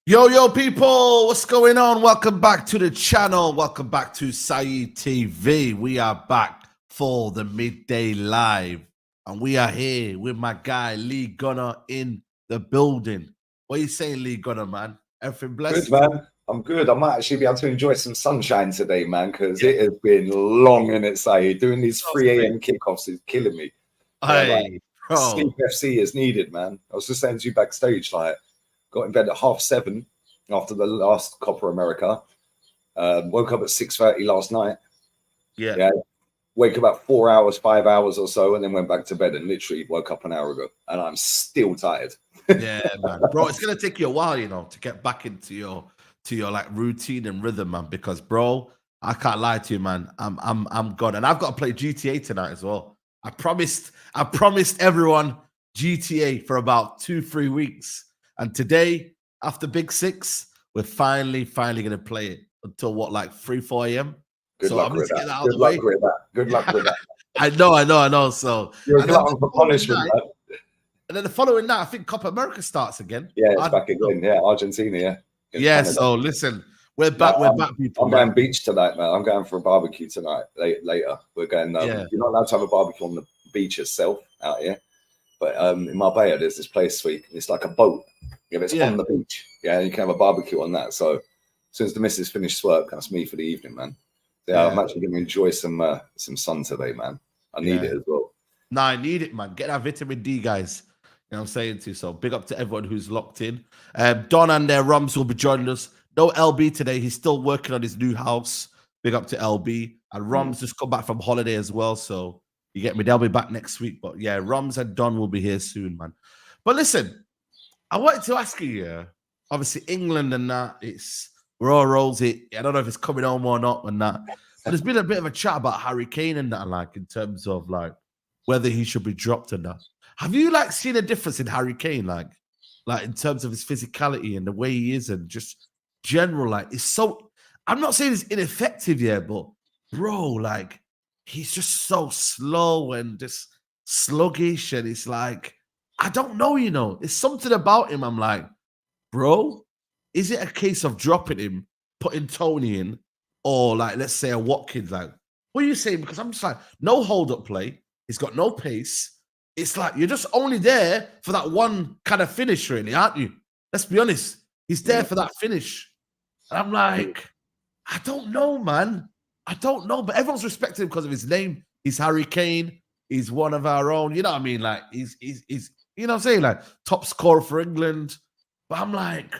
Yo, people, what's going on? Welcome back to the channel. Welcome back to Saeed TV. We are back for the Midday Live. And we are here with my guy, Lee Gunner, in the building. What are you saying, Lee Gunner, man? Everything blessed? Good, man. I'm good. I might actually be able to enjoy some sunshine today, man, because it has been long in it, Saeed. Doing these 3 a.m. kickoffs is killing me. Hey, bro. Sleep FC is needed, man. I was just saying to you backstage, like, got in bed at 7:30 after the last Copa America. Woke up at 6:30 last night. Yeah. Wake about 4 hours, 5 hours or so, and then went back to bed and literally woke up an hour ago. And I'm still tired. Yeah, man. Bro, it's gonna take you a while, you know, to get back into your like routine and rhythm, man. Because, bro, I can't lie to you, man. I'm gone. And I've got to play GTA tonight as well. I promised everyone GTA for about 2-3 weeks. And today, after Big 6, we're finally going to play it until what, like 3-4 a.m. Good luck with that. Good luck with that. Good luck with that. I know. So you're a glutton for punishment, man. And then the following night, I think Copa America starts again. Yeah, it's back again. Yeah, Argentina. Yeah. Yeah. So listen, we're back. We're back, people. I'm going beach tonight, man. I'm going for a barbecue tonight. Later, we're going. You're not allowed to have a barbecue on the beach itself out here, but in Marbella, there's this place where it's like a boat. Yeah, it's on the beach. Yeah, you can have a barbecue on that. So as soon as the missus finished work, that's me for the evening, man. Yeah, I'm actually going to enjoy some sun today, man. I need it as well. No, I need it, man. Get that vitamin D, guys. You know what I'm saying to you. So big up to everyone who's locked in. Don and their Rums will be joining us. No LB today. He's still working on his new house. Big up to LB. And Rums just come back from holiday as well. So you get me. They'll be back next week. But yeah, Rums and Don will be here soon, man. But listen, I wanted to ask you, obviously England and that, we're all rosy. I don't know if it's coming home or not and that. But there's been a bit of a chat about Harry Kane and that, like, in terms of like whether he should be dropped or not. Have you like seen a difference in Harry Kane, like in terms of his physicality and the way he is and just general, like, it's so, I'm not saying it's ineffective yet, but bro, like, he's just so slow and just sluggish, and it's like, I don't know, you know, there's something about him. I'm like, bro, is it a case of dropping him, putting Tony in, or like, let's say a Watkins? Like, what are you saying? Because I'm just like, no hold-up play. He's got no pace. It's like, you're just only there for that one kind of finish, really, aren't you? Let's be honest. He's there for that finish. And I'm like, I don't know, man. I don't know. But everyone's respecting him because of his name. He's Harry Kane. He's one of our own. You know what I mean? Like, he's you know what I'm saying? Like, top scorer for England. But I'm like,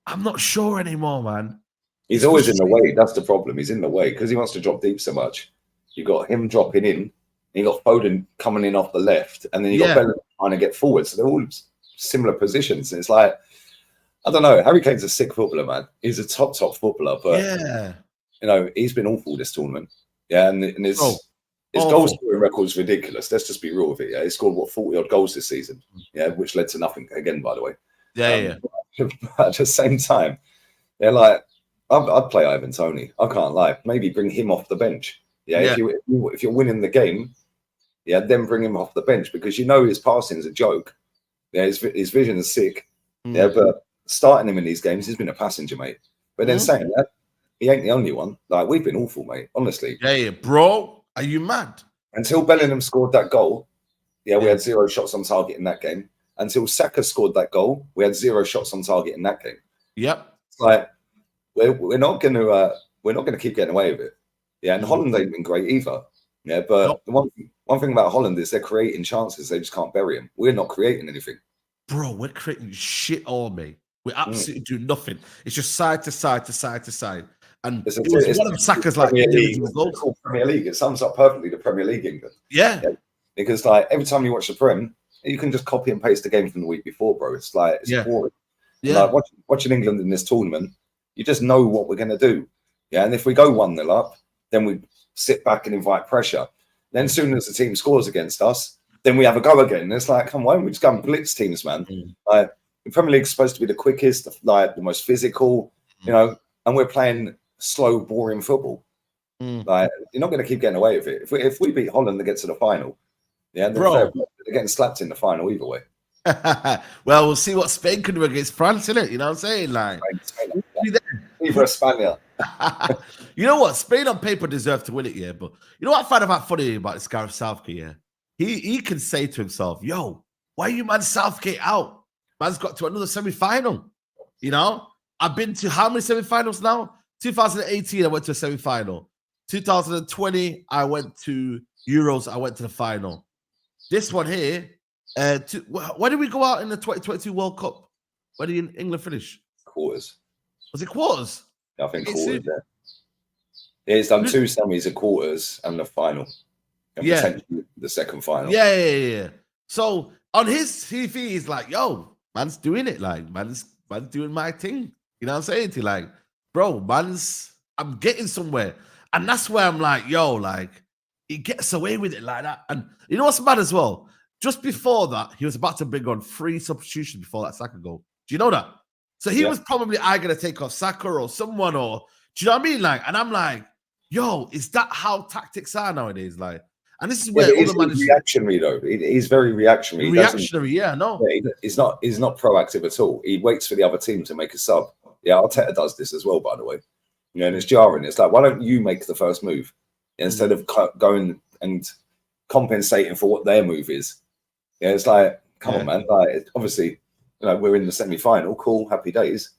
I'm not sure anymore, man. He's always in the way. That's the problem. He's in the way because he wants to drop deep so much. You got him dropping in. You got Foden coming in off the left, and then you got Bellingham trying to get forward. So they're all similar positions. And it's like, I don't know. Harry Kane's a sick footballer, man. He's a top footballer, but you know, he's been awful this tournament. Yeah, and his goal scoring record's ridiculous. Let's just be real with it. Yeah, he scored 40 odd goals this season. Yeah, which led to nothing again, by the way. Yeah. But at the same time, they're like, I'd play Ivan Toney. I can't lie. Maybe bring him off the bench. Yeah, if you're winning the game, yeah, then bring him off the bench because his passing is a joke. Yeah, his vision is sick. Yeah, but starting him in these games, he's been a passenger, mate. But then saying that, he ain't the only one. Like, we've been awful, mate. Honestly. Yeah, bro. Are you mad? Until Bellingham scored that goal, we had 0 shots on target in that game. Until Saka scored that goal, we had 0 shots on target in that game. Yep. Like, we're not gonna keep getting away with it. Yeah, and Hojlund ain't been great either. Yeah, but the one thing about Hojlund is they're creating chances. They just can't bury him. We're not creating anything. Bro, we're creating shit all, mate. We absolutely do nothing. It's just side to side to side to side. And it was one of Saka's like Premier League. It sums up perfectly the Premier League, England. Yeah. Because like every time you watch the Prem, you can just copy and paste the game from the week before, bro. It's like boring. Yeah. Like watching England in this tournament, you just know what we're gonna do. Yeah. And if we go 1-0 up, then we sit back and invite pressure. Then as soon as the team scores against us, then we have a go again. And it's like, come on, we just go and blitz teams, man. Like the Premier League is supposed to be the quickest, like the most physical, and we're playing slow, boring football. Like you're not going to keep getting away with it. If we beat Holland to get to the final, they're getting slapped in the final either way. Well, we'll see what Spain can do against France, innit? You know what I'm saying? Like, either a Spaniard. You know what? Spain on paper deserve to win it, yeah. But you know what I find funny about this guy Southgate, yeah? He can say to himself, yo, why are you man Southgate out? Man's got to another semi-final. You know? I've been to how many semi-finals now? 2018, I went to a semi-final. 2020, I went to Euros. I went to the final. This one here, where did we go out in the 2022 World Cup? Where did England finish? Quarters. Was it quarters? I think quarters, yeah. He's done 2 semis, a quarters, and the final. And potentially the second final. Yeah. So on his CV, he's like, yo, man's doing it. Like, man's doing my thing. You know what I'm saying to you? Like, bro, I'm getting somewhere. And that's where I'm like, yo, like, he gets away with it like that. And you know what's mad as well? Just before that, he was about to bring on 3 substitutions before that Saka goal. Do you know that? So he was probably either going to take off Saka or someone, or do you know what I mean? Like, and I'm like, yo, is that how tactics are nowadays? Like, and this is where he's reactionary though. He's very reactionary. No. Yeah, he's not proactive at all. He waits for the other team to make a sub. Yeah, Arteta does this as well, by the way. You know, and it's jarring. It's like, why don't you make the first move instead of going and compensating for what their move is? Yeah, it's like, come on, man. Like, obviously, we're in the semi-final. Cool, happy days.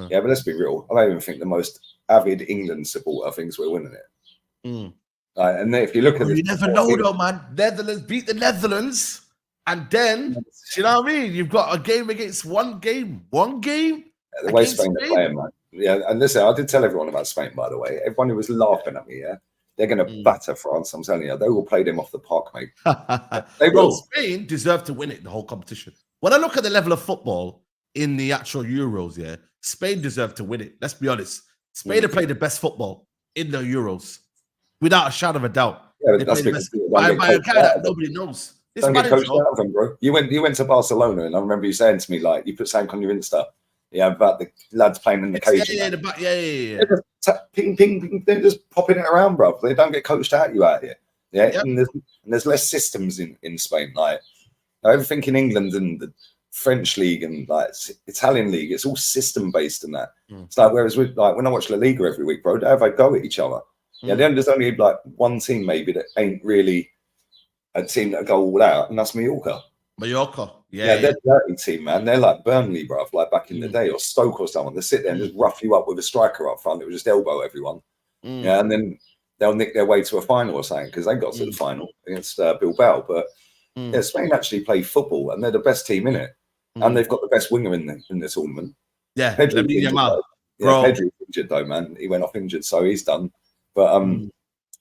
Yeah, but let's be real. I don't even think the most avid England supporter thinks we're winning it. And then if you look at you never know, though, man. Netherlands beat the Netherlands, and then you know what I mean. You've got a game against one game. The way Spain are playing, man. Yeah, and listen, I did tell everyone about Spain, by the way. Everyone who was laughing at me, yeah, they're going to batter France. I'm telling you, they will play them off the park, mate. They will. Spain deserve to win it, the whole competition. When I look at the level of football in the actual Euros, yeah, Spain deserve to win it. Let's be honest. Spain have played the best football in the Euros, without a shadow of a doubt. Yeah, that's because by a guy that nobody knows. Don't get coached out of them, bro. You went to Barcelona, and I remember you saying to me, like, you put something on your Insta. Yeah, about the lads playing in the cage. Yeah. Ping, ping, ping. They're just popping it around, bro. They don't get coached out you out here. Yeah, and there's less systems in Spain. Like everything in England and the French league and like Italian league, it's all system based and that. It's like whereas when I watch La Liga every week, bro, they have a go at each other. Yeah, there's only like one team maybe that ain't really a team that go all out, and that's Mallorca. Yeah, they're a dirty team, man. They're like Burnley, bro, like back in the day, or Stoke or someone. They sit there and just rough you up with a striker up front. It would just elbow everyone. Yeah, and then they'll nick their way to a final or something because they got to the final against Bilbao. But yeah, Spain actually play football, and they're the best team in it, and they've got the best winger in the tournament. Yeah, Pedri's injured though, man. He went off injured, so he's done. But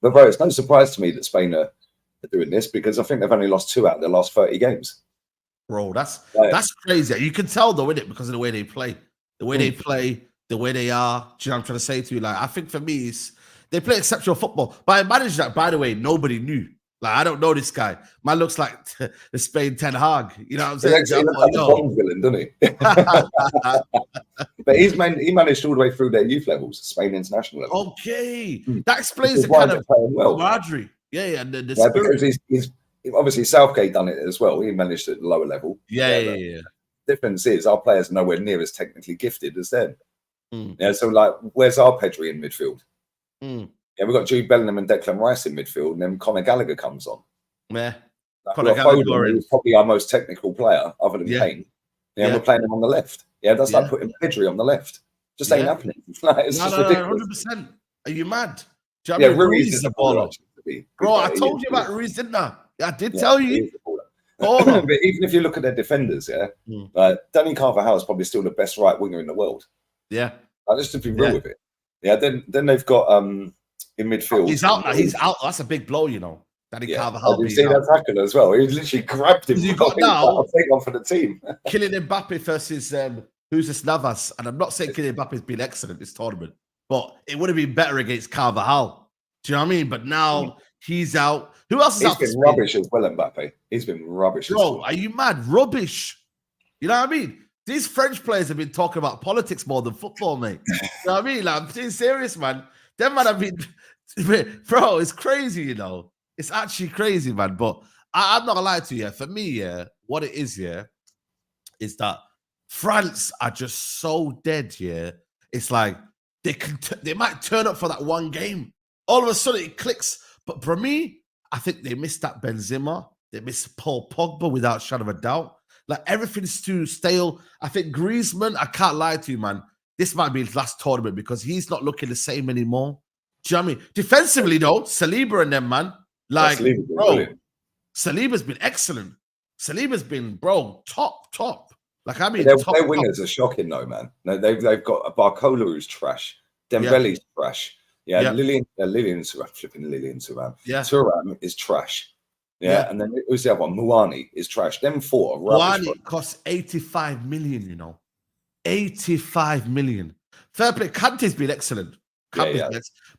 bro, it's no surprise to me that Spain are doing this because I think they've only lost 2 out of their last 30 games. Bro, that's crazy. You can tell though, innit, because of the way they play. The way they play, the way they are. Do you know what I'm trying to say to you? Like, I think for me, They play exceptional football. But I managed that, by the way, nobody knew. Like, I don't know this guy. Man looks like the Spain Ten Hag. You know what I'm saying? He looks like a Bond villain, doesn't he? But he managed all the way through their youth levels, Spain international level. Okay. That explains the kind of camaraderie. Yeah. The because he's obviously Southgate done it as well. He managed at the lower level. Yeah. Difference is our players are nowhere near as technically gifted as them. Yeah, so like, where's our Pedri in midfield? Yeah, we've got Jude Bellingham and Declan Rice in midfield, and then Conor Gallagher comes on. Yeah, like, Conor Gallagher is probably our most technical player, other than Kane. Yeah, we're playing him on the left. Yeah, that's like putting Pedri on the left. Just ain't happening. Like, it's just ridiculous. 100%. Are you mad? Do you know Ruiz is a baller. Bro, I told you about Ruiz, didn't I? I did tell you. But even if you look at their defenders, Danny Carvajal is probably still the best right winger in the world. Yeah, just to be real with it. Yeah, then they've got in midfield. He's out now. He's out. That's a big blow, you know. Danny Carvajal. Did you see that tackle as well? He literally grabbed him. You got now. I'll take one for the team. Kylian Mbappe versus who's Navas, and I'm not saying Kylian Mbappe's been excellent this tournament, but it would have been better against Carvajal. Do you know what I mean? But now he's out. Who else is out? He's been rubbish as well, Mbappe. He's been rubbish. Bro, are you mad? Rubbish. You know what I mean? These French players have been talking about politics more than football, mate. You know what I mean? Like, I'm being serious, man. Them man have been, bro, it's crazy, you know. It's actually crazy, man. But I'm not gonna lie to you. For me, what it is, is that France are just so dead, It's like they might turn up for that one game. All of a sudden it clicks. But for me, I think they missed that Benzema. They missed Paul Pogba without a shadow of a doubt. Like, everything's too stale. I think Griezmann, I can't lie to you, man. This might be his last tournament because he's not looking the same anymore. Do you know what I mean? Defensively, though, Saliba and them, man. Like, bro, Saliba's been excellent. Saliba's been, bro, top. Like, I mean, their wingers are shocking, though, man. No, they've got a Barcola who's trash. Dembele's trash. Lilian Thuram. Thuram is trash. And then who's the other one? Muani is trash. Them four are rubbish. Muani costs 85 million, you know. 85 million. Fair play. Kante's been excellent. But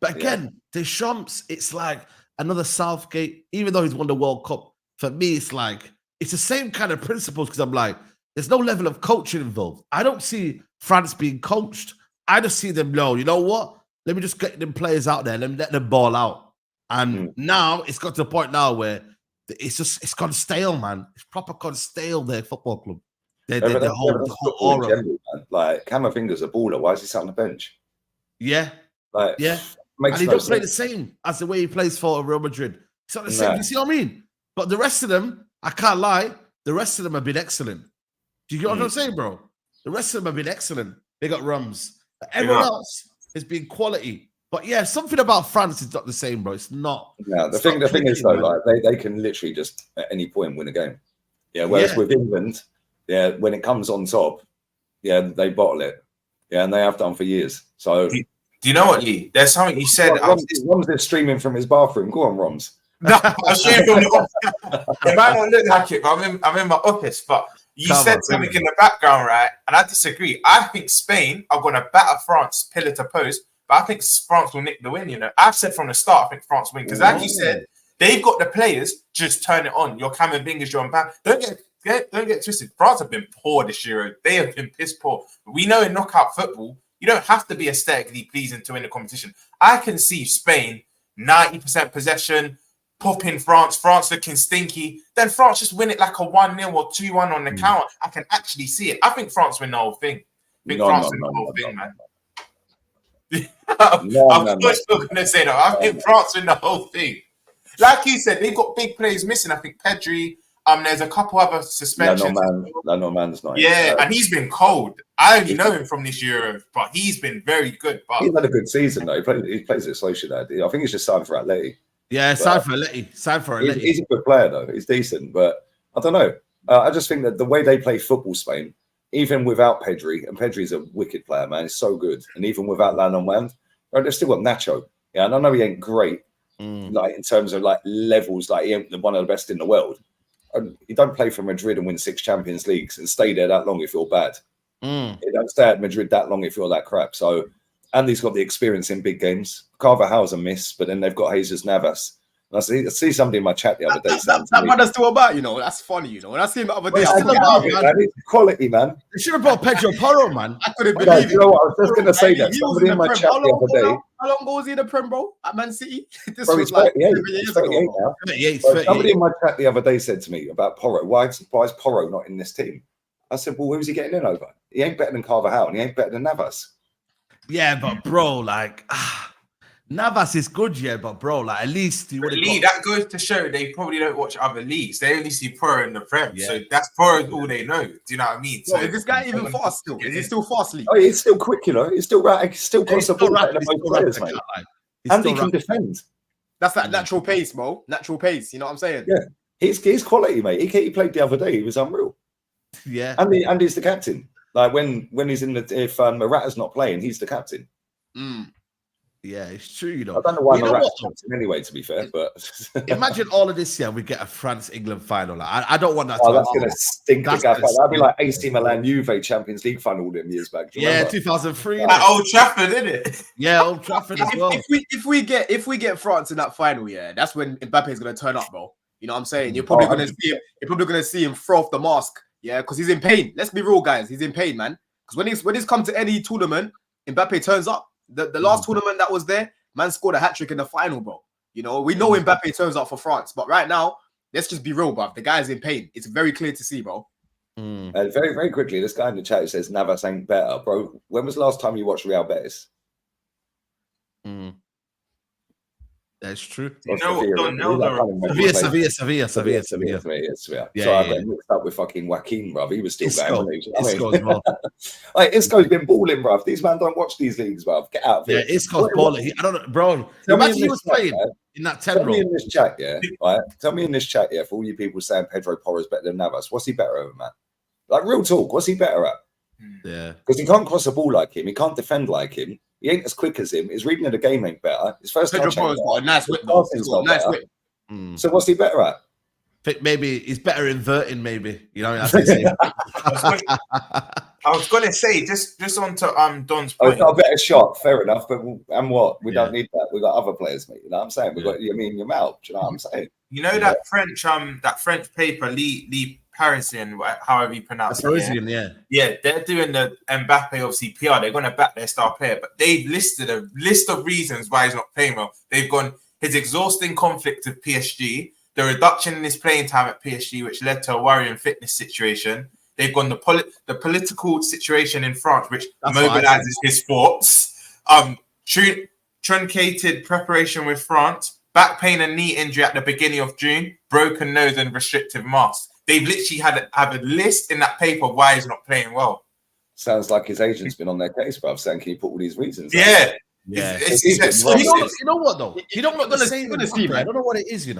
again, Deschamps, it's like another Southgate, even though he's won the World Cup. For me, it's like, it's the same kind of principles because I'm like, there's no level of coaching involved. I don't see France being coached. I just see them, you know what? Let me just get them players out there. Let them ball out. And now it's got to the point now where it's gone stale, man. It's proper gone stale, their football club. The whole aura. General, like, Camavinga's a baller. Why is he sat on the bench? Yeah. And he don't play the same as the way he plays for Real Madrid. It's not the same. You see what I mean? But the rest of them, I can't lie, the rest of them have been excellent. Do you get what I'm saying, bro? The rest of them have been excellent. They got Rums. Everyone else has been quality. But something about France is not the same, bro. It's not. Yeah, the thing is, though, like, they can literally just at any point win a game. Yeah, whereas with England, when it comes on top, they bottle it. Yeah, and they have done for years. So, do you know what, Lee? There's something you said. Roms is streaming from his bathroom. Go on, Roms. No, I'm streaming from the office. It might not look like it, but I'm in my office. But you said something in the background, right? And I disagree. I think Spain are going to batter France pillar to post. But I think France will nick the win, you know. I've said from the start, I think France win. Because like you said, they've got the players, just turn it on. Your Camavinga's, your Mbappe. Don't get twisted. France have been poor this year. They have been piss poor. We know in knockout football, you don't have to be aesthetically pleasing to win the competition. I can see Spain, 90% possession, popping France looking stinky. Then France just win it like a 1-0 or 2-1 on the counter. I can actually see it. I think France win the whole thing. I think France win the whole thing, man. I'm still going to say that. I think France win the whole thing. Like you said, they've got big players missing. I think Pedri. There's a couple other suspensions. Man's not. Yeah, and he's been cold. I only know him from this Euro, but he's been very good. But he's had a good season though. He plays at Sociedad. I think he's just signed for Atleti. Yeah, signed for Atleti. He's a good player though. He's decent, but I don't know. I just think that the way they play football, Spain, even without Pedri, and Pedri's a wicked player, man. He's so good. And even without Landon, they've still got Nacho. Yeah, and I know he ain't great, like in terms of like levels, like he ain't one of the best in the world. And you don't play for Madrid and win 6 Champions Leagues and stay there that long if you're bad. You don't stay at Madrid that long if you're that crap. So and he's got the experience in big games. Carvajal's a miss, but then they've got Jesus Navas. And I see somebody in my chat the other day saying that man is still about, that's funny, When I see him the other day, it's quality, man. They should have brought Pedro Porro, man. I couldn't believe it. You know what? I was just going to say that. Somebody in my chat the other day. How long ago was he in the Prem, bro? At Man City? This bro, was like 38 years ago. Now. 38, somebody in my chat the other day said to me about Porro. Why is Porro not in this team? I said, well, who's he getting in over? He ain't better than Carvajal, and he ain't better than Navas. Yeah, but bro, like Navas is good, yeah, but bro, like at least he would have. That goes to show they probably don't watch other leagues. They only see Porro in the Prem, so that's Porro all they know. Do you know what I mean? So is this guy even fast still? Is he still fast, Lee? Oh, he's still quick, He's still right. He's still cross the ball better than most players, mate. And he can defend. That's that natural pace, bro. Natural pace. You know what I'm saying? Yeah, he's quality, mate. He played the other day. He was unreal. Yeah, and he's the captain. Like when he's in if Morata's not playing, he's the captain. Yeah, it's true. I don't know why Morata's captain anyway. To be fair, but imagine all of this. Yeah, we get a France-England final. Like, I don't want that. Oh, that's gonna stink. That'd be like AC Milan Juve Champions League final them years back. Yeah, 2003. At Old Trafford, isn't it? Yeah, Old Trafford as well. If we get France in that final, that's when Mbappe is gonna turn up, bro. You know what I'm saying? You're probably gonna see him. You're probably gonna see him throw off the mask. Yeah, because he's in pain. Let's be real, guys. He's in pain, man. Because when he's come to any tournament, Mbappe turns up. The last tournament that was there, man scored a hat-trick in the final, bro. We know Mbappe turns up for France. But right now, let's just be real, bro. The guy's in pain. It's very clear to see, bro. And very, very quickly, this guy in the chat says, Navas ain't better. Bro, when was the last time you watched Real Betis? That's true. Sevilla. Yeah. So I got mixed up with fucking Joaquin, bruv. He was still going. Isco's been balling, bruv. These men don't watch these leagues, bruv. Get out of here. Yeah, Isco's balling. I don't know, bro. Imagine he was playing in that 10 role. Tell me in this chat, right? Tell me in this chat, for all you people saying Pedro Porro is better than Navas. What's he better over, man? Like, real talk. What's he better at? Yeah. Because he can't cross the ball like him. He can't defend like him. He ain't as quick as him. His reading of the game ain't better. His first touch ain't got a nice whip, though. He's got a nice whip. So what's he better at? I think maybe he's better inverting, maybe. That's what I was gonna say just on to Don's point. Oh, it's not a better shot, fair enough. But and what? We don't need that. We got other players, mate. You know what I'm saying? We got your mouth. Do you know what I'm saying? That French paper, Lee Parisien, however you pronounce it. Parisian, yeah, they're doing the Mbappe obviously PR. They're going to back their star player, but they've listed a list of reasons why he's not playing well. They've gone his exhausting conflict with PSG, the reduction in his playing time at PSG, which led to a worrying fitness situation. They've gone the political situation in France, which mobilizes his thoughts. Truncated preparation with France, back pain and knee injury at the beginning of June, broken nose and restrictive mask. They've literally have a list in that paper of why he's not playing well. Sounds like his agent's been on their case, bruv, saying, can you put all these reasons? Yeah. You know what, though? He don't look the same Mbappe. I don't know what it is, He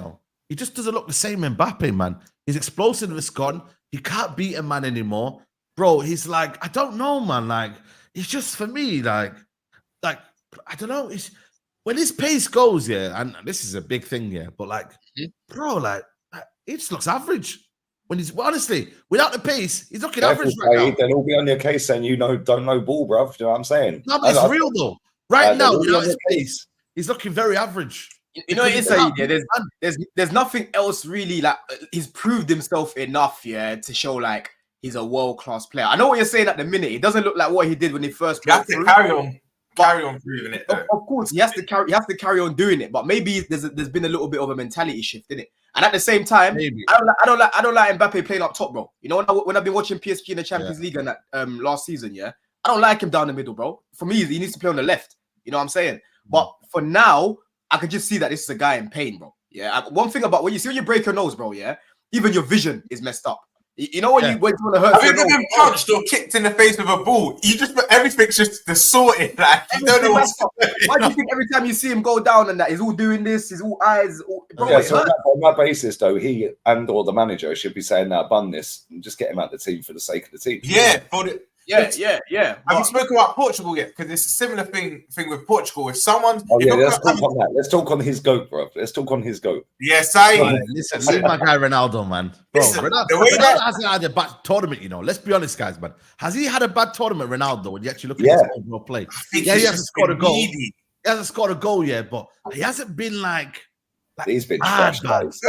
just doesn't look the same Mbappe, man. His explosiveness gone. He can't beat a man anymore. Bro, he's like, I don't know, man. Like, it's just, for me, like I don't know. It's when his pace goes, and this is a big thing, but bro, it just looks average. When he's honestly without the pace, he's looking average right now. Then all be on your case saying don't know ball, bro. Do you know what I'm saying? No, but it's real though. Right now, without his pace, he's looking very average. You know what it is, there's nothing else really. Like, he's proved himself enough, to show like he's a world-class player. I know what you're saying at the minute. It doesn't look like what he did when he first broke through. Carry on proving it. Of course, he has to carry on doing it. But maybe there's been a little bit of a mentality shift in it. And at the same time, I don't like Mbappe playing up top, bro. You know, when I've been watching PSG in the Champions League and that last season, I don't like him down the middle, bro. For me, he needs to play on the left. You know what I'm saying? But for now, I can just see that this is a guy in pain, bro. One thing about when you break your nose, bro, even your vision is messed up. You know when you want to hurt. Have you ever been punched or kicked in the face with a ball? You just everything's just distorted. Like, you don't know what's going on. Why do you think every time you see him go down and that he's all doing this, he's all eyes? So on that basis, though, he or the manager should be saying, "Now, bun this and just get him out of the team for the sake of the team." Yeah, Yeah. Have you spoken about Portugal yet? Because it's a similar thing with Portugal. If someone, let's talk on that. Let's talk on his goat, bro. Let's talk on his goat. Yes, I. Listen, leave my guy Ronaldo, man. Bro, Ronaldo hasn't had a bad tournament, you know. Let's be honest, guys, man. Has he had a bad tournament, Ronaldo? When you actually look at his overall play, he hasn't scored a goal. He hasn't scored a goal yet, but he hasn't been like he's been trash, guys.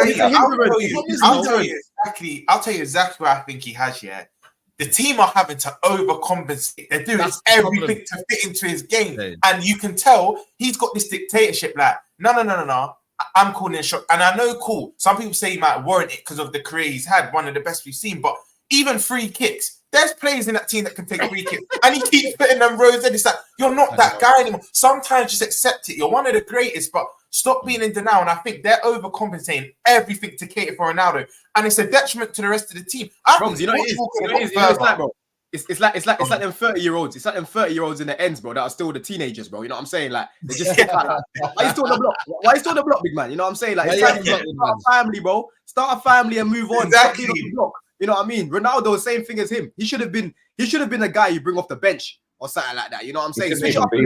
I'll tell you exactly what I think he has. Yeah. The team are having to overcompensate. They're doing everything to fit into his game. And you can tell he's got this dictatorship like, no. I'm calling a shot. And I know, cool. Some people say he might warrant it because of the career he's had, one of the best we've seen. But even free kicks, there's players in that team that can take free kicks. And he keeps putting them rows in. It's like, you're not that guy anymore. Sometimes just accept it. You're one of the greatest, but stop being in denial. And I think they're overcompensating everything to cater for Ronaldo. And it's a detriment to the rest of the team. It's like them 30-year-olds. It's like them 30-year-olds in the ends, bro, that are still the teenagers, bro. You know what I'm saying? Like, they just like, why you still on the block? Why you still on the block, big man? You know what I'm saying? Like, it's like start a family, bro. Start a family and move on. Exactly. On the block. You know what I mean? Ronaldo, same thing as him. He should have been a guy you bring off the bench or something like that. You know what I'm saying? Exactly.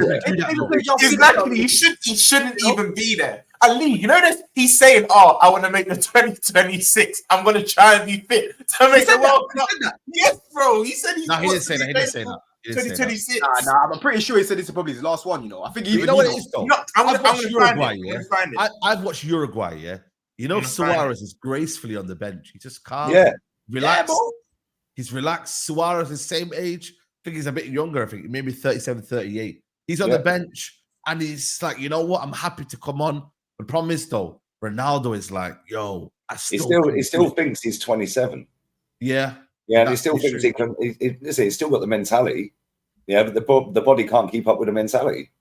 He shouldn't even be there. Ali, you know this? He's saying, I want to make the 2026. I'm going to try and be fit to make the World Cup. Yes, bro. He said he didn't say that. He didn't say that. 2026. Nah, I'm pretty sure he said this is probably his last one, you know. I think even what it is, though? I'm going to find it. I've watched Uruguay, yeah. You know, Suarez is gracefully on the bench. He just calm, relax. He's relaxed. Suarez is same age. I think he's a bit younger. I think maybe 37, 38. He's on the bench and he's like, you know what? I'm happy to come on. The problem is, though, Ronaldo is like, yo, he still thinks he's 27. Yeah. Yeah, and he still thinks he can. He's still got the mentality. Yeah, but the body can't keep up with the mentality.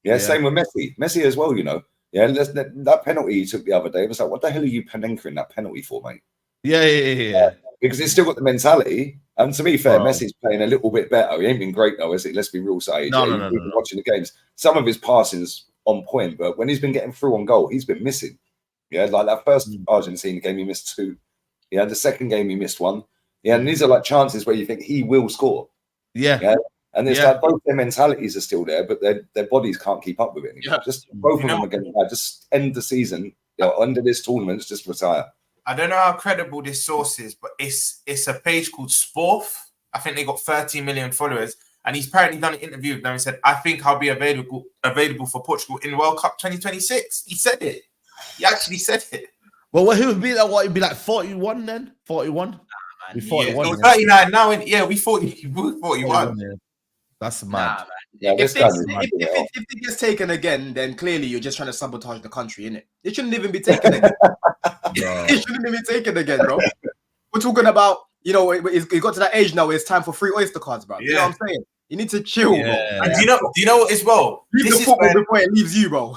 Yeah, same with Messi. Messi as well, you know. Yeah, that penalty he took the other day, it was like, what the hell are you panenkering that penalty for, mate? Yeah. Because he's still got the mentality. And to be fair, Messi's playing a little bit better. He ain't been great, though, is he? Let's be real, Sage. No. Watching the games, some of his passing's on point, but when he's been getting through on goal, he's been missing. Yeah, like that first Argentina game, he missed 2. Yeah, the second game, he missed 1. Yeah, and these are like chances where you think he will score. Yeah. And it's like both their mentalities are still there, but their bodies can't keep up with it anymore. Just both of them are going to just end the season, under this tournament, just retire. I don't know how credible this source is, but it's a page called Sporf. I think they got 13 million followers, and he's apparently done an interview with them and said, "I think I'll be available for Portugal in World Cup 2026." He said it. He actually said it. Well, who would be that? What, it'd be like 41 then? 41? Nah, 41. 39 now. We 41. Yeah. That's mad. If it gets taken again, then clearly you're just trying to sabotage the country, innit? It shouldn't even be taken again. It shouldn't even be taken again, bro. We're talking about, it got to that age now where it's time for free Oyster cards, bro. You know what I'm saying? You need to chill, bro. And do you know what as well? Leave the football before it leaves you, bro.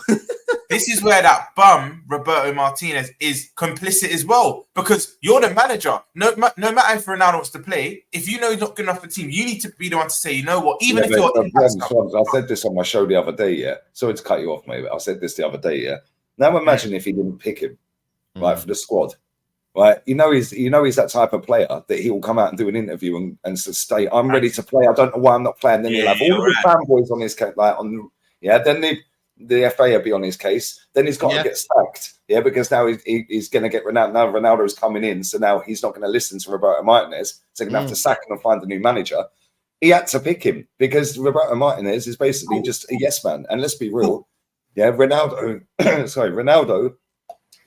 This is where that bum, Roberto Martinez, is complicit as well. Because you're the manager. No matter if Ronaldo wants to play, if you know he's not good enough for the team, you need to be the one to say, you know what, even if you're... I said this on my show the other day, yeah. Sorry to cut you off, mate, but I said this the other day, yeah. Now imagine if he didn't pick him, right, for the squad. Right, he's that type of player that he will come out and do an interview and say, "I'm ready to play. I don't know why I'm not playing." Then he'll have all the fanboys on his case, Then the FA will be on his case. Then he's got to get sacked, because now he's going to get Ronaldo. Now Ronaldo's coming in, so now he's not going to listen to Roberto Martinez. So they're going to have to sack him and find a new manager. He had to pick him because Roberto Martinez is basically just a yes man. And let's be real, Ronaldo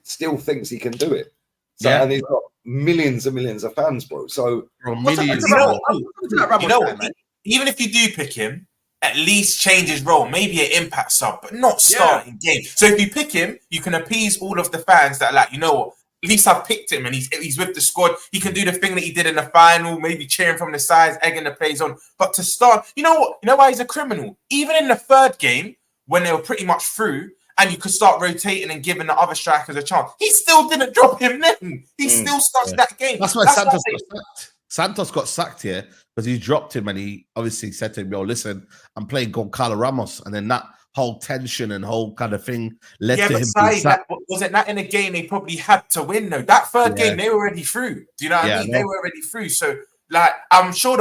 still thinks he can do it. So, and he's got millions and millions of fans, bro. So, even if you do pick him, at least change his role, maybe an impact sub, but not starting game. So if you pick him, you can appease all of the fans that are like, you know what, at least I've picked him and he's with the squad. He can do the thing that he did in the final, maybe cheering from the sides, egging the plays on. But to start, you know what? You know why he's a criminal? Even in the third game, when they were pretty much through, and you could start rotating and giving the other strikers a chance, he still didn't drop him then. He still starts that game. That's why Santos got sacked here, because he dropped him and he obviously said to him, "Yo, listen, I'm playing Goncalo Ramos," and then that whole tension and whole kind of thing led to him being sacked. Wasn't that in a game they probably had to win though? That third game they were already through. Do you know what I mean? They were already through. So like I'm sure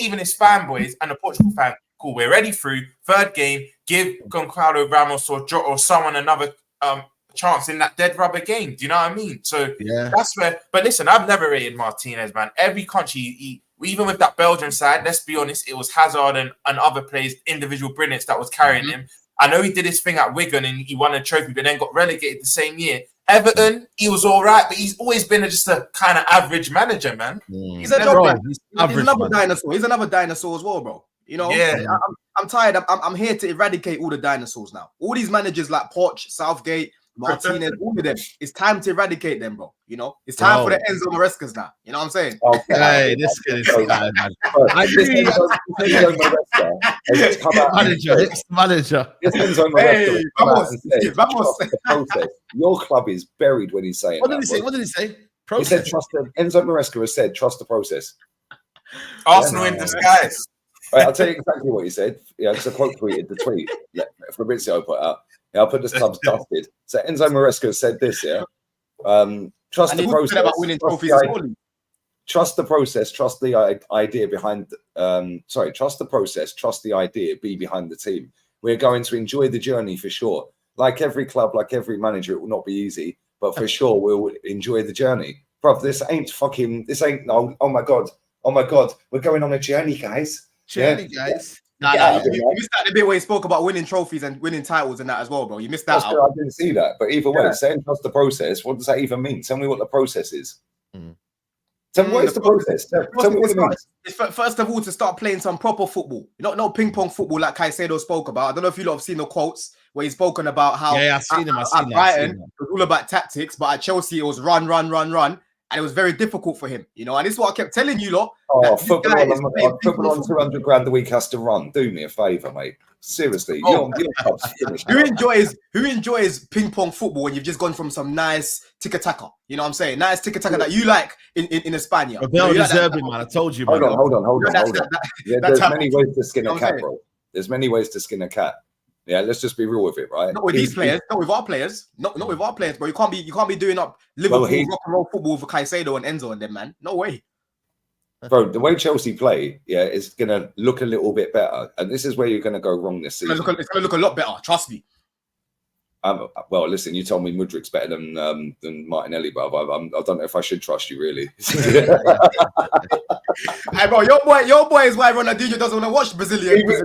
even his fanboys and the Portugal fan, cool, we're ready through third game. Give Goncalo Ramos or Jota or someone another chance in that dead rubber game. Do you know what I mean? So that's where. But listen, I've never rated Martinez, man. Every country, even with that Belgian side, let's be honest, it was Hazard and other players, individual brilliance that was carrying him. I know he did his thing at Wigan and he won a trophy, but then got relegated the same year. Everton, he was all right, but he's always been just a kind of average manager, man. He's a job, he's another dinosaur. He's another dinosaur as well, bro. You know, I'm tired. I'm here to eradicate all the dinosaurs now. All these managers like Poch, Southgate, Martinez, all of them. It's time to eradicate them, bro. You know, it's time for the Enzo Marescas now. You know what I'm saying? Hey, this kid is bad, man. Manager. Your club is buried when he's saying. What did he say? What did he say? He said, "Trust the." Enzo Maresca has said, "Trust the process." Arsenal in disguise. Right, I'll tell you exactly what he said. Yeah, because I quote tweeted the tweet Fabrizio put out. Yeah, I'll put this club's dusted. So Enzo Maresca said this, trust the process. About winning trophies trust the process, trust the idea behind trust the process, trust the idea be behind the team. We're going to enjoy the journey for sure. Like every club, like every manager, it will not be easy, but for sure we'll enjoy the journey. Bruv, this ain't oh my god, we're going on a journey, guys. Journey, guys. You missed that the bit where he spoke about winning trophies and winning titles and that as well, bro. You missed that. I didn't see that. But either way, saying trust the process, what does that even mean? Tell me what the process is. Tell me what is the process. Tell me what it means. First of all, to start playing some proper football. No ping pong football like Caicedo spoke about. I don't know if you lot have seen the quotes where he's spoken about how I've seen him. At Brighton, it was all about tactics, but at Chelsea, it was run. And it was very difficult for him, you know. And this is what I kept telling you lot. Football on 200 grand a week has to run. Do me a favour, mate. Seriously, your club's finished. Who enjoys ping pong football when you've just gone from some nice tiki-taka? You know what I'm saying? Nice tiki-taka that you like in España. Man. I told you, man. Hold on. There's many ways to skin a cat, bro. There's many ways to skin a cat. Yeah, let's just be real with it, right? Not with these players, not with our players, not with our players, bro. You can't be doing up Liverpool rock and roll football for Caicedo and Enzo and them, man. No way. Bro, the way Chelsea play, is gonna look a little bit better, and this is where you're gonna go wrong this season. It's gonna look a lot better, trust me. Well, listen, you told me Mudrik's better than Martinelli, but I don't know if I should trust you, really. Hey, bro, your boy is why Ronaldo doesn't want to watch Brazilian. We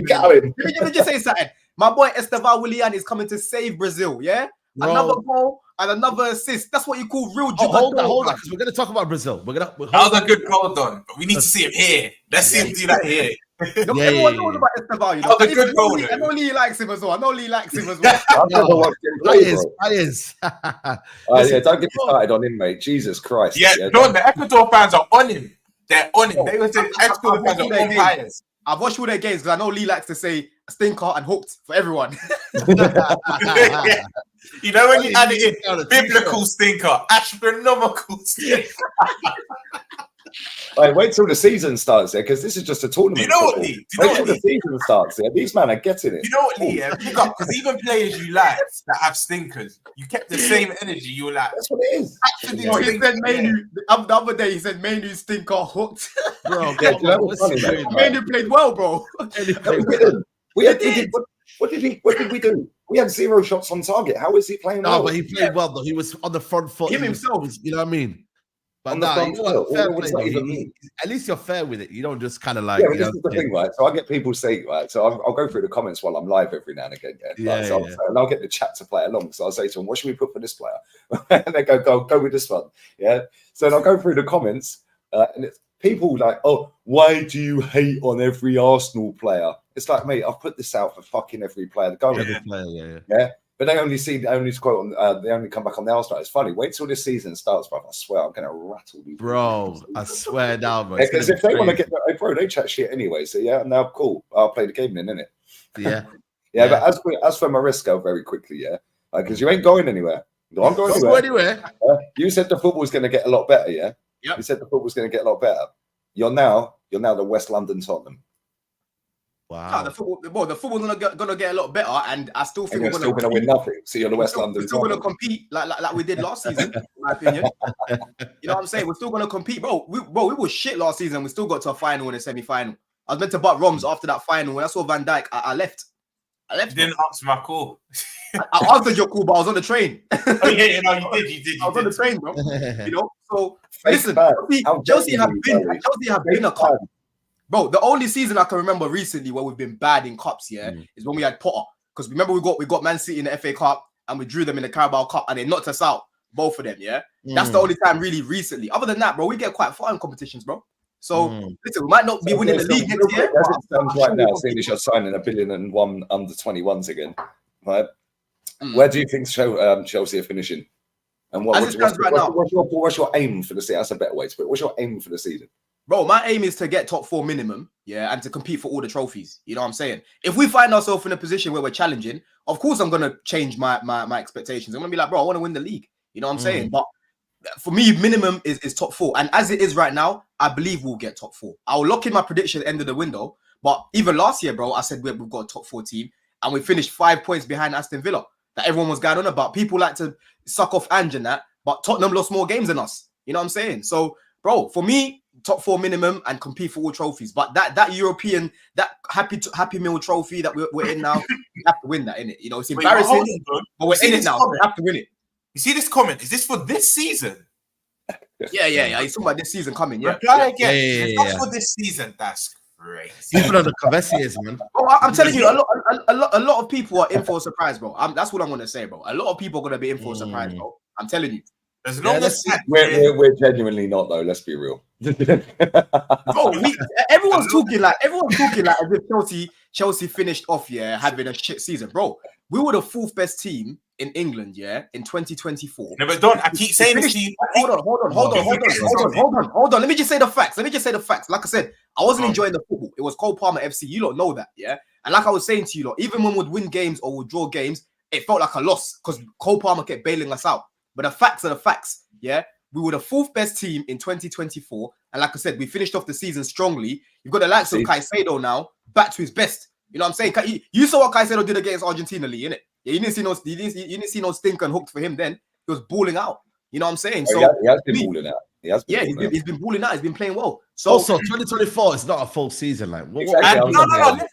got him. Let me just say something. My boy Estevan Willian is coming to save Brazil, yeah? Bro. Another goal and another assist. That's what you call real hold on, because we're going to talk about Brazil. That was a good goal done, but we need to see him here. Let's see him do that here. Everyone knows about Estevan, you know. I know Lee likes him as well. I've never watched him play, that is. Don't get started on him, mate. Jesus Christ. The Ecuador fans are on him. They're on him. They were saying Ecuador fans are on players. I've watched all their games because I know Lee likes to say stinker and hooked for everyone. You know when you add it in, biblical stinker, astronomical stinker. Wait till the season starts there, because this is just a tournament. You know what, Lee? Wait till the season starts there. These men are getting it. You know what, Lee? Pick up, because even players you like that have stinkers, you kept the same energy. You were like, that's what it is. He said Manu the other day. He said Manu stinker hooked. Bro, Manu played well, bro. What did we do? We had 0 shots on target. How is he playing well? No, but he played well though. He was on the front foot. Him himself. You know what I mean? But at least you're fair with it. You don't just kind of like. Yeah, this is the thing, right? So I get people saying, right? So I'll go through the comments while I'm live every now and again. And I'll get the chat to play along. So I'll say to them, "What should we put for this player?" And they go with this one. Yeah. So I'll go through the comments, and it's people like, "Oh, why do you hate on every Arsenal player?" It's like, mate, I've put this out for fucking every player. Yeah. But they only quote on, they only come back on the Arsenal. It's funny. Wait till this season starts, bro. I swear I'm gonna rattle these. Bro, I swear down, bro. Because if they want to get, bro, they chat shit anyway. So yeah, now cool. I'll play the game then, innit? Yeah. Yeah. But as for Maresca, very quickly, because you ain't going anywhere. You aren't going anywhere. You said the football's going to get a lot better, yeah. Yep. You said the football's going to get a lot better. You're now the West London Tottenham. Wow. The football's gonna get a lot better, and I still think we're still gonna win nothing. So you're the West London. We're still gonna compete like we did last season, in my opinion. You know what I'm saying? We're still gonna compete, bro. We were shit last season. We still got to a final and a semi-final. I was meant to butt Roms after that final. When I saw Van Dijk, I left. You didn't answer my call. I answered your call, but I was on the train. Oh yeah, you did. I was on the train, bro. You know, so listen, Chelsea have been a cup. Bro, the only season I can remember recently where we've been bad in cups, is when we had Potter. Because remember we got Man City in the FA Cup and we drew them in the Carabao Cup and they knocked us out, both of them, That's the only time really recently. Other than that, bro, we get quite far in competitions, bro. So listen, we might not be winning the league next year. As it stands right now, seeing as you're signing 1 billion and one under 21s again, right? Where do you think Chelsea are finishing? And what's your aim for the season? That's a better way to put it. What's your aim for the season? Bro, my aim is to get top 4 minimum, and to compete for all the trophies. You know what I'm saying? If we find ourselves in a position where we're challenging, of course I'm gonna change my expectations. I'm gonna be like, bro, I want to win the league. You know what I'm saying? But for me, minimum is top 4. And as it is right now, I believe we'll get top 4. I'll lock in my prediction at the end of the window. But even last year, bro, I said we've got a top 4 team, and we finished 5 points behind Aston Villa. That everyone was going on about. People like to suck off Ange and that, but Tottenham lost more games than us. You know what I'm saying? So, bro, for me, top 4 minimum and compete for all trophies. But that European, that happy meal trophy that we're in now, we have to win that, innit? You know, it's embarrassing, but we're in it now. We have to win it. You see this comment? Is this for this season? Yeah. He's talking about this season coming. Reply again. If that's for this season, that's crazy. People are the Cavessiers, man. Bro, I'm telling you, a lot of people are in for a surprise, bro. That's what I'm gonna say, bro. A lot of people are gonna be in for a surprise, bro. I'm telling you. As long as we're genuinely not, though. Let's be real. Bro, everyone's talking like as if Chelsea finished off having a shit season, bro. We were the 4th best team in England, in 2024. No, but don't. I keep saying this to you. Hold on. Let me just say the facts. Like I said, I wasn't enjoying the football. It was Cole Palmer FC. You lot know that, And like I was saying to you lot, even when we'd win games or we'd draw games, it felt like a loss because Cole Palmer kept bailing us out. But the facts are the facts, We were the 4th best team in 2024. And like I said, we finished off the season strongly. You've got the likes of Caicedo now, back to his best. You know what I'm saying? You saw what Caicedo did against Argentina, Lee, innit? Yeah, you didn't see no stink and hooked for him then. He was balling out. You know what I'm saying? So he has been balling out. He's been balling out. He's been playing well. So also, 2024 is not a full season. Like, no. I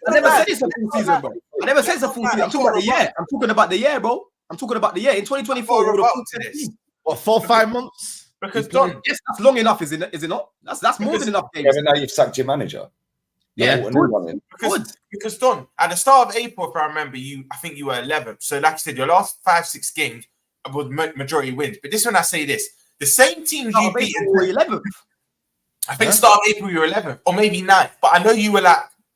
never said it's a full season, bro. I never said it's a full season. I'm talking about the year. I'm talking about the year, bro. I'm talking about the year. In 2024, we would have what, 4 or 5 months? Because yes, that's long enough, is it not? That's more than enough games. Yeah, but now you've sacked your manager. Because Don, at the start of April, if I remember, I think you were 11th. So, like I said, your last 5-6 games was majority wins. But this one, I say this: the same teams you beat were 11th. I think start of April you were 11th, or maybe 9th. But I know you were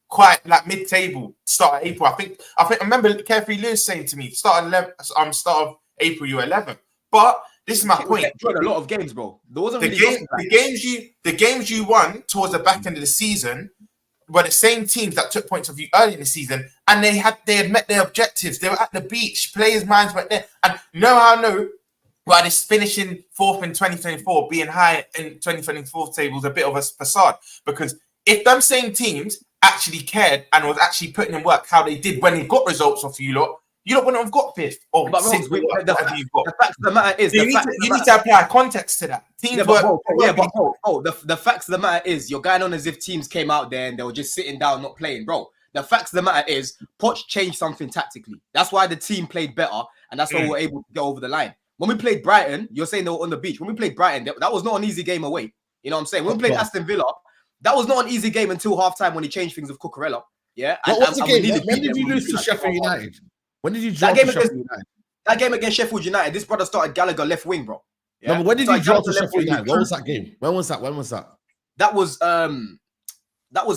quite mid-table start of April. I remember Carefree Lewis saying to me, start of April you were 11th. But this is my point. We a lot of games, bro. There wasn't the games you won towards the back end of the season were the same teams that took points off you early in the season, and they had met their objectives. They were at the beach, players' minds were there. And why this finishing 4th in 2024, being high in 2024 tables, a bit of a facade. Because if them same teams actually cared and was actually putting in work how they did when they got results off you lot wouldn't have got 5th or 6th. The fact of the matter is, you need to apply context to that. Teams the facts of the matter is, you're going on as if teams came out there and they were just sitting down, not playing, bro. The facts of the matter is, Poch changed something tactically. That's why the team played better, and that's why we were able to get over the line. When we played Brighton, you're saying they were on the beach. When we played Brighton, that was not an easy game away. You know what I'm saying? When we played Aston Villa, that was not an easy game until halftime when he changed things with Cucurella. Yeah. What was the game? When did you lose to Sheffield United? When did you draw to Sheffield United? That game against Sheffield United, this brother started Gallagher left wing, bro. Yeah? No, but when did you draw to Sheffield United? What was that game? When was that? That was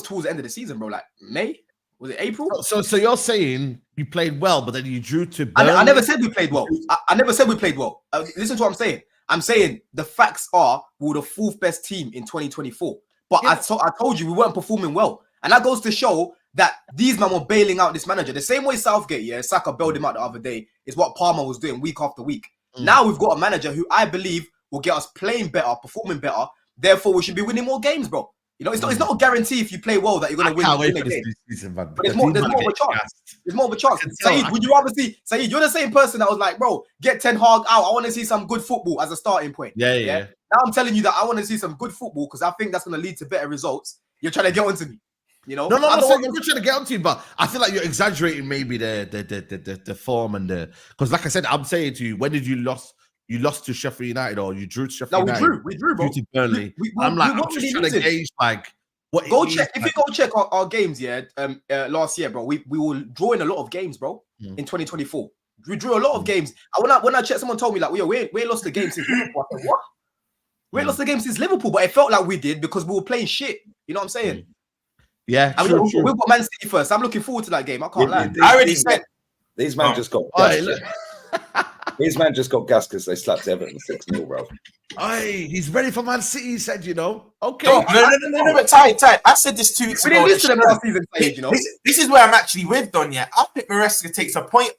towards the end of the season, bro. Like May? Was it April? So you're saying you played well, but then you drew to I never said we played well. I never said we played well. Listen to what I'm saying. I'm saying the facts are we were the 4th best team in 2024. But I told you we weren't performing well. And that goes to show that these men were bailing out this manager. The same way Southgate, Saka bailed him out the other day, is what Palmer was doing week after week. Now we've got a manager who I believe will get us playing better, performing better. Therefore, we should be winning more games, bro. You know, it's not a guarantee if you play well that you're going to win. I can't wait for the this game. season, man. But there's more of a chance. There's more of a chance. Saeed, would you rather see Saeed? You're the same person that was like, bro, get Ten Hag out. I want to see some good football as a starting point. Yeah. Now I'm telling you that I want to see some good football because I think that's going to lead to better results. You're trying to get onto me. You know, no, I'm not trying to get onto you, but I feel like you're exaggerating maybe the form and because like I said, I'm saying to you, when did you lost? You lost to Sheffield United or you drew to Sheffield United? We drew, bro. To Burnley. I'm just trying to gauge like what. Go check if you go check our games, last year, bro. We were drawing a lot of games, bro. In 2024, we drew a lot of games. When I checked, someone told me like, we ain't lost the game since Liverpool. I said, what? We ain't lost the game since Liverpool, but it felt like we did because we were playing shit. You know what I'm saying? Yeah, true. We've got Man City first. I'm looking forward to that game. I can't lie. I already said these men just got. These men just got gas because they slapped Everton 6-0, bro. Aye, he's ready for Man City, he said, you know. Okay. No, but tight. I said this 2 weeks ago. We didn't listen to them last season, you know. This is where I'm actually with Don, yeah. I think Maresca takes a point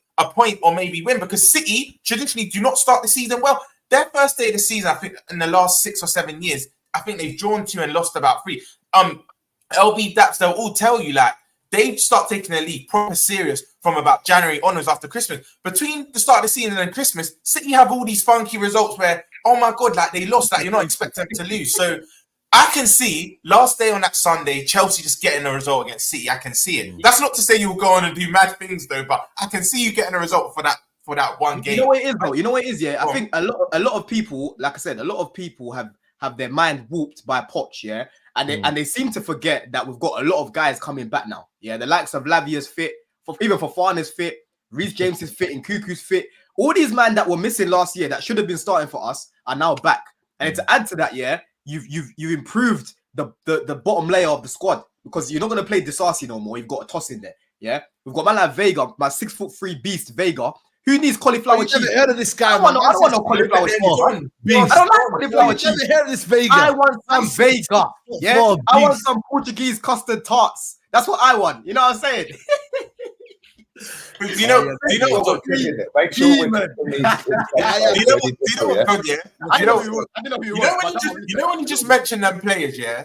or maybe win because City traditionally do not start the season well. Their first day of the season, I think, in the last 6 or 7 years, I think they've drawn 2 and lost about 3. LB Daps, they'll all tell you, like, they start taking the league proper serious from about January onwards after Christmas. Between the start of the season and Christmas, City have all these funky results where, oh my God, like they lost, like you're not expecting them to lose. So I can see last day on that Sunday, Chelsea just getting a result against City. I can see it. That's not to say you'll go on and do mad things though, but I can see you getting a result for that one game. You know what it is, bro? You know what it is, yeah? I think a lot of people, like I said, a lot of people have their mind warped by Poch, yeah? And they seem to forget that we've got a lot of guys coming back now. Yeah, the likes of Lavia's fit, even Fofana's fit, Reece James is fit, and Cuckoo's fit. All these men that were missing last year that should have been starting for us are now back. And to add to that, yeah, you've improved the bottom layer of the squad because you're not going to play Disasi no more. You've got a toss in there. Yeah, we've got man like Vega, my 6'3" beast Vega. Who needs cauliflower cheese? Never heard of this guy. I don't want no cauliflower cheese. I don't like cauliflower cheese. Never heard of this Vega. I want some Vega. Yeah, I want some Portuguese custard tarts. That's what I want. You know what I'm saying? Do you know what? You know what? When you just mentioned them players, yeah.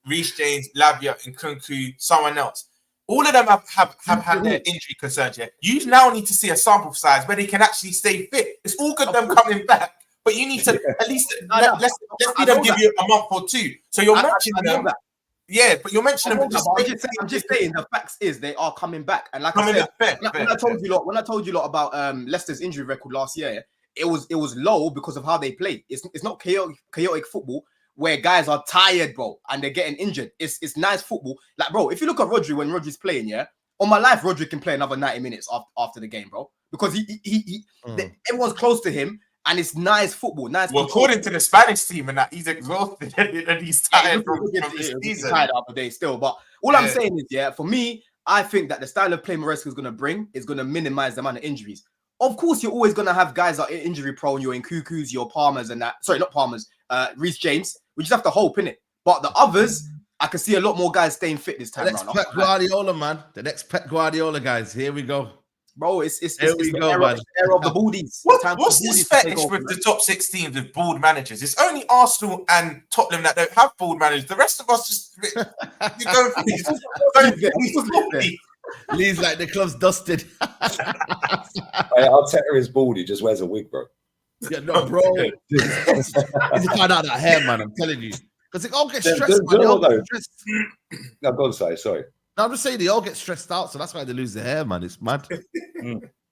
Reece James, Lavia, and Kunku, someone else. All of them have had their injury concerns. Yeah, you now need to see a sample size where they can actually stay fit. It's all good them coming back, but you need to at least let's see them give you a month or 2. So you're mentioning them. Yeah, but you're mentioning them. I'm just saying the facts is they are coming back, and like I said, when I told you lot about Leicester's injury record last year, it was low because of how they play. It's not chaotic football where guys are tired, bro, and they're getting injured. It's nice football. Like, bro, if you look at Rodri when Rodri's playing, yeah, on my life, Rodri can play another 90 minutes after the game, bro, because everyone's close to him, and it's nice football. Nice. Well, according to the Spanish team, and that he's exhausted and he's tired from this season. Tired after day still, but all I'm saying is, yeah, for me, I think that the style of play Maresca is going to bring is going to minimize the amount of injuries. Of course, you're always going to have guys that are injury prone. You're in Cuckoos, your Palmers, and that. Sorry, not Palmers. Reece James. We just have to hope, innit? But the others, I can see a lot more guys staying fit this time. The next Pep Guardiola, man. The next Pep Guardiola, guys. Here we go. Bro, it's the era of the baldies. What's this fetish with the top 6 teams with bald managers? It's only Arsenal and Tottenham that don't have bald managers. The rest of us just you go for these. Lee's like the club's dusted. Arteta is bald. He just wears a wig, bro. Yeah, no, bro. You need to find out that hair, man. I'm telling you, because they all get stressed. No, go on, sorry. No, I'm just saying they all get stressed out, so that's why they lose their hair, man. It's mad.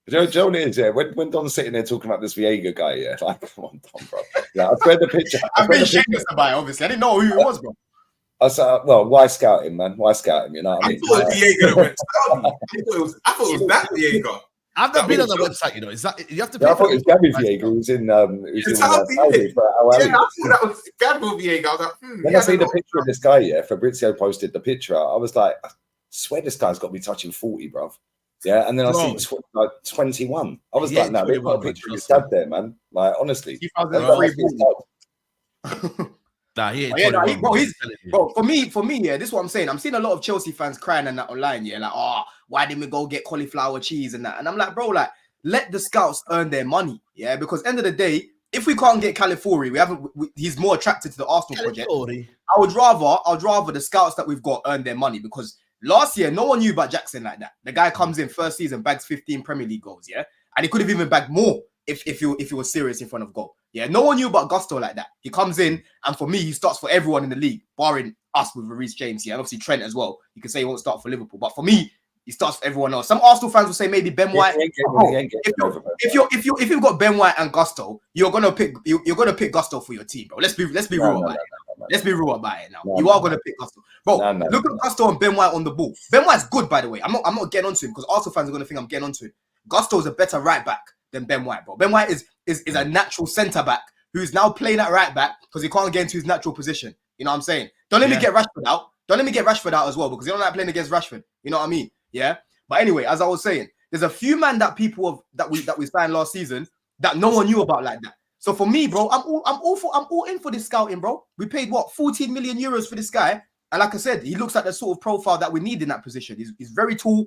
Joe is, yeah. When Don's sitting there talking about this Viega guy, yeah, like, come on, Don, bro. Yeah, I've read the picture. I've been shameless about it, obviously. I didn't know who he was, bro. I said, well, why scout him, man? Why scout him? You know what I mean? I thought it was that Viega. I've not been on the website, you know. Is that you have to? I thought it was Gabby Viega who's in. Saudi for I thought that was Gabby Viega. I was like, when I see the picture of this guy, yeah, Fabrizio posted the picture. I was like, I swear this guy's got to be touching 40, bruv. Yeah, and then I see 21. I was like, no, they've got a picture of his dad there, man. Like, honestly. Nah, he ain't bro, for me, yeah, this is what I'm saying. I'm seeing a lot of Chelsea fans crying and that online, yeah, like, oh, why didn't we go get cauliflower cheese and that? And I'm like, bro, like, let the scouts earn their money, yeah, because end of the day, if we can't get Califury, he's more attracted to the Arsenal project. I would rather the scouts that we've got earn their money, because last year no one knew about Jackson like that. The guy comes in first season, bags 15 Premier League goals, yeah, and he could have even bagged more if he was serious in front of goal. Yeah, no one knew about Gusto like that. He comes in, and for me, he starts for everyone in the league, barring us with Reece James. Yeah, and obviously Trent as well. You can say he won't start for Liverpool, but for me, he starts for everyone else. Some Arsenal fans will say maybe Ben White. If you've got Ben White and Gusto, you're gonna pick Gusto for your team, bro. Let's be real about it. Let's be real about it now. You are gonna pick Gusto, bro. Look at Gusto and Ben White on the ball. Ben White's good, by the way. I'm not getting onto him because Arsenal fans are gonna think I'm getting onto him. Gusto is a better right back than Ben White, bro. Ben White is a natural centre back who's now playing at right back because he can't get into his natural position. You know what I'm saying? Don't let me get Rashford out. Don't let me get Rashford out as well, because you don't like playing against Rashford. You know what I mean? Yeah. But anyway, as I was saying, there's a few man that we signed last season that no one knew about like that. So for me, bro, I'm all in for this scouting, bro. We paid 14 million euros for this guy, and like I said, he looks like the sort of profile that we need in that position. He's very tall.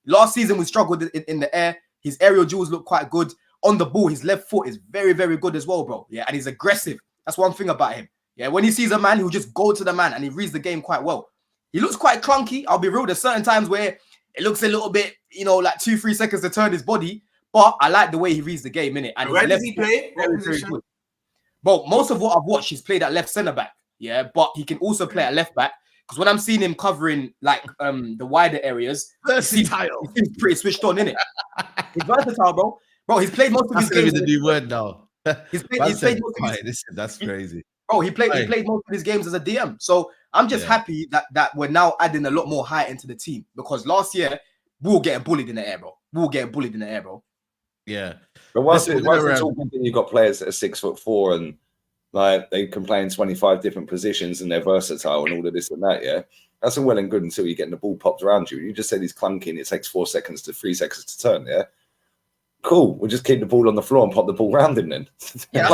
Last season we struggled in the air. His aerial duels look quite good. On the ball, his left foot is very, very good as well, bro. Yeah, and he's aggressive. That's one thing about him. Yeah, when he sees a man, he'll just go to the man, and he reads the game quite well. He looks quite clunky. I'll be real. There's certain times where it looks a little bit, like 2-3 seconds to turn his body. But I like the way he reads the game, innit? And where does he play? Very, very good. But most of what I've watched, he's played at left centre back. Yeah, but he can also play at left back. Because when I'm seeing him covering like the wider areas, he seems pretty switched on, innit? He's versatile, bro. Bro, he's played most of his games. That's the new word now. He's played most of his... That's crazy. Bro, he played most of his games as a DM. So I'm just happy that we're now adding a lot more height into the team, because last year we were getting bullied in the air, bro. Yeah. But once it's talking, you've got players that are 6'4" and like they can play in 25 different positions and they're versatile and all of this and that, yeah. That's all well and good until you're getting the ball popped around you. You just said he's clunky and it takes 4 seconds to 3 seconds to turn, yeah. Cool. We'll just keep the ball on the floor and pop the ball around him then. Yeah,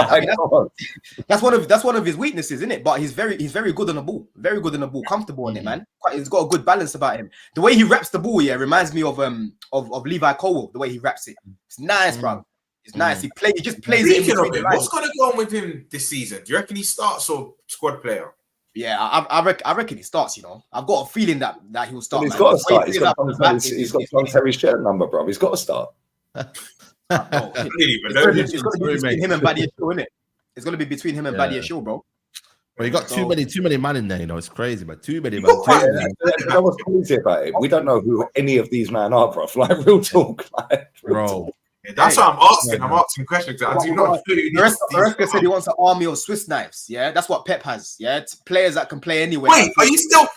that's one of his weaknesses, isn't it? But he's very good on the ball. Very good on the ball. Comfortable on it, man. He's got a good balance about him. The way he wraps the ball, reminds me of Levi Colwill. The way he wraps it, it's nice, bro. It's nice. He just plays it. What's gonna go on with him this season? Do you reckon he starts or squad player? Yeah, I reckon he starts. I've got a feeling that he will start. He's got to start. He's got Terry's shirt number, bro. He's got to start. It's going to be between him and Badia Shaw, isn't it? It's going to be between him and Badia Shaw, bro. Well, you got too many man in there, it's crazy, but too many man. You know what's crazy about it? We don't know who any of these men are, bro. Like real talk, bro. Yeah, that's what I'm asking. I'm asking questions. I do not. Maresca said he wants an army of Swiss knives. Yeah, that's what Pep has. Yeah, it's players that can play anywhere. Wait, are you still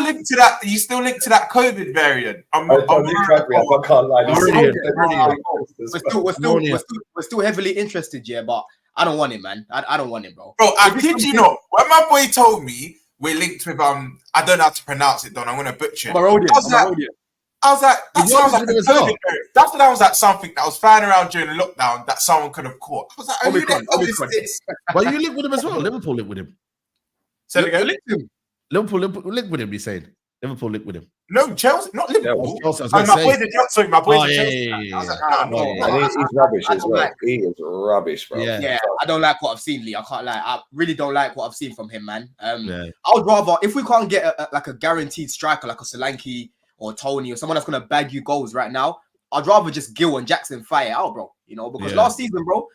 linked to that? Are you still linked to that COVID variant? I can't lie. We're still heavily interested, but I don't want him, man. I don't want him, bro. Bro, I kid you not. When my boy told me we're linked with I don't know how to pronounce it, Don. I'm gonna butcher it. I was like, that sounds like a COVID variant. That sounds like something that was flying around during the lockdown that someone could have caught. I was like, Omicron. Well, you linked with him as well. Liverpool linked with him. Liverpool linked with him, you're saying? Liverpool linked with him. No, Chelsea, not Liverpool. Chelsea, my boy's Chelsea. He's rubbish as well. He is rubbish, bro. Yeah, I don't like what I've seen, Lee. I can't lie. I really don't like what I've seen from him, man. I would rather, if we can't get a guaranteed striker like a Solanke or Tony or someone that's going to bag you goals right now, I'd rather just Gill and Jackson fire out, bro. Because last season, bro,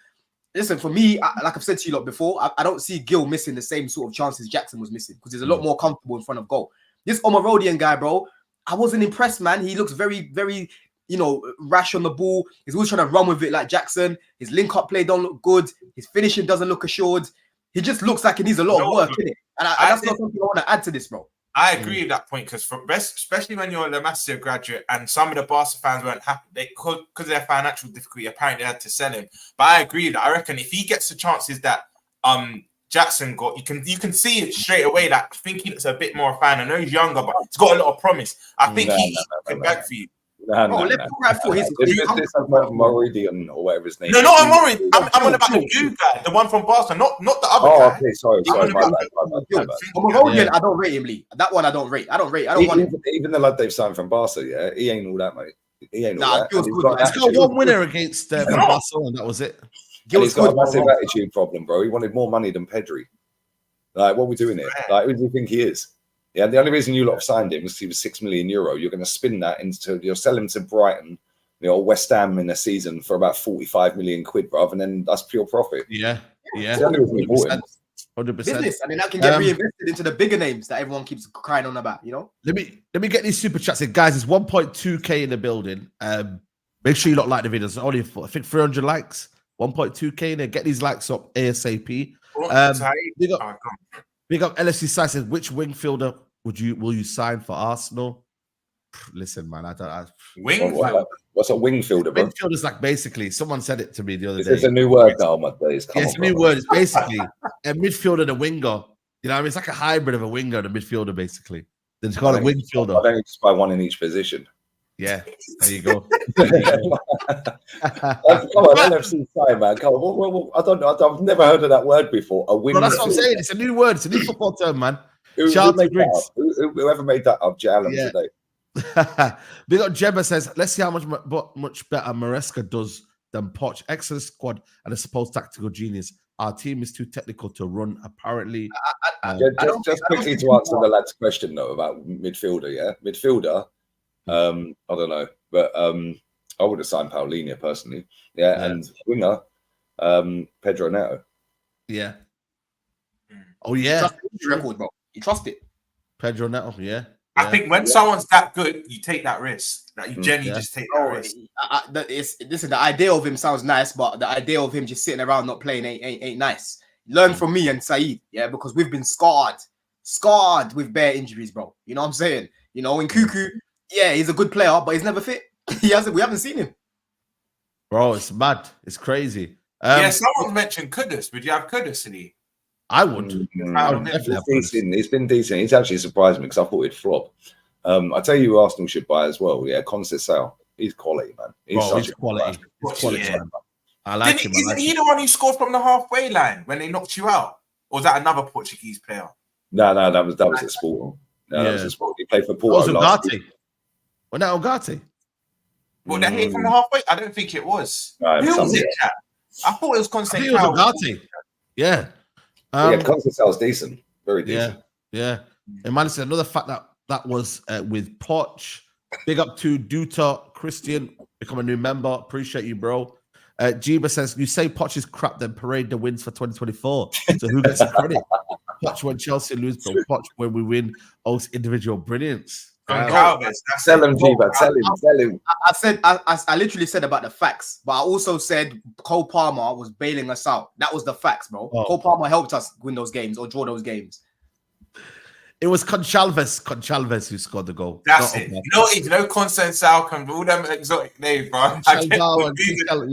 listen, for me, like I've said to you lot before, I don't see Gill missing the same sort of chances Jackson was missing, because he's a lot more comfortable in front of goal. This Overrated guy, bro, I wasn't impressed, man. He looks very, very, rash on the ball. He's always trying to run with it like Jackson. His link-up play don't look good. His finishing doesn't look assured. He just looks like he needs a lot of work, innit? And that's not something I want to add to this, bro. I agree with that point, because especially when you're a La Masia graduate and some of the Barca fans weren't happy because of their financial difficulty, apparently they had to sell him. But I agree with that. I reckon if he gets the chances that Jackson got, you can see it straight away that I think he looks a bit more fan. I know he's younger, but he's got a lot of promise. I think he can back for you. This Moridian or whatever his name. No, not Moridian. I'm on about the new guy, the one from Barca, not the other guy. Okay, sorry. Moridian, I don't rate him, Lee. That one I don't rate. I don't want him. Even the lad they've signed from Barca, he ain't all that, mate. He ain't all that. He's got one winner against Barcelona, and that was it. And he's got a massive attitude problem, bro. He wanted more money than Pedri. Like, what are we doing here? Like, who do you think he is? Yeah, the only reason you lot have signed him was he was €6 million. You're going to spin that into, you'll sell him to Brighton, West Ham in a season for about 45 million quid, bruv, and then that's pure profit. Yeah. It's the only reason we bought him. 100%. Business, and then that can get reinvested into the bigger names that everyone keeps crying on about, Let me get these super chats in. Guys, it's 1.2k in the building. Make sure you lot like the videos. It's only, I think, 300 likes. 1.2k in there. Get these likes up ASAP. Big up LSC Sai says, which wing fielder will you sign for Arsenal? Listen, man, What's a wing fielder, bro? Wing fielder is like basically, someone said it to me the other day. It's a new word now, my days. It's a new word. It's basically a midfielder and a winger. You know what I mean? It's like a hybrid of a winger and a midfielder, basically. Then it's called a wing fielder. I think just buy one in each position. Yeah, there you go. Come on, LFC side, man. Come on. I don't know. I've never heard of that word before. A wing. Well, that's what I'm saying. It's a new word. It's a new football term, man. Whoever made that up, Jalen today. Big up Jebba says, let's see how much better Maresca does than Poch. Excellent squad and a supposed tactical genius. Our team is too technical to run, apparently. Just quickly to answer the lad's question, though, about midfielder, yeah? Midfielder, I don't know, but I would have signed Paulinho personally. Yeah, and winger, Pedro Neto. Yeah. Oh, yeah. Record, bro. You trust it. Pedro Neto, yeah. I think when someone's that good, you take that risk. Like you genuinely just take that risk. Listen, the idea of him sounds nice, but the idea of him just sitting around not playing ain't nice. Learn from me and Saeed, yeah, because we've been scarred with bare injuries, bro. You know what I'm saying? In Cuckoo, yeah, he's a good player, but he's never fit. We haven't seen him. Bro, it's mad. It's crazy. Someone mentioned Kudus. Would you have Kudus in here? I would. He's been decent. He's actually surprised me because I thought he'd flop. I tell you who Arsenal should buy as well. Yeah, Conceição. He's quality, man. He's quality. He's quality. Man. I like him. Isn't he the one who scored from the halfway line when they knocked you out? Or was that another Portuguese player? No, that was at Sporting. That was at Sporting. He played for Porto last year. Wasn't that Ugarte? Well, that hit from the halfway? I don't think it was. No, who was it, Jack? I thought it was Conceição. It was Ugarte. Yeah. Conceição's decent. Very decent. Yeah. And man, said another fact that was with Poch. Big up to Duta Christian, become a new member. Appreciate you, bro. Jiba says, you say Poch is crap, then parade the wins for 2024. So who gets the credit? Poch when Chelsea lose, but Poch when we win, owes individual brilliance. Sell him, Jiba. Sell him. I literally said about the facts, but I also said Cole Palmer was bailing us out. That was the facts, bro. Cole Palmer helped us win those games or draw those games. It was Conchalves who scored the goal. That's it. You know Conceição and all them exotic names, bro. You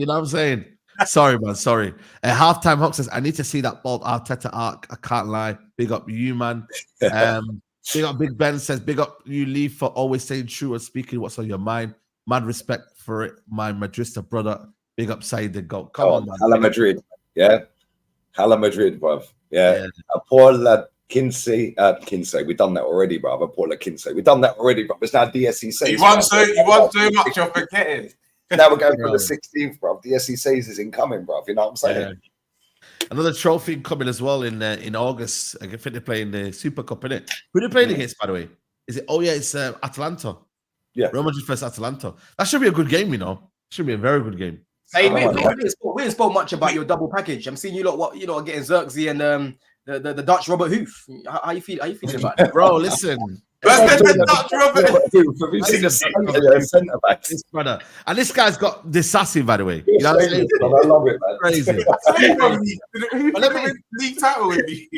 know what I'm saying? Sorry, man. Sorry. At halftime, Hawk says, I need to see that bold Arteta arc. I can't lie. Big up you, man. Big up Big Ben says, big up you, Lee, for always staying true and speaking what's on your mind. Mad respect for it, my Madrista brother. Big up Saeed the GOAT. Come on, man. Hala Madrid. Yeah. Hala Madrid, bruv. Yeah. Paula Kinsey. We've done that already, bruv. Paula Kinsey. We've done that already, bruv. It's now the SEC. You want so much, you're forgetting. Now we're going for the 16th, bruv. The SEC is incoming, bruv. You know what I'm saying? Yeah. Another trophy coming as well in August. I think they're playing the Super Cup, innit? Who are they playing against, by the way? Is it? Oh, yeah, it's Atalanta. Yeah. Real Madrid versus Atalanta. That should be a good game, Should be a very good game. Hey, we didn't spoke much about your double package. I'm seeing you lot getting Xerxes and the Dutch Robert Hoof. How you feeling about that? Bro, listen. Dutch Robert Hoof. Have you seen the centre back? This brother. And this guy's got this sassy, by the way. You know what I'm saying? I love it, man. Crazy. League title with me.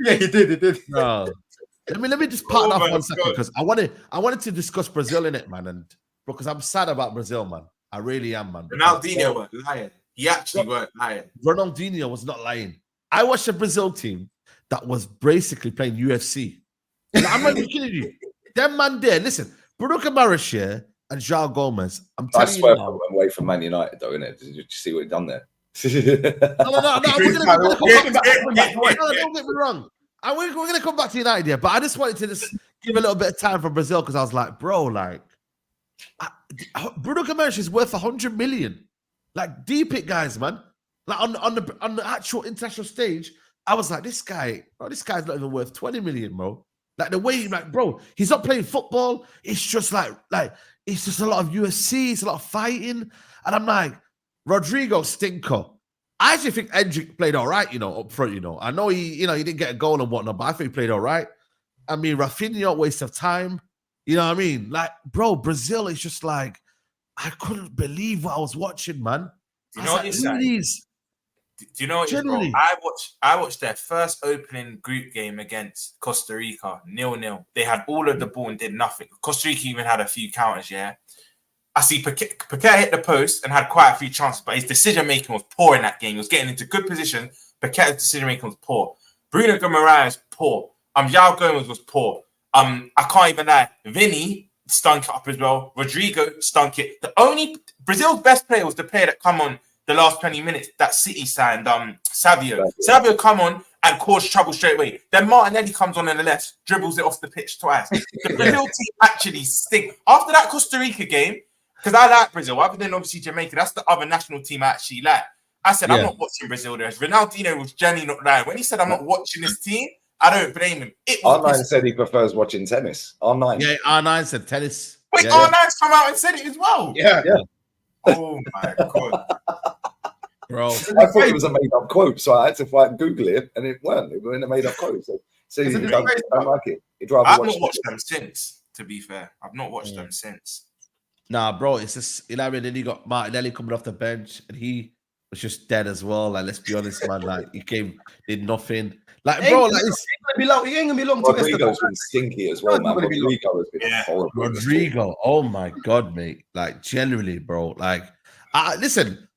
Yeah, he did. No. Let me just part off 1 second because I wanted to discuss Brazil in it, man, and because I'm sad about Brazil, man. I really am, man. Ronaldinho weren't lying. He actually weren't lying. Ronaldinho was not lying. I watched a Brazil team that was basically playing UFC. I'm not kidding you. Them man there, listen, Bruno Maris here and Joao Gomez. I'm telling you now. Away from Man United, though, innit? Did you see what he done there? No. We're gonna come back. No, don't get me wrong. We're going to come back to United here, but I just wanted to just give a little bit of time for Brazil because I was like, bro, Bruno Gomes is worth 100 million. Like, deep it, guys, man. Like on the actual international stage, I was like, this guy's not even worth 20 million, bro. Like the way, like, bro, he's not playing football. It's just like it's just a lot of UFC, it's a lot of fighting. And I'm like, Rodrigo stinker. I actually think Endrick played all right, up front, I know he didn't get a goal and whatnot, but I think he played all right. I mean, Rafinha, waste of time. You know what I mean? Like, bro, Brazil is just like, I couldn't believe what I was watching, man. Do you know what you're saying? Do you know what it is, bro? I watched their first opening group game against Costa Rica, 0-0. They had all of the ball and did nothing. Costa Rica even had a few counters, yeah. I see Paquet hit the post and had quite a few chances, but his decision-making was poor in that game. He was getting into good position. Paquet's decision-making was poor. Bruno Guimaraes, poor. Joao Gomez was poor. I can't even lie. Vinny stunk it up as well. Rodrigo stunk it. Brazil's best player was the player that come on the last 20 minutes that City signed, Savio. Savio come on and caused trouble straight away. Then Martinelli comes on the left, dribbles it off the pitch twice. The Brazil team actually stink. After that Costa Rica game, because I like Brazil, other than obviously Jamaica, that's the other national team I actually like. I said, I'm not watching Brazil. Ronaldo was genuinely not lying. When he said, I'm not watching this team, I don't blame him. R9 said he prefers watching tennis. R9. Yeah, R9 said tennis. Wait, R9's come out and said it as well. Yeah. Oh my God. Bro. I thought it was a made-up quote, so I had to Google it, and it weren't. It was a made-up quote. So he don't like it. I've not watched them since, to be fair. I've not watched them since. Nah, bro, it's just, then you got Martinelli coming off the bench, and he was just dead as well. Like, let's be honest, man. Like, he did nothing. Like, bro, like, he ain't gonna be long. Rodrigo's been stinky as well, man. Rodrigo has been horrible. Rodrigo, oh my God, mate. Like, generally, bro. Like, listen,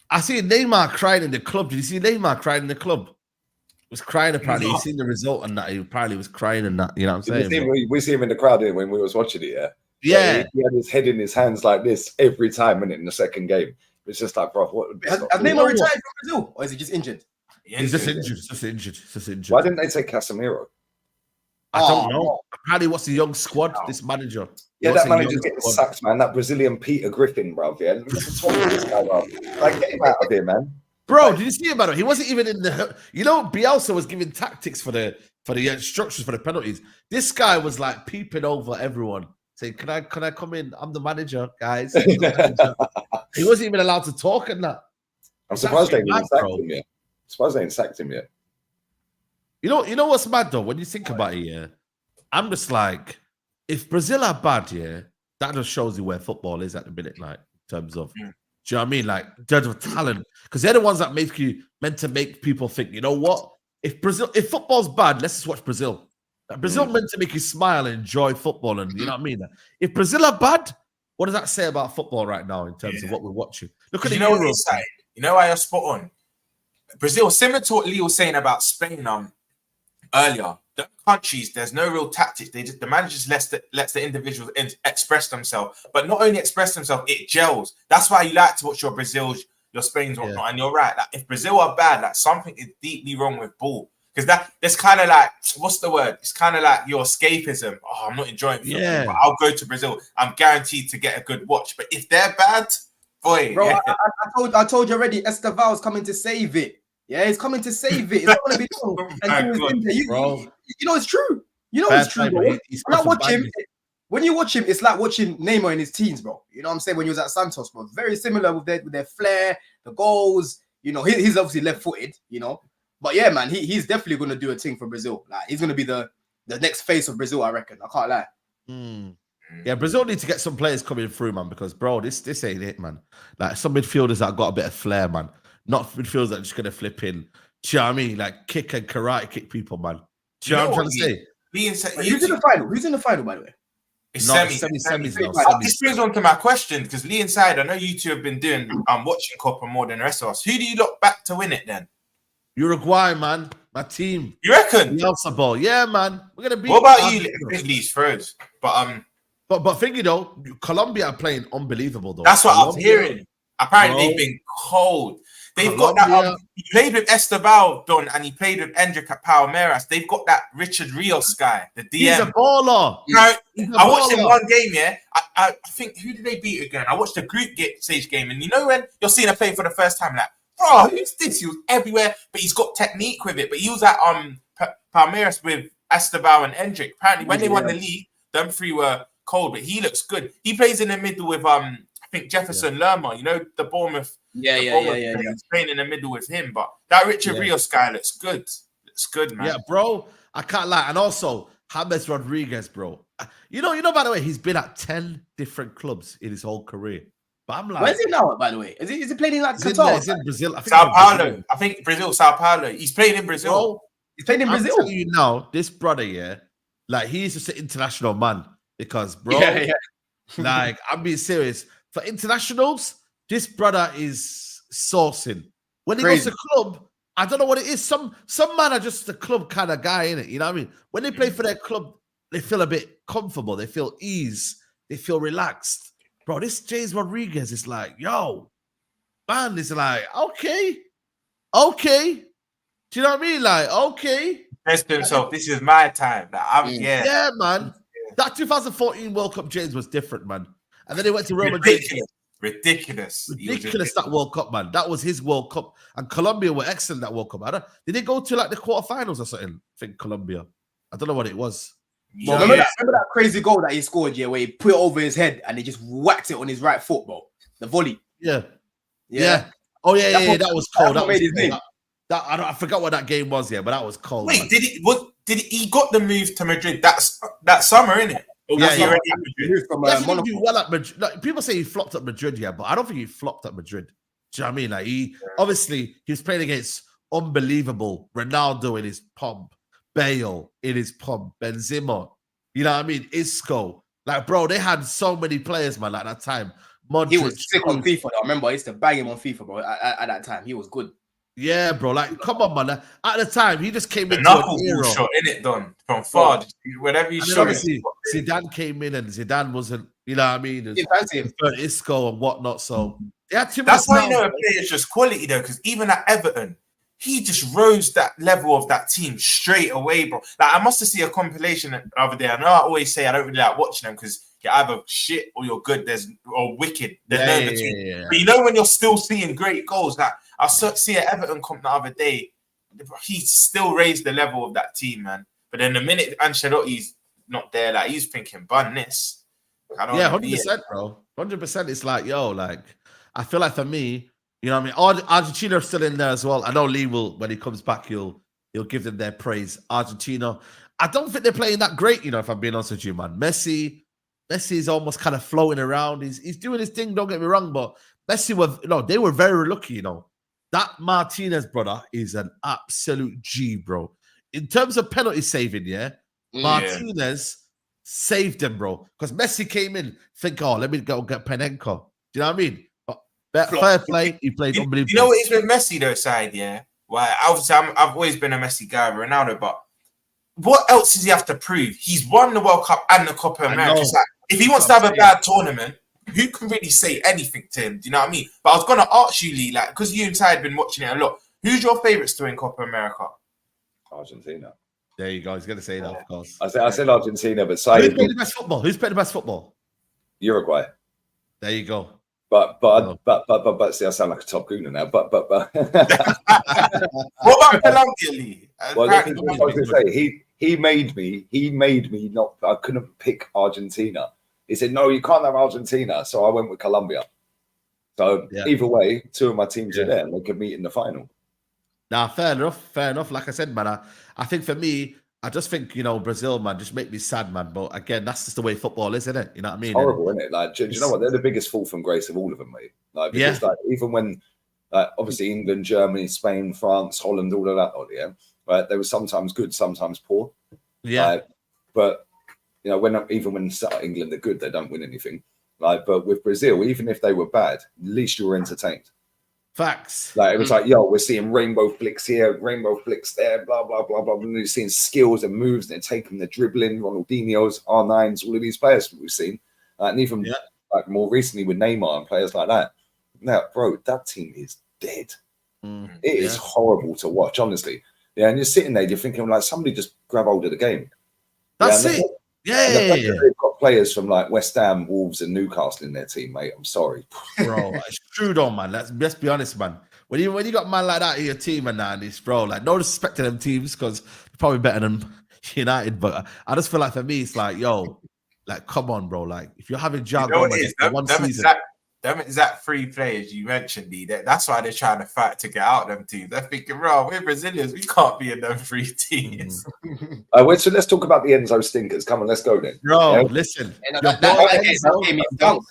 I see Neymar crying in the club. Did you see Neymar crying in the club? He was crying apparently. He seen the result and that. He apparently was crying and that. You know what I'm saying? We see him in the crowd when we was watching it, yeah? Yeah. He had his head in his hands like this every time in the second game. It's just like, bro, what? Has Neymar retired from Brazil? Or is he just injured? He's just injured. Why didn't they say Casemiro? I don't know. Apparently, what's the young squad? This manager. Yeah, that manager's getting sacked, man. That Brazilian Peter Griffin, bro. Yeah, what's wrong with this guy, bro? Like, get him out of here, man. Bro, did you see him, man? He wasn't even in the. Bielsa was giving tactics for the instructions for the penalties. This guy was like peeping over everyone, saying, "Can I come in? I'm the manager, guys." He wasn't even allowed to talk and that. I'm surprised they didn't sack him yet. Suppose they ain't sacked him yet. You know what's mad though? When you think about it, yeah, I'm just like, if Brazil are bad, yeah, that just shows you where football is at the minute, like in terms of, do you know what I mean? Like, in terms of talent, because they're the ones that meant to make people think, you know what? If football's bad, let's just watch Brazil. Like, Brazil meant to make you smile and enjoy football, and you know what I mean. If Brazil are bad, what does that say about football right now in terms of what we're watching? Look at the Euros. You know why you're spot on. Brazil, similar to what Lee was saying about Spain earlier, the countries, there's no real tactics. The manager just lets the individuals express themselves. But not only express themselves, it gels. That's why you like to watch your Brazils, your Spains, whatnot. And you're right. Like, if Brazil are bad, like something is deeply wrong with ball. Because that's kind of like, what's the word? It's kind of like your escapism. Oh, I'm not enjoying football, but I'll go to Brazil. I'm guaranteed to get a good watch. But if they're bad, boy. Bro, I told you already, Esteval's coming to save it. Yeah, he's coming to save it. It's not going to be long. You know it's true. You know it's true, bro. When you watch him, it's like watching Neymar in his teens, bro. You know what I'm saying? When he was at Santos, bro. Very similar with their flair, the goals. You know, he's obviously left-footed, you know. But yeah, man, he's definitely going to do a thing for Brazil. Like, he's going to be the next face of Brazil, I reckon. I can't lie. Yeah, Brazil need to get some players coming through, man, because, bro, this ain't it, man. Like, some midfielders that got a bit of flair, man. Not midfielders that are just going to flip in. Do you know what I mean? Like, kick and karate kick people, man. Do you know what I'm trying to say? Who's in the final? Who's in the final, by the way? It's semis now. This brings on to my question, because Lee and Side, I know you two have been doing watching Copa more than the rest of us. Who do you look back to win it then? Uruguay, man. My team. You reckon? Bielsa ball. Yeah, man. We're gonna beat. What about you? Lee's throws. But think, you know, Colombia are playing unbelievable though. That's what I'm hearing. Apparently they've been cold. They've got that. He played with Esteval, Don, and he played with Endrick at Palmeiras. They've got that Richard Rios guy, the DM. He's a baller. I watched him one game, yeah. I think, who did they beat again? I watched the group stage game, and you know when you're seeing a play for the first time, like, bro, who's this? He was everywhere, but he's got technique with it. But he was at Palmeiras with Estevao and Endrick. Apparently, when they won the league, them three were cold, but he looks good. He plays in the middle with I think Jefferson Lerma. You know the Bournemouth. Yeah. He's playing in the middle with him, but that Richard Rios guy looks good. Looks good, man. Yeah, bro. I can't lie. And also, James Rodriguez, bro. You know, by the way, he's been at 10 different clubs in his whole career. But I'm like, where's he now, by the way? Is he playing in like Qatar? He's in Brazil. Sao Paulo. I think Brazil, Sao Paulo. He's playing in Brazil. Bro, he's playing in Brazil. I'm telling you now, this brother, like he's just an international man. Because, bro, like, I'm being serious. For internationals, this brother is sourcing. When he goes to club, I don't know what it is. Some man are just the club kind of guy, innit? You know what I mean? When they play for their club, they feel a bit comfortable. They feel ease. They feel relaxed. Bro, this James Rodriguez is like, yo, man, is like, okay. Do you know what I mean? Like, okay. Says to himself, this is my time. Like, yeah, man. That 2014 World Cup James was different, man. And then he went to Real Madrid. Ridiculous, that World Cup, man. That was his World Cup. And Colombia were excellent that World Cup. Did they go to like the quarterfinals or something? I think Colombia. I don't know what it was. Well, remember that crazy goal that he scored, where he put it over his head and he just whacked it on his right foot, bro. The volley. Yeah. Oh, yeah. That was cold. I forgot what that game was, but that was cold. Wait, man. Did he got the move to Madrid that summer, innit? Or was he already in Madrid? He did well at Madrid. Like, people say he flopped at Madrid, but I don't think he flopped at Madrid. Do you know what I mean? Like obviously he was playing against unbelievable Ronaldo in his pomp, Bale in his pomp, Benzema. You know what I mean? Isco. Like, bro, they had so many players, man, at that time. Modric, he was sick on FIFA, though. I remember I used to bang him on FIFA, bro. At that time, he was good. Yeah, bro. Like, come on, man. At the time, he just came into knuckle an era. Shot in it, done from far. Whenever you shot it. Zidane came in, and Zidane wasn't. You know what I mean? Isco and whatnot. So they had too much. That's why you know a player is just quality, though, because even at Everton, he just rose that level of that team straight away, bro. Like, I must have seen a compilation the other day. I know I always say I don't really like watching them because you're either shit or you're good. Or wicked. There's no between. Yeah. But you know when you're still seeing great goals, like I see an Everton comp the other day, he still raised the level of that team, man. But then the minute Ancelotti's not there, like he's thinking, bun this. 100%, bro. 100%. It's like, yo, like I feel like for me, you know what I mean? Argentina are still in there as well. I know Lee will, when he comes back, he'll give them their praise. Argentina, I don't think they're playing that great, you know, if I'm being honest with you, man. Messi is almost kind of floating around. He's doing his thing, don't get me wrong, but Messi they were very lucky, you know. That Martinez brother is an absolute G, bro. In terms of penalty saving, Martinez saved them, bro. Because Messi came in, let me go get Panenka. Do you know what I mean? But fair play, he played unbelievable. You know what is with Messi though, side, Well, obviously I've always been a Messi guy, Ronaldo, but what else does he have to prove? He's won the World Cup and the Copa America. Like, if he wants to have a bad tournament, who can really say anything to him? Do you know what I mean? But I was going to ask you, Lee, like, because you and Ty had been watching it a lot, who's your favourites to win Copa America? Argentina. There you go. He's going to say that, of course. I said Argentina, but who's played the best football? Who's played the best football? Uruguay. There you go. But see, I sound like a top gooner now. But what about Colombia, Lee? Well, I was going to say he made me not. I couldn't pick Argentina. He said, "No, you can't have Argentina." So I went with Colombia. So either way, two of my teams are there, and they could meet in the final. Nah, fair enough. Like I said, man, I think for me, I just think, you know, Brazil, man, just make me sad, man. But again, that's just the way football is, isn't it? You know what I mean? It's horrible, isn't it? Like, do you know what? They're the biggest fall from grace of all of them, mate. Like, because like even when, obviously England, Germany, Spain, France, Holland, all of that, right? They were sometimes good, sometimes poor. Yeah. But you know, when England are good, they don't win anything. Like, but with Brazil, even if they were bad, at least you were entertained. Facts. Like, it was like, yo, we're seeing rainbow flicks here, rainbow flicks there, blah, blah, blah, blah. And you're seeing skills and moves, and they're taking the dribbling, Ronaldinho's, R9s, all of these players we've seen. And even like more recently with Neymar and players like that. Now, bro, that team is dead. It is horrible to watch, honestly. Yeah, and you're sitting there, you're thinking, like, somebody just grab hold of the game. That's it. Yeah. They've got players from like West Ham, Wolves, and Newcastle in their team, mate. I'm sorry, bro. It's true, though, man. Let's be honest, man. when you got man like that in your team and that, this bro, like no respect to them teams because they're probably better than United. But I just feel like for me, it's like, yo, like come on, bro. Like if you're having Thiago one season. Them exact three players you mentioned, that's why they're trying to fight to get out them teams. They're thinking, bro, we're Brazilians. We can't be in them three teams. So let's talk about the Enzo stinkers. Come on, let's go then. Bro, listen. That game, he stunk.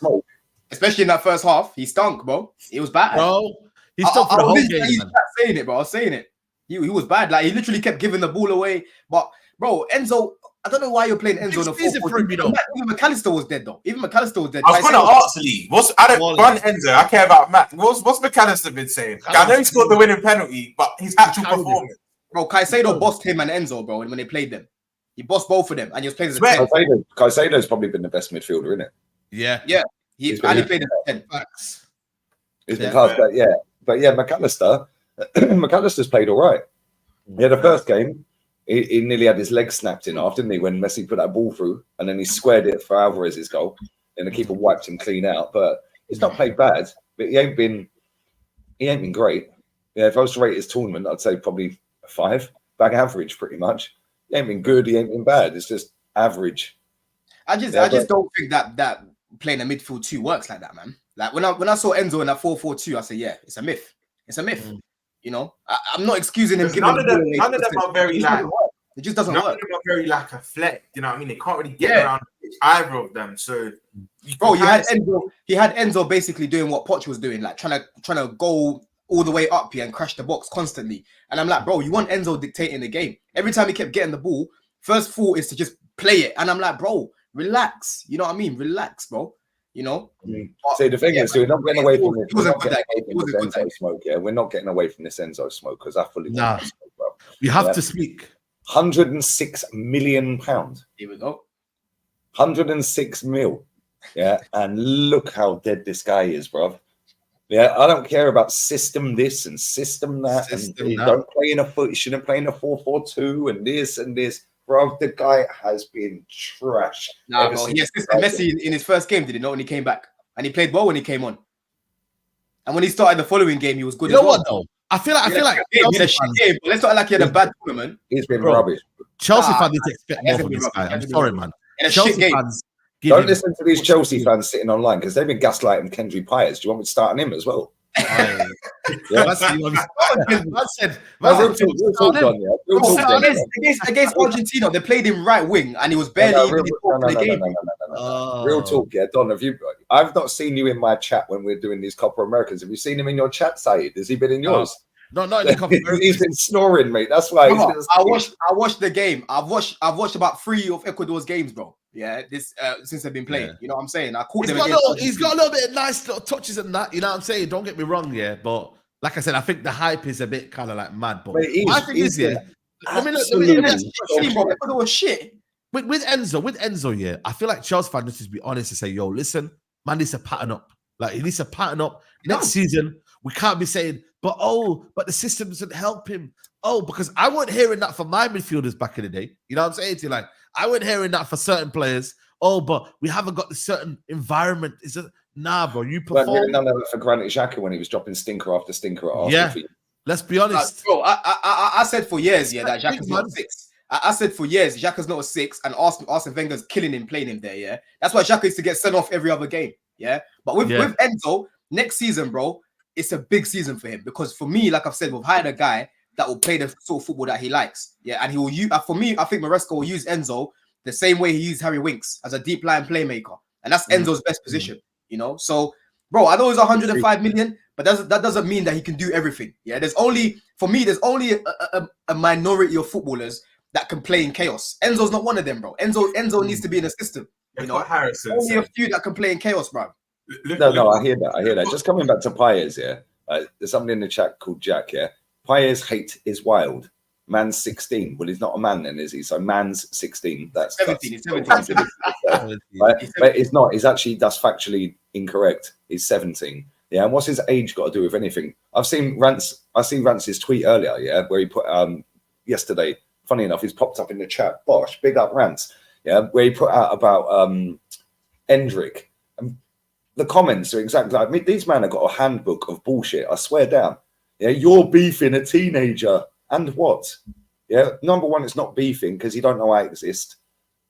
Especially in that first half, he stunk, bro. It was bad. Bro, he stunk for the whole game, man. Saying it, bro. I was saying it. He was bad. Like, he literally kept giving the ball away. But, bro, Enzo... I don't know why you're playing Enzo in the 4-4-2. Even McAllister was dead though. Even McAllister was dead. I was going to ask Lee. I don't run Enzo. I care about Matt. What's McAllister been saying? I know he scored the winning penalty, but his actual performance. Bro, Caicedo bossed him and Enzo, bro, when they played them. He bossed both of them, and he was playing as a 10. Caicedo's probably been the best midfielder, isn't it? Yeah. He played as a 10. Facts. He's been class, but McAllister's played all right. He had the first game. He nearly had his leg snapped in half, didn't he? When Messi put that ball through, and then he squared it for Alvarez's goal, and the keeper wiped him clean out. But he's not played bad, but he ain't been great. Yeah, if I was to rate his tournament, I'd say probably a 5, back average, pretty much. He ain't been good, he ain't been bad. It's just average. I just don't think that playing a midfield 2 works like that, man. Like when I saw Enzo in that 4-4-2, I said, yeah, it's a myth. It's a myth. You know, I'm not excusing him. None of them are very like. It just doesn't work. None of them are very like a fleck. You know what I mean? They can't really get around either of them. So, bro, he had Enzo basically doing what Poch was doing, like trying to go all the way up here and crash the box constantly. And I'm like, bro, you want Enzo dictating the game? Every time he kept getting the ball, first thought is to just play it. And I'm like, bro, relax. You know what I mean? Relax, bro. You know. See, the thing is, we're not getting away from this. Smoke. Yeah, we're not getting away from this Enzo smoke because I fully smoke, bro. We have to speak. £106 million. Here we go. 106 mil. Yeah, and look how dead this guy is, bro. Yeah, I don't care about system this and system that. Don't play in you shouldn't play in a 4-4-2 and this and this. Bro, the guy has been trash. Nah, bro, he assisted Messi in his first game, did he not? When he came back, and he played well when he came on. And when he started the following game, he was good. You know what though? I feel like let's not like he had a bad tournament. He's been rubbish. Chelsea fans need to expect more from this guy. I'm sorry, man. Chelsea fans. Don't listen to these Chelsea fans sitting online because they've been gaslighting Kendry Paez. Do you want me to start on him as well? Against Argentina, they played him right wing, and he was barely in the game. Real talk, yeah, Don. I've not seen you in my chat when we're doing these Copa Americans. Have you seen him in your chat, Saeed? Has he been in yours? Not in the Copa Americans. He's been snoring, mate. That's why. I watched the game. I've watched about 3 of Ecuador's games, bro. Yeah, since they've been playing, you know what I'm saying. I caught them. He's got a little bit of nice little touches and that. You know what I'm saying. Don't get me wrong, yeah. But like I said, I think the hype is a bit kind of like mad. But I think is Ecuador was shit. With Enzo, yeah. I feel like Chelsea fans need to be honest and say, yo, listen, man needs to pattern up. Like he needs to pattern up next season. We can't be saying, but the system doesn't help him. Oh, because I wasn't hearing that from my midfielders back in the day. You know what I'm saying to you? Like, I wasn't hearing that for certain players. Oh, but we haven't got the certain environment. Is it? Nah, bro. You perform. None of it for Granit Xhaka when he was dropping stinker after stinker at Arsenal. Yeah, let's be honest. Bro, I said for years, that Xhaka's not a 6. I said for years, Xhaka's not a 6, and Arsene Wenger's killing him, playing him there, yeah? That's why Xhaka used to get sent off every other game, yeah? But with Enzo, next season, bro, it's a big season for him because for me, like I've said, we've hired a guy that will play the sort of football that he likes. Yeah, and he will use, for me, I think Maresca will use Enzo the same way he used Harry Winks as a deep line playmaker. And that's Enzo's best position, you know? So, bro, I know it's 105 million, but that doesn't mean that he can do everything. Yeah, there's only a minority of footballers that can play in chaos. Enzo's not one of them, bro. Enzo needs to be in a system. You know, only a few that can play in chaos, bro. No, I hear that. Just coming back to Paez, yeah. There's somebody in the chat called Jack, yeah. Paez hate is wild. Man's 16. Well, he's not a man then, is he? So man's 16. That's 17. He's 17. Right? But it's not. That's factually incorrect. He's 17. Yeah. And what's his age got to do with anything? I see Rance's tweet earlier, yeah, where he put yesterday. Funny enough, he's popped up in the chat. Bosh, big up Rance. Yeah, where he put out about Endrick. The comments are exactly like these men have got a handbook of bullshit. I swear down. Yeah, you're beefing a teenager. And what? Yeah, number one, it's not beefing because you don't know I exist.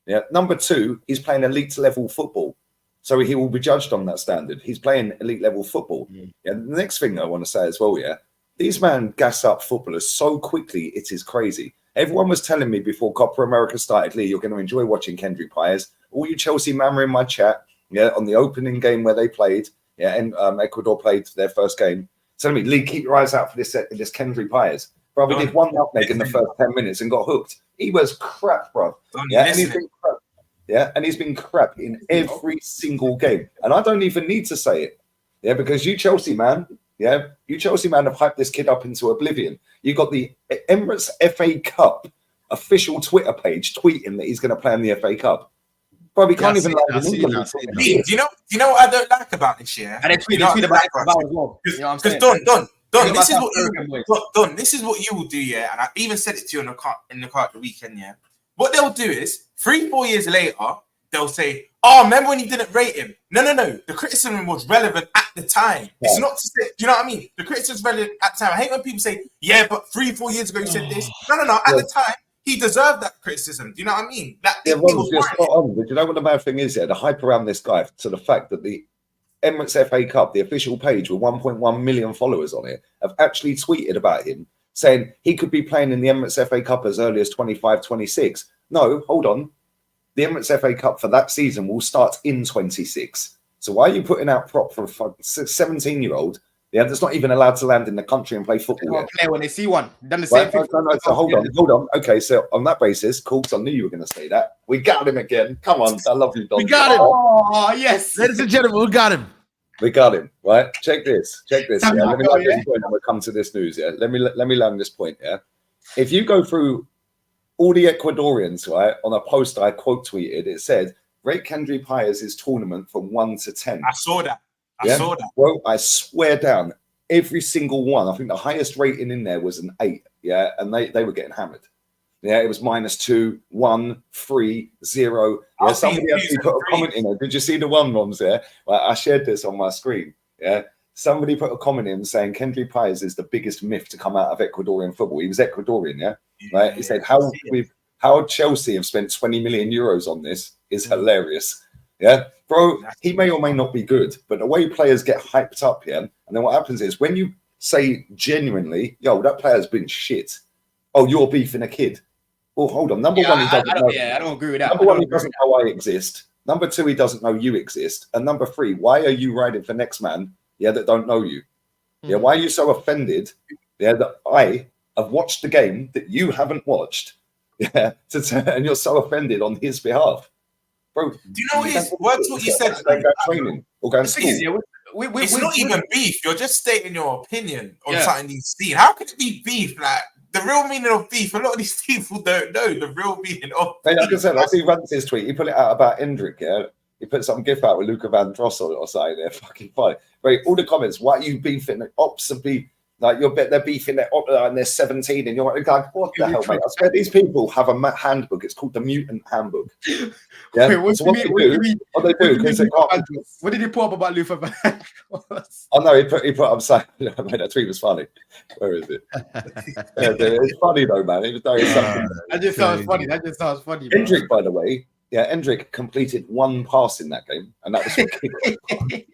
Yeah, number two, he's playing elite level football. So he will be judged on that standard. He's playing elite level football. Yeah, the next thing I want to say as well, yeah, these man gas up footballers so quickly, it is crazy. Everyone was telling me before Copa America started, Lee, you're going to enjoy watching Kendry Paez. All you Chelsea man were in my chat, yeah, on the opening game where they played, yeah, and Ecuador played their first game. Telling me, Lee, keep your eyes out for this Kendry Paez. Bro, we did one nutmeg in the first 10 minutes and got hooked. He was crap, bro. Yeah, and he's been crap. Yeah, and he's been crap in every single game. And I don't even need to say it. Yeah, because you Chelsea man, yeah, you Chelsea man have hyped this kid up into oblivion. You got the Emirates FA Cup official Twitter page tweeting that he's going to play in the FA Cup. Bro, we can't even land in England. Do you know what I don't like about this year? And they tweet about it as well. Because Don, this is what you will do, yeah. And I even said it to you in the car the weekend, yeah. What they'll do is 3-4 years later, they'll say, "Oh, remember when you didn't rate him?" No. The criticism was relevant at the time. Yeah. It's not to say, do you know what I mean? The criticism is relevant at the time. I hate when people say, "Yeah, but 3-4 years ago you said this." No. At the time, he deserved that criticism. Do you know what I mean? That yeah, well, you're spot on. But you know what the bad thing is? Yeah, the hype around this guy to the fact that the Emirates FA Cup, the official page with 1.1 million followers on it, have actually tweeted about him, saying he could be playing in the Emirates FA Cup as early as 25, 26. No, hold on. The Emirates FA Cup for that season will start in 26. So why are you putting out prop for a 17-year-old? Yeah, that's not even allowed to land in the country and play football. They play when they see one. Done the same thing. No, so hold on. Okay, so on that basis, cool, because I knew you were going to say that. We got him again. Come on, I love you, Don. We got him. Oh, yes. Ladies and gentlemen, we got him. We got him, right? Check this. Yeah, let me land this point and we'll come to this news, yeah? Let me land this point, yeah? If you go through all the Ecuadorians, right, on a post I quote tweeted, it said, rate Kendry Paez's tournament from 1 to 10. I saw that. I saw that. Well, I swear down, every single one, I think the highest rating in there was an 8, yeah? And they were getting hammered. Yeah, it was -2, 1, 3, 0. Yeah, somebody actually put a comment in there. Did you see the one, Moms? Yeah, well, I shared this on my screen. Yeah, somebody put a comment in saying Kendry Paez is the biggest myth to come out of Ecuadorian football. He was Ecuadorian, yeah. Right? He said how Chelsea have spent 20 million euros on this is hilarious. Yeah, bro, he may or may not be good, but the way players get hyped up, yeah, and then what happens is when you say genuinely, yo, that player's been shit. Oh, you're beefing a kid. Well, hold on. Number one, he doesn't know. Yeah, I don't agree with that. Number one, he doesn't know I exist. Number two, he doesn't know you exist. And number three, why are you riding for next man? Yeah, that don't know you. Yeah, why are you so offended? Yeah, that I have watched the game that you haven't watched. Yeah, and you're so offended on his behalf, bro. Do you know what you said? Training or going to school. It's not even beef. You're just stating your opinion on something you've seen. How can it be beef? Like the real meaning of beef, a lot of these people don't know the real meaning of beef. Like I said, I see Rance's tweet. He put it out about Endrick, yeah? He put some gif out with Luca Van Drossel or something there. Fucking funny. Right, all the comments, why are you beefing? The ops are like, they're beefing and they're 17 and you're like, what the hell, mate? I swear these people have a handbook. It's called the Mutant Handbook. Yeah. Wait, what they do? What did he put up about Luther Van Drossel? Oh no, he put up saying, mate, that tweet was funny. Where is it? It's funny though, man. It was that just sounds funny. Endrick, by the way, Endrick completed one pass in that game, and that was for kick.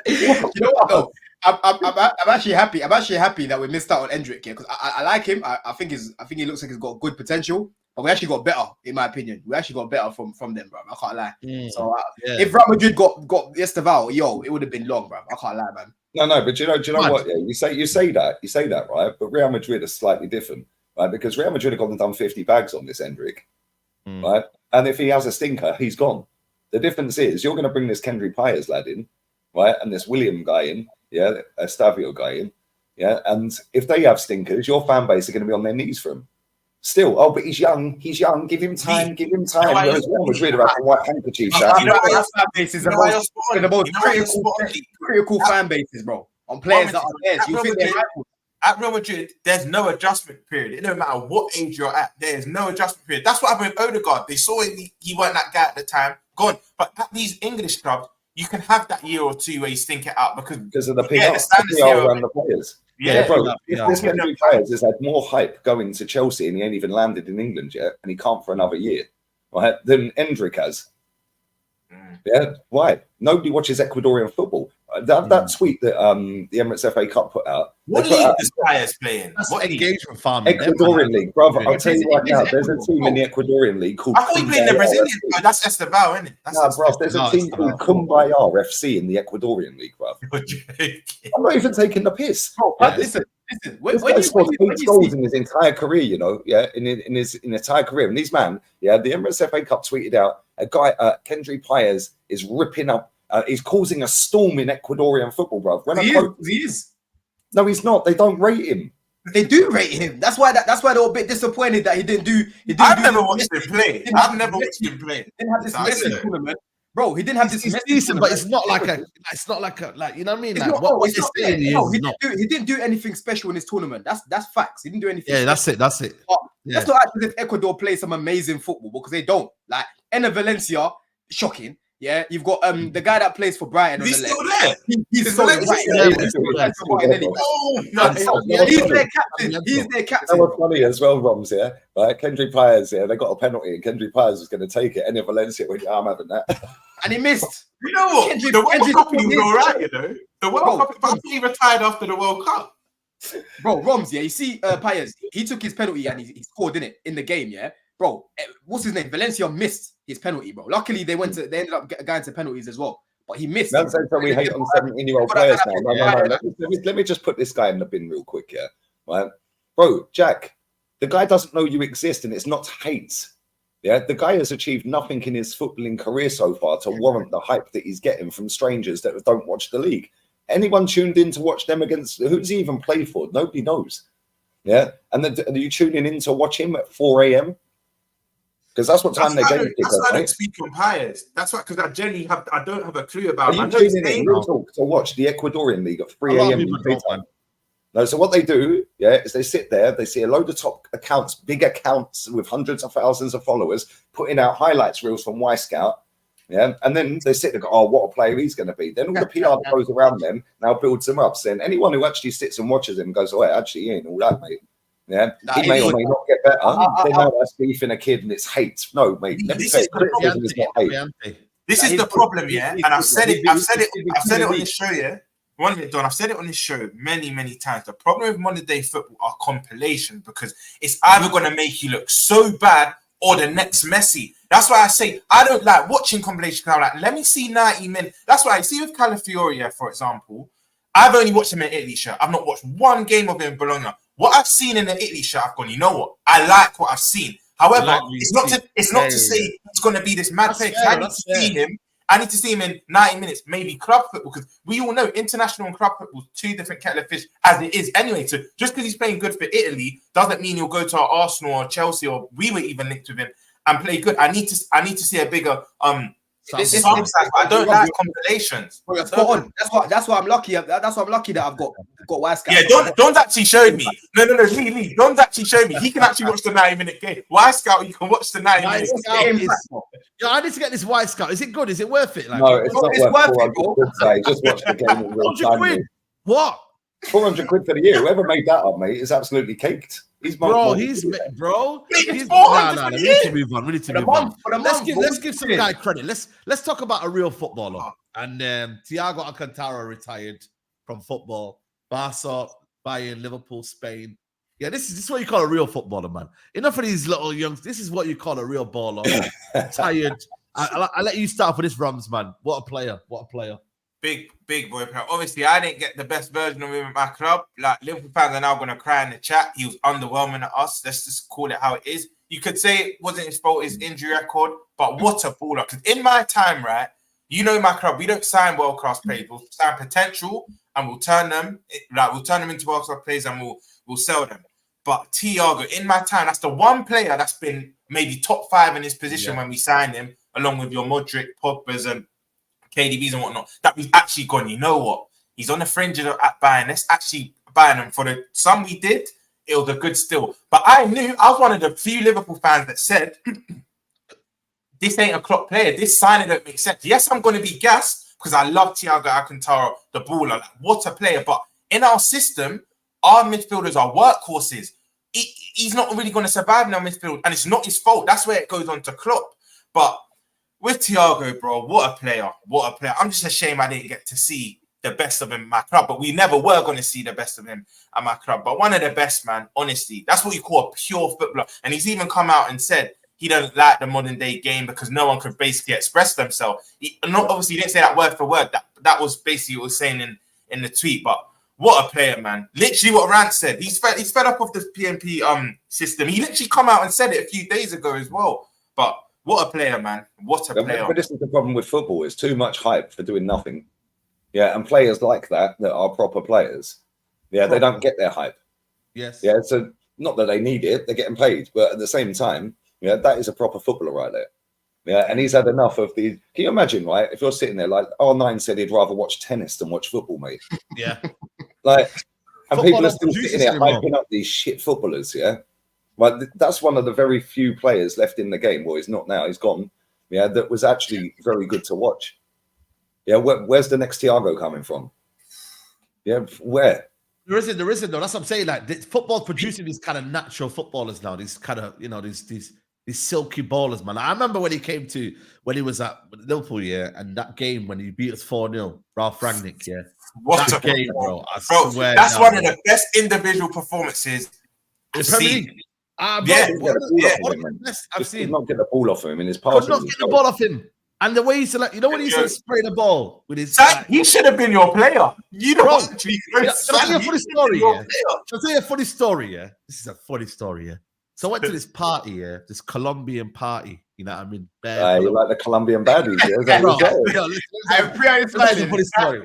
You know what though? I'm actually happy. I'm actually happy that we missed out on Endrick here because I like him. I think he looks like he's got good potential. But we actually got better, in my opinion. We actually got better from them, bro. I can't lie. So if Real Madrid got Esteval, it would have been long, bro. I can't lie, man. No, but do you know what? Yeah, you say that, right? But Real Madrid is slightly different, right? Because Real Madrid have gone and done 50 bags on this Endrick, right? And if he has a stinker, he's gone. The difference is you're going to bring this Kendry Paez lad in, right? And this William guy in, a Stavio guy in, and if they have stinkers, your fan base are going to be on their knees for him. Still, but he's young, give him time. Whereas Real Madrid are having white handkerchiefs. Fan bases are the most critical fan bases, bro. On players that are theirs. You think they're at Real Madrid, there's no adjustment period. It don't matter what age you're at, there's no adjustment period. That's what happened with Odegaard. They saw he weren't that guy at the time, gone. But at these English clubs, you can have that year or two where you stink it out because of the PR. the standards PR here around the players. Yeah, bro. This Kendry Paez has had more hype going to Chelsea and he ain't even landed in England yet, and he can't for another year, right? Than Endrick has. Yeah, why? Nobody watches Ecuadorian football. That tweet that the Emirates FA Cup put out. What league is Paez playing? What engagement farming? Ecuadorian league, brother. I'll tell you right now. There's a team in the Ecuadorian league called. I thought he played in the Brazilian. Oh, that's Esteval, isn't it? Nah, bro. There's a team called Kumbaya FC in the Ecuadorian league, bro. I'm not even taking the piss. Listen. This guy scored 8 goals in his entire career, you know, in his entire career. And these man, the Emirates FA Cup tweeted out a guy, Kendry Paez, is ripping up. He's causing a storm in Ecuadorian football, bro. He is. No, he's not. They don't rate him. They do rate him. That's why they're a bit disappointed that he didn't do. I've never watched him play. I've never watched him play. Didn't have this Messi tournament. Bro, he didn't have this. He's decent, but it's not like a. It's not like a. Like, you know what I mean? Like, what you're saying is he didn't do anything special in his tournament. That's facts. He didn't do anything. Yeah, special. that's it. That's not actually if Ecuador plays some amazing football because they don't. Like Enner Valencia, shocking. Yeah, you've got the guy that plays for Brighton on the left. Still there. He's so he's their captain. He's their captain. That was funny as well, Roms. Yeah, right. Kendry Paez. Yeah, they got a penalty, and Kendry Paez was going to take it. Enner Valencia went, "I'm having that," and he missed. You know what? The World Cup was all right. You know, the World Cup. But he retired after the World Cup. Bro, Roms, you see Paez, he took his penalty and he scored in the game, yeah? Bro, what's his name? Valencia missed his penalty, bro. Luckily, they ended up going to penalties as well, but he missed. That's how we hate on 17-year-old players now. No. Let me just put this guy in the bin real quick, yeah? Right? Bro, Jack, the guy doesn't know you exist, and it's not hate. Yeah, the guy has achieved nothing in his footballing career so far to warrant the hype that he's getting from strangers that don't watch the league. Anyone tuned in to watch them against, who's he even play for? Nobody knows. Yeah, and then are you tuning in to watch him at 4 a.m.? Because that's what time they're getting. That's why I don't speak on Paez. That's why, because I don't have a clue about. Are you tuning in real talk to watch the Ecuadorian league at 3 a.m. time? No, so what they do, is they sit there, they see a load of top accounts, big accounts with hundreds of thousands of followers, putting out highlights reels from Y-Scout, and then they sit there and go, oh, what a player he's going to be. Then all the PR that goes around them now builds them up, saying anyone who actually sits and watches him goes, oh, actually, he ain't all that, mate. Yeah, he may or may not get better. They know that's beef in a kid and it's hate. No, mate. This is the problem, yeah. And I've said it on this show, yeah. 1 minute, Don. I've said it on this show many, many times. The problem with modern day football are compilations because it's either going to make you look so bad or the next Messi. That's why I say I don't like watching compilations. I'm like, let me see 90 minutes. That's why I see with Calafiori, for example. I've only watched him in Italy shirt. I've not watched one game of him in Bologna. What I've seen in the Italy shirt, I've gone, you know what? I like what I've seen. However, it's not to say it's going to be this mad play. I need to see him in 90 minutes, maybe club football, because we all know international and club football, two different kettle of fish as it is anyway. So just because he's playing good for Italy doesn't mean he'll go to our Arsenal or Chelsea, or we were even linked with him and play good. I need to see a bigger I don't like compilations. That's why I'm lucky. That's why I'm lucky that I've got Y-Scout. Yeah, Don's actually showed me. No, Lee. Don's actually showed me. He can actually watch the 90-minute game. Y-Scout, you can watch the 90-minute game. I need to get this Scout. Is it good? Is it worth it? Like, no, it's not worth it. Just watch the game in real time. £400. What? 400 quid for the year. Whoever made that up, mate, is absolutely caked. He's no, we need to move on. Let's give some guy credit. Let's talk about a real footballer. And Thiago Alcantara retired from football. Barca, Bayern, Liverpool, Spain. Yeah, this is what you call a real footballer, man. Enough of these little youngs. This is what you call a real baller. Tired. I'll let you start for this, Rums, man. What a player. Big boy player. Obviously, I didn't get the best version of him at my club. Like, Liverpool fans are now going to cry in the chat. He was underwhelming at us. Let's just call it how it is. You could say it wasn't his fault, his injury record, but what a baller. Because in my time, right, you know my club, we don't sign world-class players. We'll sign potential and we'll turn them into world-class players and we'll sell them. But Thiago, in my time, that's the one player that's been maybe top 5 in his position when we signed him, along with your Modric, Pogba's and KDBs and whatnot, that we've actually gone, you know what? He's on the fringe of buying. Let's actually buy him. For the sum we did, it was a good steal. But I was one of the few Liverpool fans that said, this ain't a Klopp player. This signing don't make sense. Yes, I'm going to be gassed because I love Thiago Alcantara, the baller. Like, what a player. But in our system, our midfielders are workhorses. He's not really going to survive in our midfield, and it's not his fault. That's where it goes on to Klopp. But with Thiago, bro, what a player. What a player. I'm just ashamed I didn't get to see the best of him at my club, but we never were going to see the best of him at my club. But one of the best, man, honestly. That's what you call a pure footballer. And he's even come out and said he doesn't like the modern day game because no one could basically express themselves. Obviously, he didn't say that word for word. That was basically what he was saying in the tweet. But what a player, man. Literally what Rant said. He's fed up of the PMP system. He literally come out and said it a few days ago as well. But what a player, man. What a player. But this is the problem with football. It's too much hype for doing nothing. Yeah, and players like that are proper players. Yeah, they don't get their hype. Yes. Yeah, so not that they need it, they're getting paid. But at the same time, yeah, that is a proper footballer right there. Yeah, and he's had enough of the... Can you imagine, right? If you're sitting there, like R9 said he'd rather watch tennis than watch football, mate. Yeah. Like, and Football people are still sitting there hyping up these shit footballers, yeah? Like, that's one of the very few players left in the game. Well, he's not now, he's gone. Yeah, that was actually very good to watch. Yeah, where's the next Thiago coming from? Yeah, where? There isn't though. That's what I'm saying. Like, football's producing these kind of natural footballers now. These kind of, these silky ballers, man. I remember when he was at Liverpool, yeah, and that game when he beat us 4-0, Ralph Rangnick, yeah. What that a game, bro. I bro, swear that's now, one of the best individual performances I've Premier seen. League. I've seen not get the ball off him in his pass. Could not get the ball off him. And the way he's like, when he used to spray the ball with his... he should have been your player. You know what? Shall I tell you a funny story, yeah? Shall I tell you a funny story, yeah? This is a funny story, yeah? So I went to this party, yeah? This Colombian party. You know what I mean? You like the Colombian baddies, yeah? Bro, this is a funny story.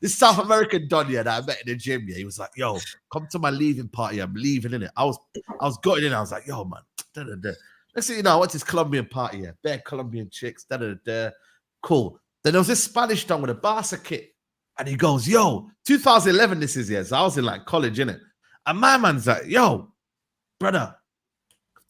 This South American don, yeah, that I met in the gym, yeah, he was like, yo, come to my leaving party. I'm leaving, innit? I was going in. I was like, yo, man. Let's see, I went to this Colombian party, yeah. Bare Colombian chicks, cool. Then there was this Spanish don with a Barca kit. And he goes, yo, 2011 this is, yeah. So I was in like college, innit? And my man's like, yo, brother,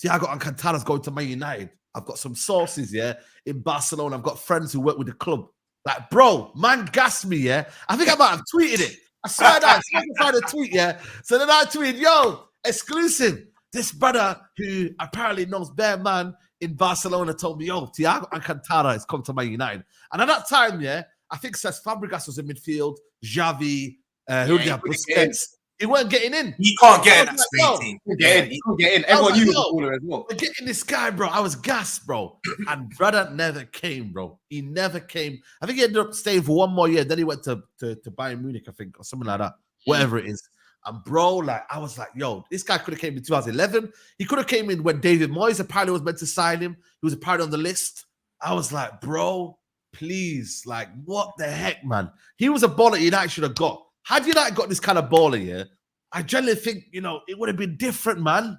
Thiago Alcantara's going to Man United. I've got some sources, yeah, in Barcelona. I've got friends who work with the club. Like, bro, man gassed me, yeah. I think I might have tweeted it. I swear that I find a tweet, yeah. So then I tweeted, yo, exclusive. This brother who apparently knows bare man in Barcelona told me, yo, Thiago Alcantara has come to Man United. And at that time, yeah, I think Cesc Fabregas was in midfield, Xavi, Busquets. He weren't getting in. He can't get in that Spain team. He can't get in. Everyone knew he was a baller as well. We're getting this guy, bro. I was gassed, bro. And brother never came, bro. He never came. I think he ended up staying for one more year. Then he went to Bayern Munich, I think, or something like that. Whatever it is. And bro, like, I was like, yo, this guy could have came in 2011. He could have came in when David Moyes apparently was meant to sign him. He was apparently on the list. I was like, bro, please, like, what the heck, man? He was a baller United should have got. Had United got this kind of baller here, I generally think, it would have been different, man.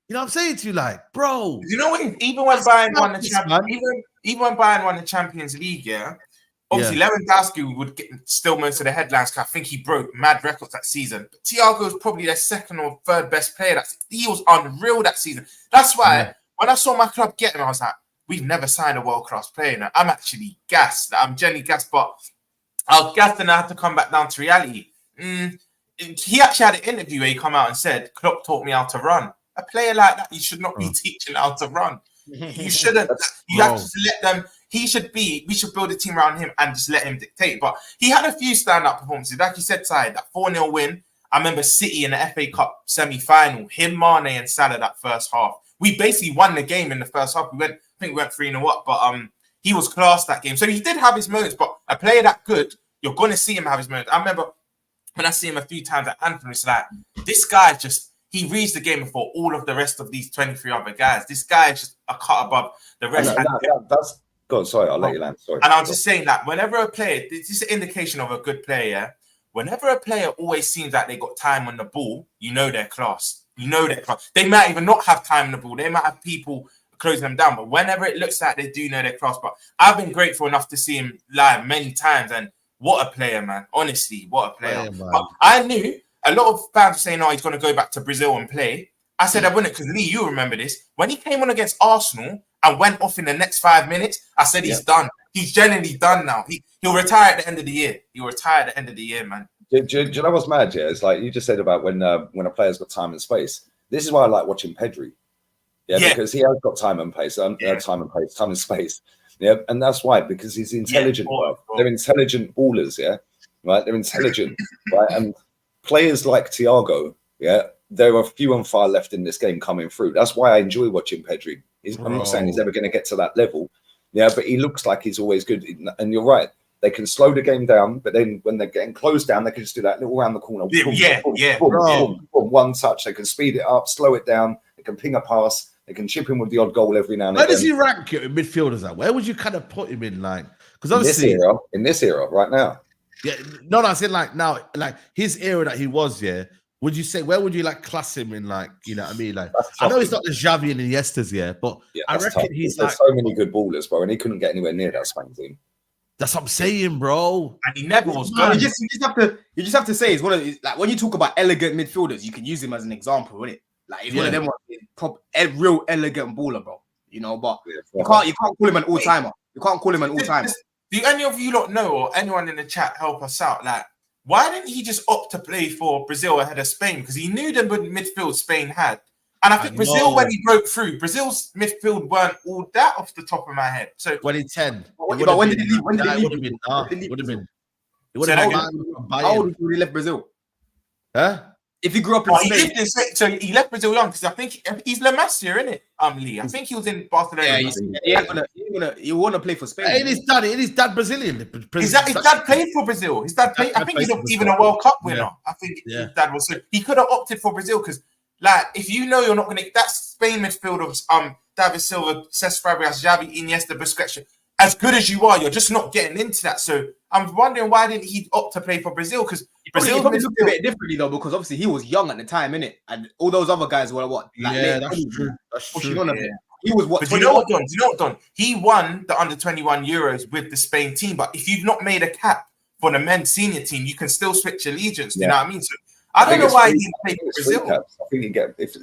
You know what I'm saying to you? Like, bro. You know what? Even when Bayern won the Champions League, yeah, obviously Lewandowski would still most of the headlines because I think he broke mad records that season. But Thiago was probably their second or third best player. He was unreal that season. That's why when I saw my club get him, I was like, we've never signed a world-class player now. I'm actually gassed. I'm genuinely gassed, but I was gassed and I had to come back down to reality. He actually had an interview where he come out and said, Klopp taught me how to run. A player like that, you should not be teaching how to run. You shouldn't. You have to let them. We should build a team around him and just let him dictate. But he had a few stand-up performances. Like you said, Ty, that 4-0 win. I remember City in the FA Cup semi-final. Him, Mane and Salah that first half. We basically won the game in the first half. I think we went 3-0 up. But he was class that game. So he did have his moments. But a player that good, you're going to see him have his moments. I remember when I see him a few times at Anthem, it's like, this guy he reads the game before all of the rest of these 23 other guys. This guy is just a cut above the rest. That's God. Sorry, I'll let you land. Sorry. And I'm just saying that whenever a player, this is an indication of a good player. Yeah? Whenever a player always seems like they got time on the ball, you know their class. You know their class. They might even not have time on the ball. They might have people closing them down. But whenever it looks like they do know their class, but I've been grateful enough to see him live many times. And what a player, man. Honestly, what a player. But I knew a lot of fans were saying, he's going to go back to Brazil and play. I said I wouldn't because Lee, you remember this. When he came on against Arsenal and went off in the next 5 minutes, I said he's done. He's genuinely done now. He'll retire at the end of the year. He'll retire at the end of the year, man. Do you know what's mad? Yeah, it's like you just said about when a player's got time and space. This is why I like watching Pedri. Yeah, because he has got time and pace, time and space. Yeah, and that's why, because he's intelligent. They're intelligent ballers, yeah, right? They're intelligent, right? And players like Thiago, yeah, there are few and far left in this game coming through. That's why I enjoy watching Pedri. I'm not saying he's ever going to get to that level, yeah, but he looks like he's always good. And you're right. They can slow the game down, but then when they're getting closed down, they can just do that little round the corner. Boom, one touch. They can speed it up, slow it down. They can ping a pass. They can chip in with the odd goal every now and again. Where does he rank you in midfielders at? Where would you kind of put him in, like? Because obviously in this era, right now. Yeah, no, I said like now, like his era that he was. Yeah, would you say where would you like class him in? Like, you know what I mean? Like, I know he's not the Xavi and Iniesta's, but I reckon he's like so many good ballers, bro, and he couldn't get anywhere near that Spain team. That's what I'm saying, bro. And he never was good. You just have to say it's one of like when you talk about elegant midfielders, you can use him as an example, isn't it? Like he's one of them real elegant baller, bro. You know, but you can't call him an all timer. You can't call him an all timer. Do any of you lot know, or anyone in the chat help us out? Like, why didn't he just opt to play for Brazil ahead of Spain? Because he knew the midfield Spain had. And I think Brazil, when he broke through, Brazil's midfield weren't all that off the top of my head. So 2010. When did he leave? Would have been. How old was he when he left Brazil? Huh? If he grew up in Spain. So he left Brazil young because I think he's La Masia, isn't it? Lee. I think he was in Barcelona. Yeah, he want to play for Spain. And his dad Brazilian. His dad played for Brazil. His dad played. I think he's even a World Cup winner. I think his dad was. So he could have opted for Brazil because, like, if you know you're not going to, that Spain midfield of David Silva, Cesc Fabregas, Xavi, Iniesta, Busquets, as good as you are, you're just not getting into that. So I'm wondering why didn't he opt to play for Brazil? Because Brazil looked a bit differently though, because obviously he was young at the time, innit? And all those other guys were what? Like, that's true. That's true. He was what? But you know what, Don? He won the under-21 Euros with the Spain team. But if you've not made a cap for the men's senior team, you can still switch allegiance. Do you know what I mean? So I don't know why he didn't play for Brazil.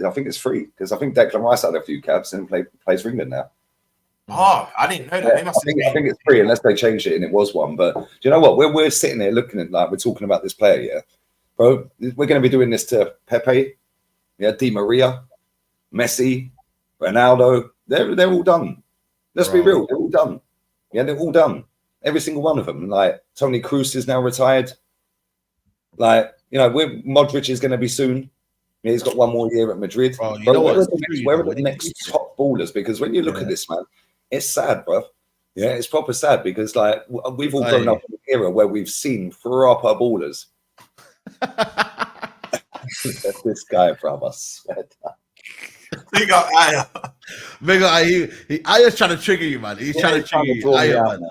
I think it's free because I think Declan Rice had a few caps and plays for England now. Oh, I didn't know that. I think it's free unless they changed it and it was one. But do you know what? We're sitting there looking at, like, we're talking about this player, yeah, bro. We're going to be doing this to Pepe, Di Maria, Messi, Ronaldo. They're all done. Let's be real. They're all done. Yeah, they're all done. Every single one of them. Like Toni Kroos is now retired. Like, Modric is going to be soon. Yeah, he's got one more year at Madrid. Bro, you know where are the next top ballers? Because when you look at this, man, it's sad, bro. Yeah, it's proper sad because, like, we've all grown up in an era where we've seen proper ballers. This guy, bro, I swear. Big up Aya. Aya's trying to trigger you, man. He's trying to trigger you. Aya, man.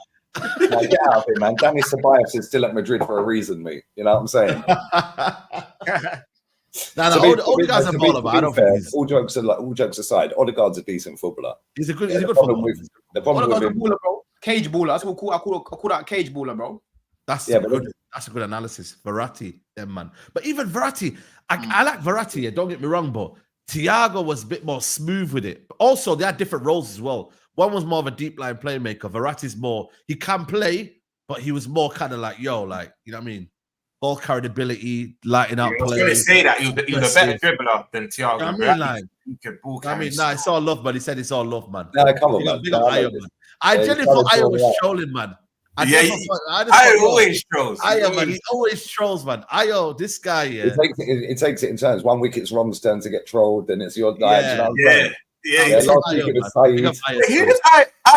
Like, get out of it, man. Dani Ceballos is still at Madrid for a reason, mate. You know what I'm saying? All the guys are baller, but I don't think he's... all jokes aside, Odegaard's a decent footballer. He's a good footballer. The problem with him, baller, bro. Cage baller. That's what I call that cage baller, bro. That's a good analysis. Verratti, man. But even Verratti, I like Verratti. Yeah, don't get me wrong, but Thiago was a bit more smooth with it. But also, they had different roles as well. One was more of a deep line playmaker. Verratti's more, he can play, but he was more kind of like, you know what I mean? Ball carried ability, lighting up play. I was going to say that he was a better dribbler than Thiago. It's all love, man. He said it's all love, man. No, come on, man. I genuinely thought Aya was trolling, man. I always trolls. Man, he always trolls, man. This guy, yeah. It takes it in turns. One week it's Rom's turn to get trolled, then it's your guy. Last week it was Saeed.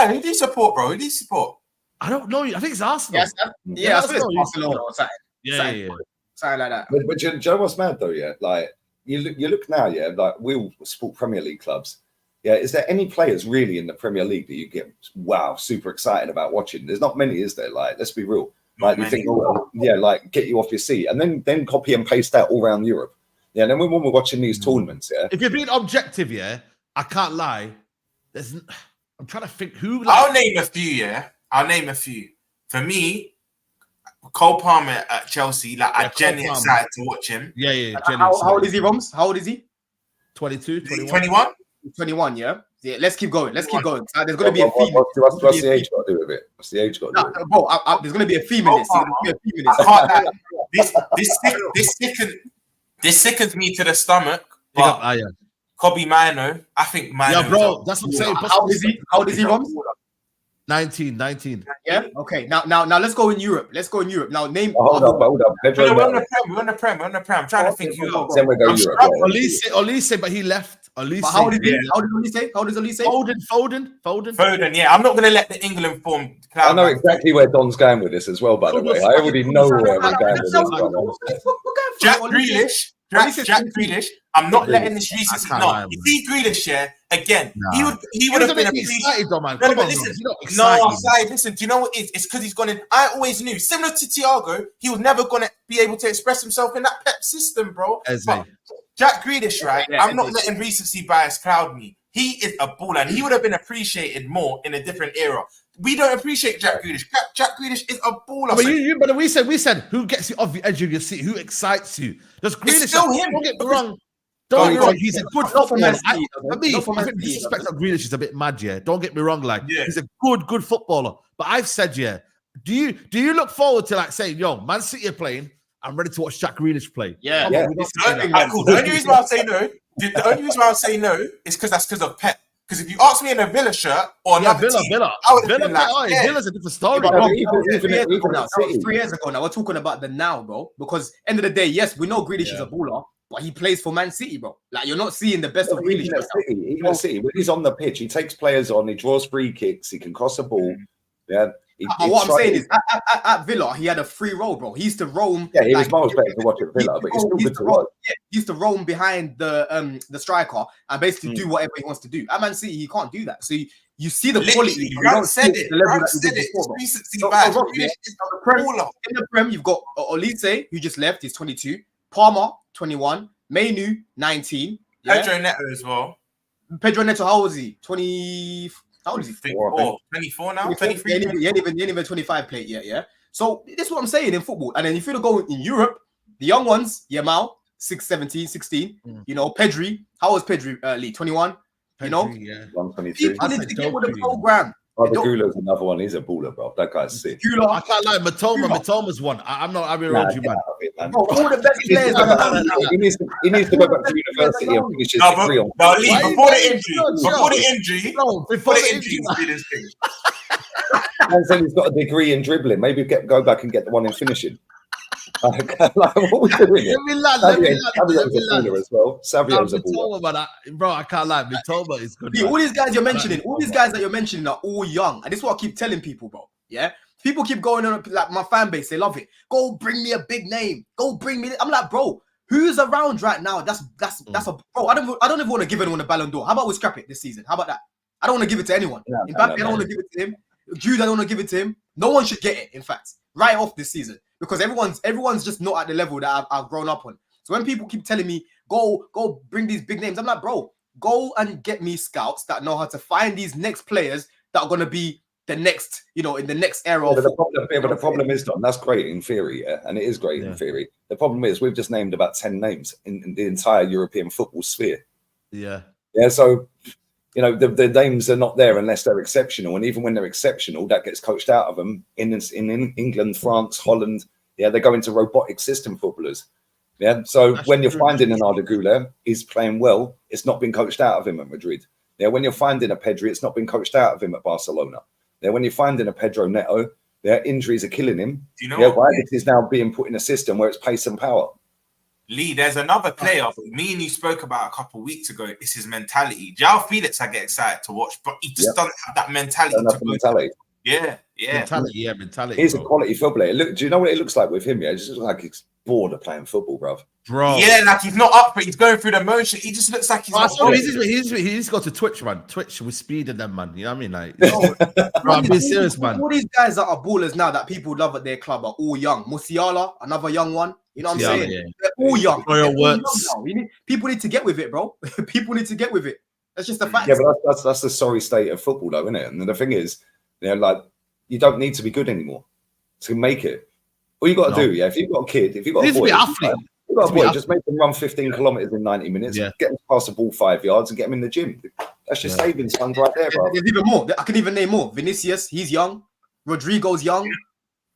Who do you support, bro? Who do you support? I don't know. I think it's Arsenal. Yeah, I think it's Barcelona or something. Yeah. Something like that. But you know what's mad though, yeah? Like you look now, yeah, like we all support Premier League clubs. Yeah, is there any players really in the Premier League that you get super excited about watching? There's not many, is there? Like, let's be real. Like, you think, like, get you off your seat, and then copy and paste that all around Europe. Yeah, and then when we're watching these tournaments, yeah. If you're being objective, yeah, I can't lie. I'm trying to think who. I'll name a few, yeah. I'll name a few. For me, Cole Palmer at Chelsea, like, I'm genuinely excited to watch him. Yeah. How old is he, Roms? How old is he? 22, 21. 21? 21, yeah? Yeah, let's keep going. Let's keep going. There's going to be a theme. What's the age got to do with it? What's the age got to do with it? Bro, there's going to be a theme in this. This sickens me to the stomach. But Kobe Mino, I think Mino. Yeah, bro, that's what I'm saying. How old is he, Roms? 19. Yeah. Okay. Now, let's go in Europe. Now, name. Hold up. We're on the Prem. I'm trying to think who else. Then we go Europe. Olise, but he left. Olise. How old is he? How old is Olise? Foden. Yeah, I'm not going to let the England form. I know exactly where Don's going with this as well. By the way, I already know where we're going with this. Jack Grealish. Jack Grealish. I'm not letting this recency. No, you see Grealish, yeah. Again, he would have been appreciated. Listen. Do you know what it is? It's because he's gone in. I always knew, similar to Thiago, he was never gonna be able to express himself in that Pep system, bro. But Jack Grealish, right? I'm not letting recency bias cloud me. He is a baller, and he would have been appreciated more in a different era. We don't appreciate Jack Grealish. Jack Grealish is a baller. But we said, who gets you off the edge of your seat? Who excites you? Does Grealish? It's still him. Don't get me wrong. Don't get me wrong. He's a good footballer. I think disrespect of Grealish is a bit mad. Yeah. Don't get me wrong. He's a good footballer. But I've said, yeah. Do you look forward to saying, yo, Man City are playing? I'm ready to watch Jack Grealish play. Yeah. Cool. The only reason why I say no is because of Pep. Because if you ask me in a Villa shirt or another team, I would have been Villa's a different story. That was 3 years ago. Now we're talking about the now, bro. Because end of the day, yes, we know Grealish is a baller, but he plays for Man City, bro. You're not seeing the best of Grealish. Even at City, when he's on the pitch, he takes players on, he draws free kicks, he can cross a ball. Yeah. What I'm saying is, at Villa, he had a free role, bro. He used to roam. Yeah, he was miles better to watch at Villa, but he's still good to watch. Yeah, he used to roam behind the striker and basically do whatever he wants to do. At Man City, he can't do that. So you see the quality. You said it. In the Prem, you've got Olise, who just left. He's 22. Palmer, 21. Mainu, 19. Pedro Neto as well. Pedro Neto, how old is he? 20. How old is he? 24 now? 23? He ain't even 25 plate yet, yeah? So this is what I'm saying in football. And then if you go in Europe, the young ones, Yamal, 16. You know, Pedri. How was Pedri, Lee? 21? You know? Yeah. 122. People need to get with the program. Gula's another one. He's a baller, bro. That guy's sick. I can't lie. Matoma's one. I'm not having around you, man. Bro, all the best players. He needs to go back to university and finish his degree on. No, Lee, before the injury, Man said he's got a degree in dribbling. Maybe go back and get the one in finishing. What are we doing here? Savio's a baller as well. Savio's a baller. Bro, I can't lie. Mitoma is good. All these guys that you're mentioning are all young. And this is what I keep telling people, bro. Yeah? People keep going on, like my fan base, they love it. Go bring me a big name. Go bring me. I'm like, bro, who's around right now? That's a bro. I don't even want to give anyone a Ballon d'Or. How about we scrap it this season? How about that? I don't want to give it to anyone. Mbappe, I don't want to give it to him. Jude, I don't want to give it to him. No one should get it, in fact, right off this season. Because everyone's just not at the level that I've grown up on. So when people keep telling me, go bring these big names, I'm like, bro, go and get me scouts that know how to find these next players that are going to be the next, in the next era. But the problem is, Don, that's great in theory, yeah? And it is great in theory. The problem is we've just named about 10 names in the entire European football sphere. Yeah. Yeah, so, the names are not there unless they're exceptional. And even when they're exceptional, that gets coached out of them in England, France, Holland. Yeah, they go into robotic system footballers. Yeah, so when you're finding an Arda Güler, he's playing well. It's not been coached out of him at Madrid. Yeah, when you're finding a Pedri, it's not been coached out of him at Barcelona. Yeah, when you're finding a Pedro Neto, injuries are killing him. Do you know why this is now being put in a system where it's pace and power? Lee, there's another player me and you spoke about a couple of weeks ago. It's his mentality. Joao Felix, I get excited to watch, but he just doesn't have that mentality. Yeah. Mentality. He's a quality footballer. Look, do you know what it looks like with him? Yeah, it just looks like he's bored of playing football, bro. Yeah, like he's not up for it. He's going through the motion. He just looks like he's not. He's got to Twitch, man. Twitch with speed and them, man. You know what I mean? Bro, I'm being serious, man. All these guys that are ballers now that people love at their club are all young. Musiala, another young one. You know what I'm saying? Yeah. They're all young. People need to get with it, bro. People need to get with it. That's just a fact. Yeah, but that's the sorry state of football, though, isn't it? And the thing is, you don't need to be good anymore to make it. All you got to do, if you've got a kid, if you've got a boy, got a boy, just make him run 15 kilometers in 90 minutes, Yeah. get him past the ball 5 yards, and get him in the gym. That's just savings funds right there, bro. There's even more. I can even name more. Vinicius, he's young. Rodrigo's young.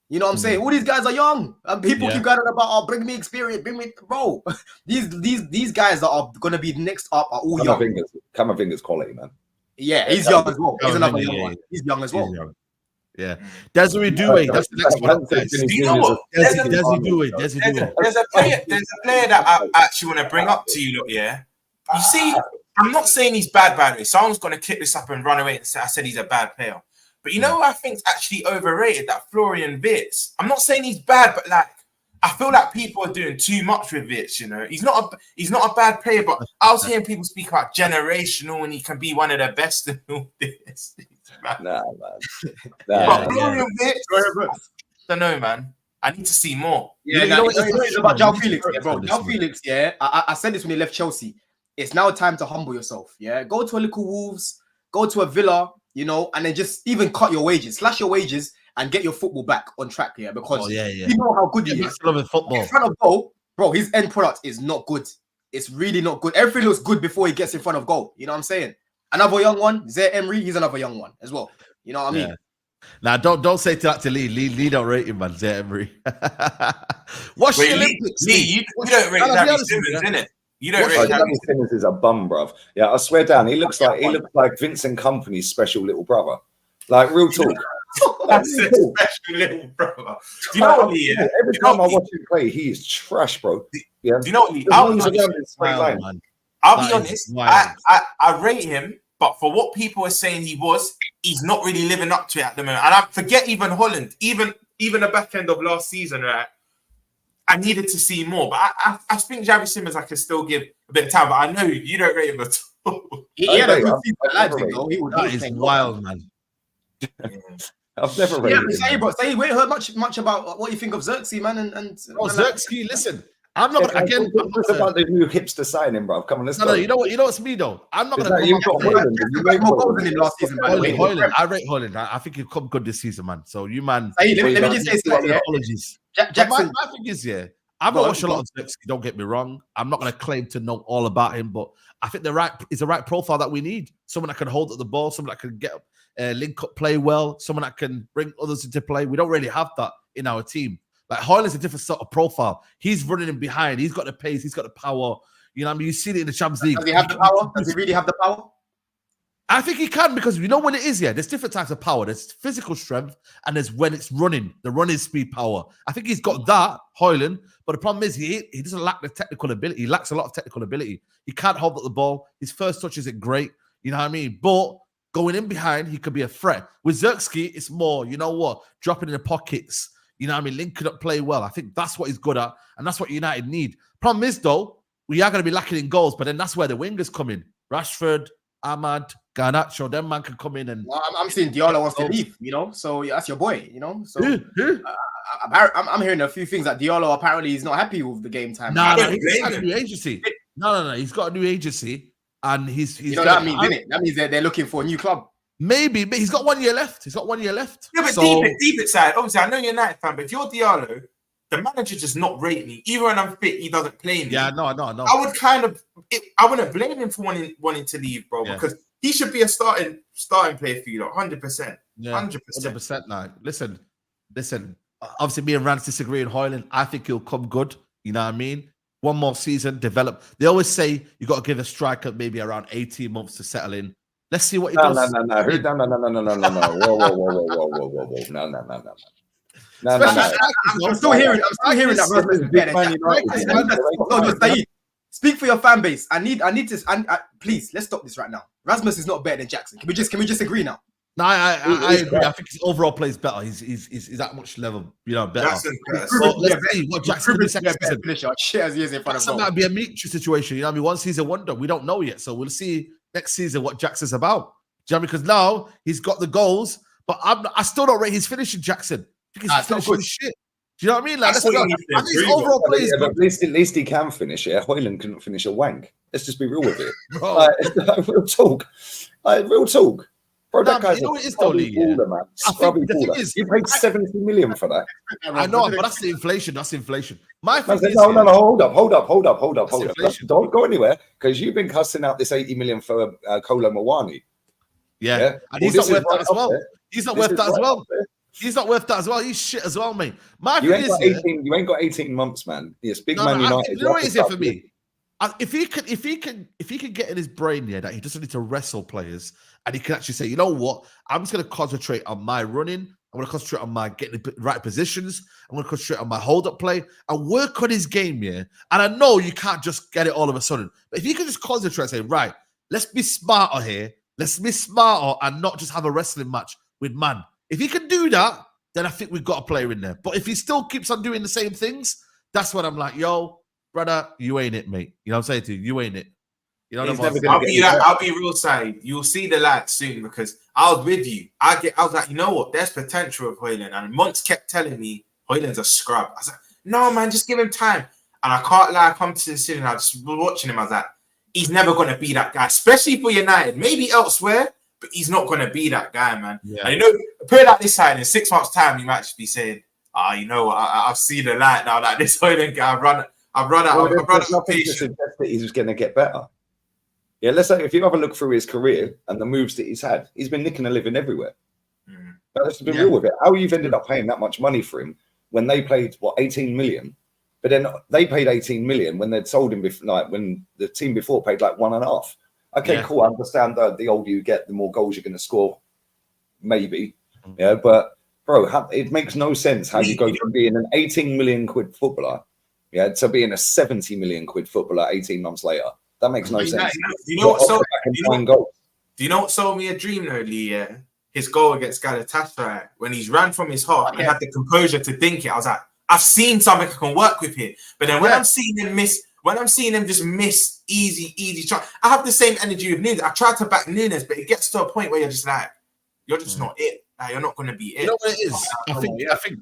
You know what I'm saying? All these guys are young. And people keep going on about, oh, bring me experience, bring me, bro. These guys that are gonna be next up are all young. Camavinga's quality, man. Yeah, he's young as well. He's another young one. He's young as well. Yeah, Desiree Doué. That's the next one. Do you know what? There's a player that I actually want to bring up to you. Look, yeah. You see, I'm not saying he's bad, by the way. Someone's gonna clip this up and run away and say I said he's a bad player. But you know what I think's actually overrated? That Florian Wirtz. I'm not saying he's bad, but like I feel like people are doing too much with Wirtz. You know, he's not a bad player, but I was hearing people speak about generational and he can be one of the best in all this. Nah, man. But Florian Wirtz, I don't know, man. I need to see more. Yeah, you know what it's about Joao Felix, bro. Joao Felix, I said this when he left Chelsea. It's now time to humble yourself. Yeah, go to a little Wolves, go to a Villa. You know, and then just even cut your wages, slash your wages, and get your football back on track here. Because you know how good he is. Football. In front of goal, bro, his end product is not good. It's really not good. Everything looks good before he gets in front of goal. You know what I'm saying? Another young one, Zaire Emery, he's another young one as well. You know what I mean? Now, don't say that to Lee. Lee don't rate him, man. Zaire Emery. What's the Olympics? Lee, you don't rate Xavi Simons, innit? You don't rate Xavi Simons is a bum, bruv. Yeah, I swear down, he looks like Vincent Kompany's special little brother. Like real talk. That's a special little brother. Do you know what, Lee? Every time I watch him play, he is trash, bro. Yeah. Do you know what, Lee? I'll be honest. I rate him, but for what people are saying he's not really living up to it at the moment. And I forget even Hojlund, even the back end of last season, right? I needed to see more, but I think Xavi Simons I can still give a bit of time. But I know you don't rate him at all. He had a good season at Leipzig, though. That is wild, man. I've never rated him. Say, we ain't heard much about what you think of Xerxes, man. And Xerxes, listen. I'm not gonna again. It's about the new hipster signing, bro. Come on, let's go. No, you know what's me though. I'm not gonna. You've got Hojlund. You made more goals than him last season, by the way. I rate Hojlund. I think he'll come good this season, man. So you, man. Let me just say something. Apologies. Jackson. My thing is, I've not watched a lot of Xerxes, don't get me wrong. I'm not going to claim to know all about him, but I think it's the right profile that we need. Someone that can hold up the ball, someone that can get link up, play well, someone that can bring others into play. We don't really have that in our team. Like Hojlund's a different sort of profile. He's running in behind. He's got the pace. He's got the power. You know what I mean? You see it in the Champions League. Does he have the power? Does he really have the power? I think he can, because you know when it is, there's different types of power. There's physical strength and there's when it's running, the running speed power. I think he's got that, Hojlund, but the problem is he doesn't lack the technical ability. He lacks a lot of technical ability. He can't hold up the ball. His first touch isn't great. You know what I mean? But going in behind, he could be a threat. With Xerxes, it's more, you know what, dropping in the pockets. You know what I mean? Linking up, play well. I think that's what he's good at, and that's what United need. Problem is, though, we are going to be lacking in goals, but then that's where the wingers come in. Rashford, Ahmad, Garnacho, them man can come in and. Well, I'm seeing Diallo wants to leave, you know, so that's your boy, you know. So I'm hearing a few things that Diallo apparently is not happy with the game time. No, he's got a new agency. No, he's got a new agency, and he's. You know what that means, innit? That means they're looking for a new club. Maybe, but he's got 1 year left. Yeah, but deep inside, obviously, I know you're a United fan, but if you're Diallo, the manager does not rate me. Even when I'm fit, he doesn't play me. Yeah, no. I would I wouldn't blame him for wanting to leave, bro, because he should be a starting player for you, like 100%. Yeah, 100%. Now, listen. Obviously, me and Rance disagree on Hojlund. I think he'll come good. You know what I mean? One more season, develop. They always say you got to give a striker maybe around 18 months to settle in. Let's see what he does. No. Whoa. No. I'm still hearing that Rasmus is better. No, speak for your fan base. I need to. Please, let's stop this right now. Rasmus is not better than Jackson. Can we just agree now? No, I agree. I think his overall play is better. He's that much level, better. So let's see what Jackson will be. Shit as he is in front of goal. That'd be a Mitchell situation. You know what I mean? 1 season wonder. We don't know yet, so we'll see next season what Jackson's about. Do you know what I mean? Because now he's got the goals, but I still don't rate his finishing, Jackson. I think his finishing is shit. Do you know what I mean? Like, his overall play is good. At least he can finish it. Hojlund couldn't finish a wank. Let's just be real with it. Real talk. Real talk. Bro, that guy's you know a it is scrubby baller, man. Scrubby baller. You paid 70 million for that. I know, but that's the inflation. That's inflation. My thing is, no, hold up. Inflation. Don't go anywhere, because you've been cussing out this 80 million for Kolo Muani. Yeah. And he's not worth that as well. He's not worth that as well. He's not worth that as well. He's shit as well, mate. You ain't got 18 months, man. Yes, big Man United. You know what it is here for me? If he can get in his brain that he doesn't need to wrestle players, and he can actually say, you know what, I'm just going to concentrate on my running. I'm going to concentrate on my getting the right positions. I'm going to concentrate on my hold-up play and work on his game, yeah? And I know you can't just get it all of a sudden. But if you can just concentrate and say, right, let's be smarter here. Let's be smarter and not just have a wrestling match with man. If he can do that, then I think we've got a player in there. But if he still keeps on doing the same things, that's when I'm like, yo, brother, you ain't it, mate. You know what I'm saying to you? You ain't it. You know what I'm saying? I'll be real side. You'll see the light soon, because I was with you. I was like, you know what? There's potential with Hojlund. And Monts kept telling me Hojlund's a scrub. I was like, no, man, just give him time. And I can't lie, I come to the decision. I just was watching him. I was like, he's never going to be that guy, especially for United. Maybe elsewhere, but he's not going to be that guy, man. Yeah. And you know, put it like this side, in 6 months' time, he might just be saying, you know what, I've seen the light now. Like this Hojlund guy, I've run out of patience. To suggest that he's going to get better. Yeah, let's say if you have a look through his career and the moves that he's had, he's been nicking a living everywhere. Let's be real with it. How you've ended up paying that much money for him when they paid 18 million, but then they paid 18 million when they'd sold him when the team before paid like 1.5. Okay, cool. I understand that the older you get, the more goals you're going to score, maybe. Yeah, but bro, it makes no sense how you go from being an 18 million quid footballer, to being a 70 million quid footballer 18 months later. That makes no sense. Do you know what sold me a dream though, Lee? His goal against Galatasaray, when he's ran from his half and had the composure to think it. I was like, I've seen something I can work with here. But then when I'm seeing him just miss easy try, I have the same energy with Nunes. I tried to back Nunes, but it gets to a point where you're just like, you're just not it. Like, you're not going to be it. You know what it is? I think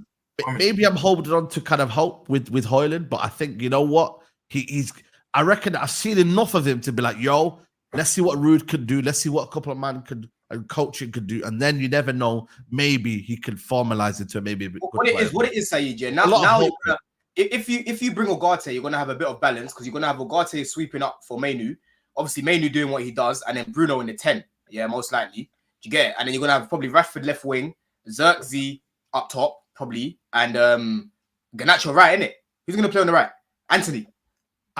maybe I'm holding on to kind of hope with Hojlund, but I think, you know what? I reckon I've seen enough of him to be like, yo, let's see what Ruud could do. Let's see what a couple of man and coaching could do. And then you never know, maybe he can formalize into maybe a bit. What it is, Saeed, yeah. Now if you bring Ugarte, you're gonna have a bit of balance, because you're gonna have Ugarte sweeping up for Mainu. Obviously, Mainu doing what he does, and then Bruno in the 10. Yeah, most likely. Do you get it? And then you're gonna have probably Rashford left wing, Xerxes up top, probably, and Garnacho right, innit? Who's gonna play on the right? Anthony.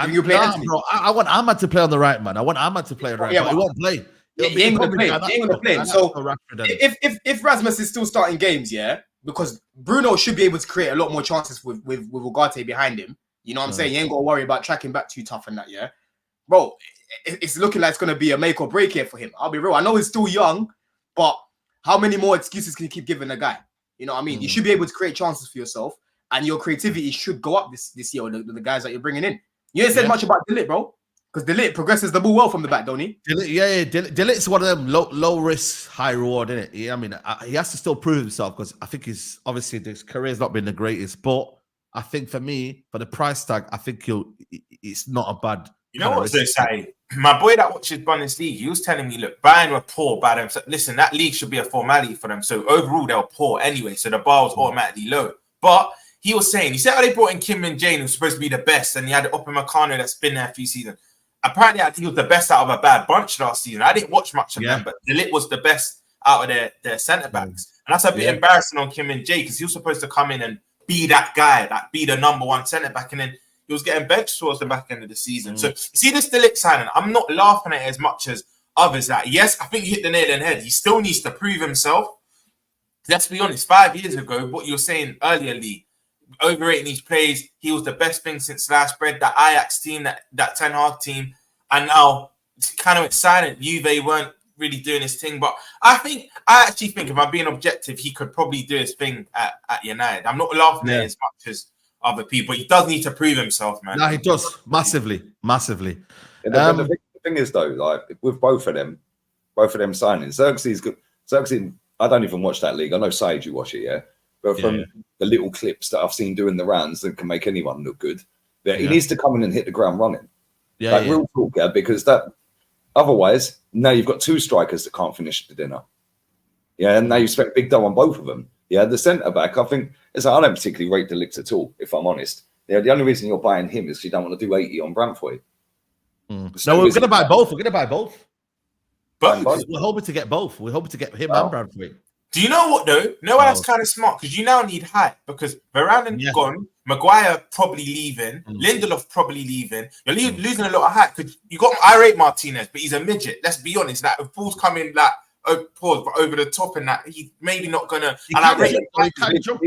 Bro, I want Ahmad to play on the right, man. I want Ahmad to play on the right, but he won't play. He ain't gonna play. So if Rasmus is still starting games, because Bruno should be able to create a lot more chances with Ugarte behind him. You know what I'm saying? You ain't got to worry about tracking back too tough and that, bro. It's looking like it's gonna be a make or break here for him. I'll be real. I know he's still young, but how many more excuses can you keep giving the guy? You know what I mean? You should be able to create chances for yourself, and your creativity should go up this year with the guys that you're bringing in. You ain't said much about Ligt, bro, because Ligt progresses the ball well from the back, don't he? Delit's one of them low risk, high reward, isn't it? Yeah, I mean, he has to still prove himself, because I think his career's not been the greatest, but I think for me, for the price tag, I think it's not a bad. You know what they say? My boy that watches Bundesliga, he was telling me, look, Bayern were poor by them. So listen, that league should be a formality for them. So overall, they were poor anyway. So the bar was automatically low. But he was saying, he said how they brought in Kim Min-jae, who was supposed to be the best, and he had Upamecano that's been there a few seasons. Apparently, I think he was the best out of a bad bunch last season. I didn't watch much of them, but De Ligt was the best out of their centre-backs. And that's a bit embarrassing on Kim Min-jae, because he was supposed to come in and be that guy, like be the number one centre-back, and then he was getting benched towards the back end of the season. So, see this De Ligt signing, I'm not laughing at it as much as others. That yes, I think you hit the nail on the head. He still needs to prove himself. Let's be honest, 5 years ago, what you were saying earlier, Lee, overrating his plays, he was the best thing since sliced bread. That Ajax team, that Ten Hag team, and now it's kind of silent. Juve weren't really doing his thing, but I actually think, if I'm being objective, he could probably do his thing at United. I'm not laughing at it as much as other people. He does need to prove himself, man. No, he does massively. The thing is, though, like with both of them signings, Xerxes good. Xerxes, I don't even watch that league. I know Said, you watch it, but from the little clips that I've seen doing the rounds, that can make anyone look good. He needs to come in and hit the ground running. Real talk, because that otherwise now you've got two strikers that can't finish the dinner. Yeah, and now you spent a big dough on both of them. Yeah, the centre back, I think, I don't particularly rate the Ligt at all, if I'm honest. Yeah, the only reason you're buying him is because you don't want to do 80 on Brantford. No, we're going to buy both. We're going to buy both. But we're hoping to get both. We're hoping to get him and Brantford. Do you know what though? That's kind of smart because you now need height because Varane gone, Maguire probably leaving, Lindelof probably leaving. You're losing a lot of height because you got I rate Martinez, but he's a midget. Let's be honest. Like if balls coming like over the top and that, he's maybe not gonna. He can't jump.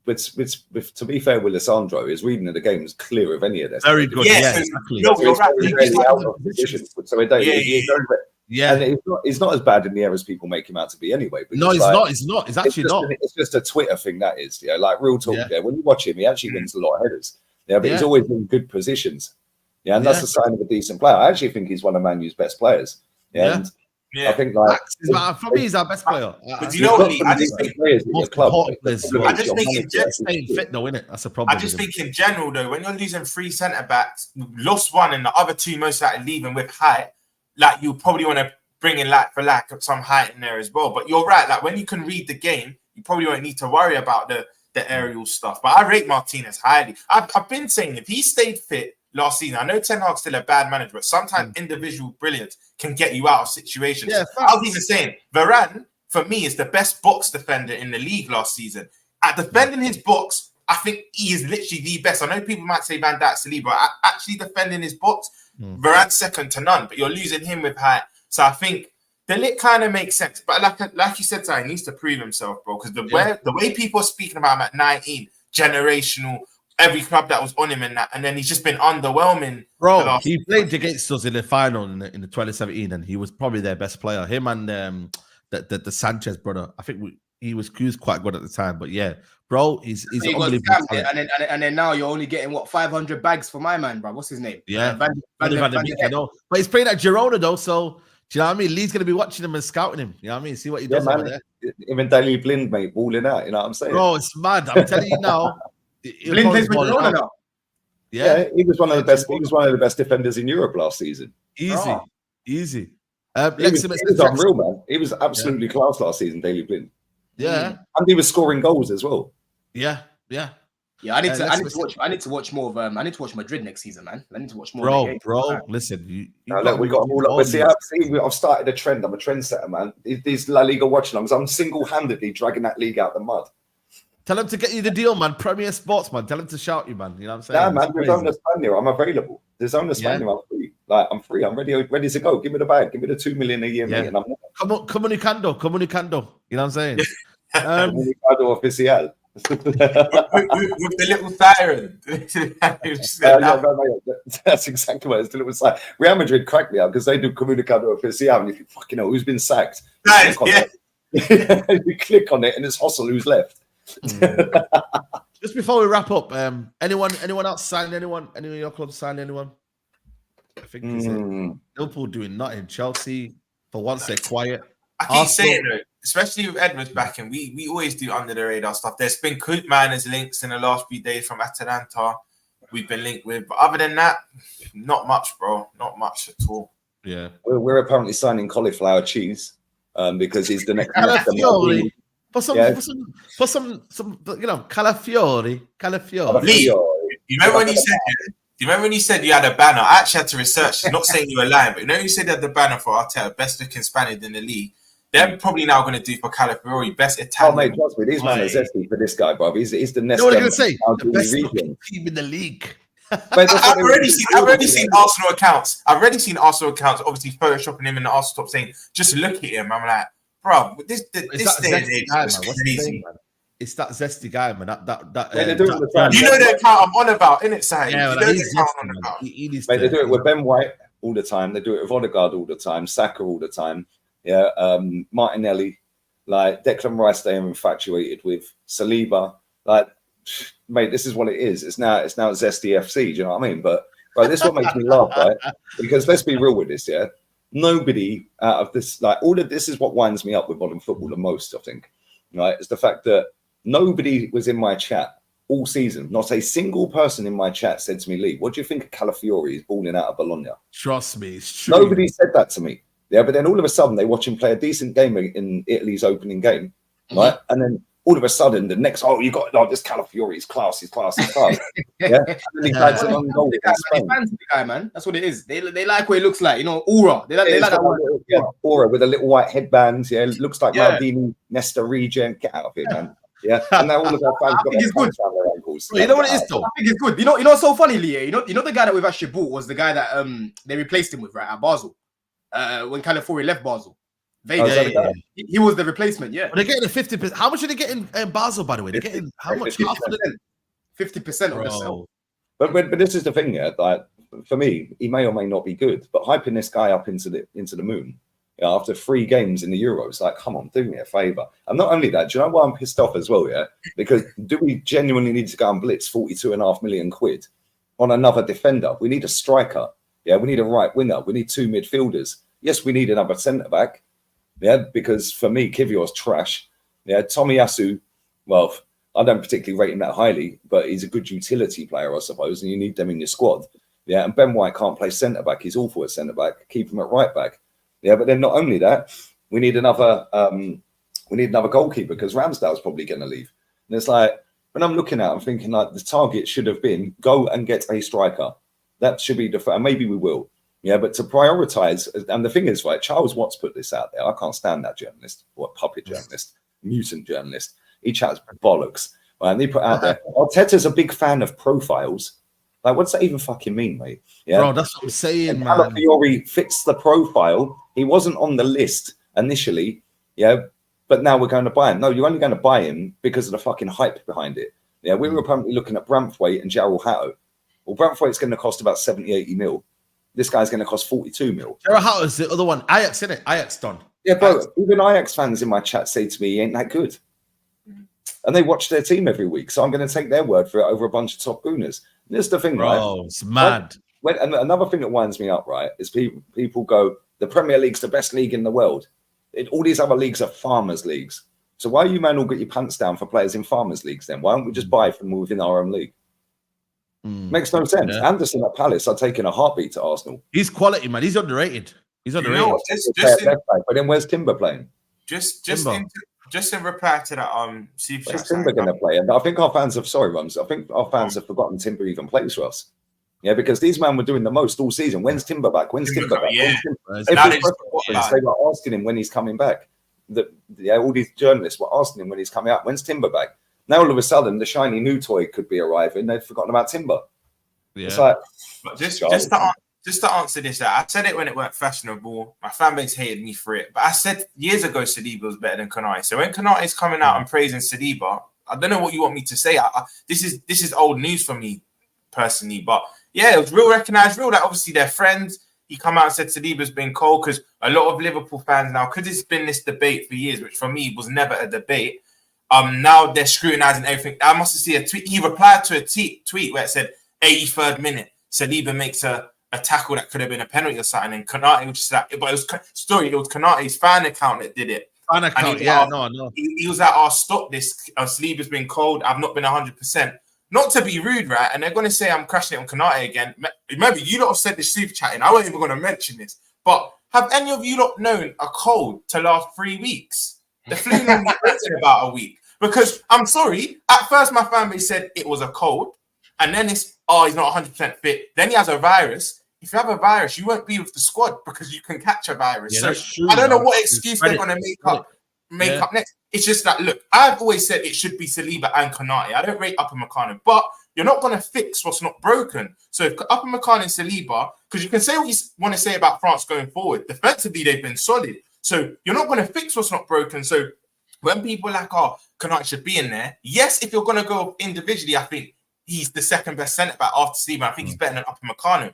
To be fair with Lisandro, his reading of the game is clear of any of this. Very good. Yeah, exactly. No, you're right. And it's not as bad in the air as people make him out to be anyway. No, it's not. It's actually not. It's just a Twitter thing, that is. Yeah, like real talk. Yeah, when you watch him, he actually wins a lot of headers. Yeah, but he's always in good positions. Yeah, and that's a sign of a decent player. I actually think he's one of Man U's best players. Yeah. And I think for me, he's our best player. But you know what? I just think staying fit though, innit? That's a problem. I just think in general though, when you're losing 3 centre backs, lost one and the other 2 most likely leaving with height, like you probably want to bring in some height in there as well. But you're right, like when you can read the game, you probably won't need to worry about the aerial stuff. But I rate Martinez highly. I've been saying if he stayed fit last season, I know Ten Hag's still a bad manager, but sometimes individual brilliance can get you out of situations. Yeah, I was even saying Varane, for me, is the best box defender in the league last season. At defending his box, I think he is literally the best. I know people might say Van Dijk's the lead, but actually defending his box, Varane's second to none. But you're losing him with height. So I think the Ligt kind of makes sense. But like you said, he needs to prove himself, bro. Because the way people are speaking about him at 19, generational, every club that was on him and that, and then he's just been underwhelming. Bro, he played against us in the final in the 2017, and he was probably their best player. Him and the Sanchez brother. I think he was quite good at the time. But yeah, bro, he's unbelievable. And then now you're only getting 500 bags for my man, bro. What's his name? Yeah, Van de Beek, I know. But he's playing at Girona though, so do you know what I mean? Lee's gonna be watching him and scouting him. You know what I mean? See what he does over there. Even Daley Blind, mate, balling out. You know what I'm saying? Bro, it's mad. I'm telling you now. Blind plays with Girona now. Yeah, he was one of the best. He was one of the best defenders in Europe last season. Easy. He was unreal, man. He was absolutely class last season, Daley Blind. Yeah, and he was scoring goals as well. Yeah. I need to watch more of I need to watch Madrid next season, man. I need to watch more. Bro, listen. We got them all up. See, I've started a trend. I'm a trendsetter, man. These La Liga watch-alongs, I'm single-handedly dragging that league out the mud. Tell him to get you the deal, man. Premier Sports, man. Tell him to shout you, man. You know what I'm saying? Yeah, man. There's only Spaniard. I'm available. There's only Spaniard. I'm free. I'm free. I'm ready to go. Give me the bag. Give me the 2 million a year, mate. And I'm comunicando. You know what I'm saying? Comunicado oficial. with the little siren. That's exactly what it's the little siren. Real Madrid cracked me out because they do comunicado oficial, and you think, fucking hell, who's been sacked? You click on it, and it's Hojlund who's left. Just before we wrap up, anyone else signing anyone? Any of your clubs signing anyone? I think Liverpool doing nothing. Chelsea, for once, they're quiet. I keep saying it, especially with Edwards backing, we always do under the radar stuff. There's been Koopmeiners links in the last few days from Atalanta. We've been linked with, but other than that, not much, bro. Not much at all. Yeah, we're apparently signing cauliflower cheese because he's the next. For some, you know, Calafiori. You remember when you said? Do you remember when you said you had a banner? I actually had to research. Not saying you were lying, but you know you said you had the banner for Arteta, best looking Spaniard in the league. They're probably now going to do for Calafiori, best Italian. Oh mate, trust me, these man are zesty for this guy, bro. He's the next. You know what I'm going to say? The best looking team in the league. I've already seen Arsenal accounts. Obviously photoshopping him in the Arsenal top, saying, "Just look at him." I'm like, bro, this day is crazy. It's that zesty guy, man. You know the account I'm on about, innit, Sahi? Yeah, they do it with Ben White all the time. They do it with Odegaard all the time. Saka all the time. Yeah, Martinelli, like Declan Rice, they are infatuated with Saliba. Like, mate, this is what it is. It's now zesty FC. Do you know what I mean? But this is what makes me laugh, right? Because let's be real with this, yeah. Nobody out of this, like, all of this is what winds me up with modern football the most. I think, right, is the fact that nobody was in my chat all season. Not a single person in my chat said to me, "Lee, what do you think of Calafiori is balling out of Bologna?" Trust me, it's true. Nobody said that to me. Yeah, but then all of a sudden they watch him play a decent game in Italy's opening game, right? And then all of a sudden the next, you got this Calafiori, he's class. Yeah, and then he plays an own goal against Spain. Fans of the guy, man. That's what it is. They like what he looks like, aura. They like that little, aura with a little white headband. Yeah, it looks like Maldini, Nesta, Regen. Get out of here, man. Yeah, and now all of our fans got their pants around their ankles. You know what it is, though? I think it's good. You know what's so funny, Leah? You know the guy that we've actually bought was the guy that they replaced him with, right, at Basel. When Calafiori left Basel. He was the replacement, yeah. But they're getting a 50%. How much are they getting in Basel, by the way? They're getting how much? 50% of the sale. But this is the thing, yeah. Like, for me, he may or may not be good, but hyping this guy up into the moon after 3 games in the Euros, like, come on, do me a favor. And not only that, do you know why I'm pissed off as well? Yeah, because do we genuinely need to go and blitz 42.5 million quid on another defender? We need a striker. Yeah, we need a right winger. We need 2 midfielders. Yes, we need another centre back. Yeah, because for me, Kivior's trash. Yeah, Tomiyasu, well, I don't particularly rate him that highly, but he's a good utility player, I suppose, and you need them in your squad. Yeah, and Ben White can't play centre back. He's awful at centre back. Keep him at right back. Yeah, but then not only that, we need another goalkeeper because Ramsdale's probably going to leave. And it's like when I'm looking at it, I'm thinking like the target should have been go and get a striker. That should be the and maybe we will. Yeah, but to prioritise, and the thing is, right, Charles Watts put this out there. I can't stand that journalist, or puppet journalist, mutant journalist. He chats bollocks. Right? And he put out there, Arteta's a big fan of profiles. Like, what's that even fucking mean, mate? Yeah, bro, that's what I'm saying, man. Calafiori fits the profile. He wasn't on the list initially, yeah, but now we're going to buy him. No, you're only going to buy him because of the fucking hype behind it. Yeah, we were apparently looking at Branthwaite and Gerald Hatto. Well, Branthwaite's going to cost about 70, 80 mil. This guy's going to cost 42 mil. Gerald Hatto's the other one. Ajax, isn't it? Ajax done. Yeah, bro, even Ajax fans in my chat say to me, he ain't that good. And they watch their team every week. So I'm going to take their word for it over a bunch of top gooners. And this is the thing, right? Oh, it's mad. And another thing that winds me up, right, is people go, the Premier League's the best league in the world. All these other leagues are farmers' leagues. So why you man all get your pants down for players in farmers' leagues then? Why don't we just buy from within our own league? Makes no sense. Yeah. Anderson at Palace are taking a heartbeat to Arsenal. He's quality, man. He's underrated. He's underrated. But then where's Timber playing? Just in reply to that super chat. Where's Timber going to play? And I think our fans have have forgotten Timber even plays for us. Yeah, because these men were doing the most all season. When's Timber back? When's Timber back? Yeah. Every they were asking him when he's coming back. All these journalists were asking him when he's coming out. When's Timber back? Now all of a sudden the shiny new toy could be arriving. They've forgotten about Timber. Yeah. It's like just to answer this, I said it when it weren't fashionable. My fan base hated me for it, but I said years ago Saliba was better than Konate. So when Konate is coming out and praising Saliba, I don't know what you want me to say. This is old news for me personally, but yeah, it was real recognised, real that obviously they're friends. He come out and said Saliba's been cold because a lot of Liverpool fans now, because it's been this debate for years, which for me was never a debate. Now they're scrutinising everything. I must have seen a tweet. He replied to a tweet where it said 83rd minute, Saliba makes a tackle that could have been a penalty or something, and Konate was just like, but it was Konate's fan account that did it. Fan account, yeah, no. He was like, stop this. Saliba's been cold. I've not been 100%. Not to be rude, right? And they're going to say I'm crashing it on Konate again. Maybe you lot have said this super chatting. I wasn't even going to mention this. But have any of you lot known a cold to last 3 weeks? The flu normally lasts in about a week. Because I'm sorry, at first my family said it was a cold. And then it's, he's not 100% fit. Then he has a virus. If you have a virus, you won't be with the squad because you can catch a virus. Yeah, so I don't know what excuse they're going to make up next. It's just that, look, I've always said it should be Saliba and Konate. I don't rate Upamecano, but you're not going to fix what's not broken. So if Upamecano and Saliba, because you can say what you want to say about France going forward, defensively they've been solid. So you're not going to fix what's not broken. So when people are like, Konate should be in there, yes, if you're going to go individually, I think he's the second best centre back after Saliba. I think he's better than Upamecano.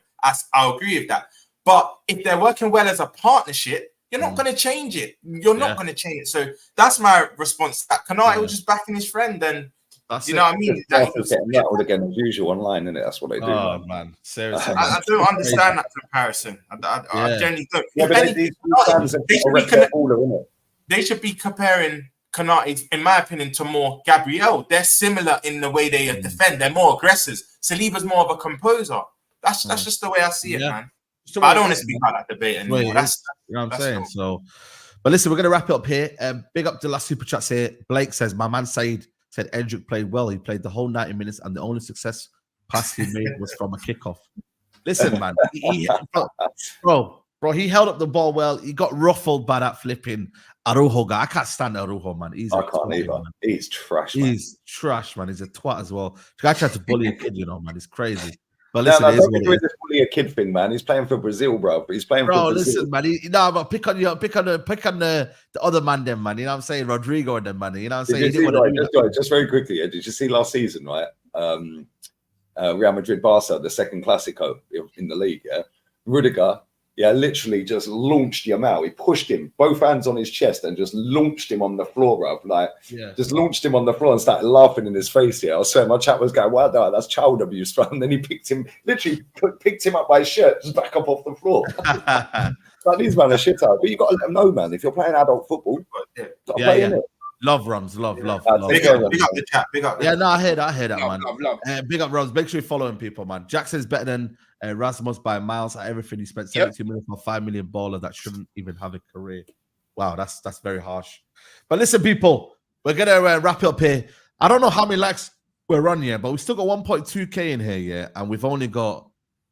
I'll agree with that. But if they're working well as a partnership, you're not going to change it. You're not going to change it. So that's my response. That Konate was just backing his friend, and you know what I mean. That would again as usual online, isn't it? That's what they do. Oh man, seriously, I don't understand that comparison. I generally don't. Yeah, but these fans they should be comparing Konate, in my opinion, to more Gabriel. They're similar in the way they defend. They're more aggressors. Saliba's more of a composer. That's just the way I see it, man. I don't want to speak about that debate anymore. You know what I'm saying? So, but listen, we're going to wrap it up here. Big up to the last super chats here. Blake says, my man Said said Endrick played well. He played the whole 90 minutes and the only success pass he made was from a kickoff. Listen, man, bro, he held up the ball well. He got ruffled by that flipping Araujo guy. I can't stand Araujo, man. I can't either. Man. He's trash, man. He's trash, man. He's a twat as well. The guy tried to bully a kid, you know, man. It's crazy. But listen, don't do this bully a kid thing, man. He's playing for Brazil, bro. He's playing for Brazil. Listen, man. But pick on the other man, them, man. You know what I'm saying? Rodrigo and them, man. You know what I'm saying? Just very quickly, did you see last season, right? Real Madrid Barca, the second Clasico in the league, yeah? Rudiger, literally just launched him out. He pushed him, both hands on his chest, and just launched him on the floor, bro. Just launched him on the floor and started laughing in his face. Yeah, I swear my chat was going, wow, that's child abuse, bro. And then he picked him up by his shirt, just back up off the floor. Like, these men are shit out. But you got to let them know, man, if you're playing adult football, play in it. Love Rums, love. Big up the chat. Big up. Yeah, no, I hear that, man. Big up Rums. Make sure you're following people, man. Jackson's better than Rasmus by miles at everything. He spent 72 million for a 5 million baller that shouldn't even have a career. Wow, that's very harsh. But listen, people, we're gonna wrap it up here. I don't know how many likes we're on here, but we still got 1.2k in here, yeah, and we've only got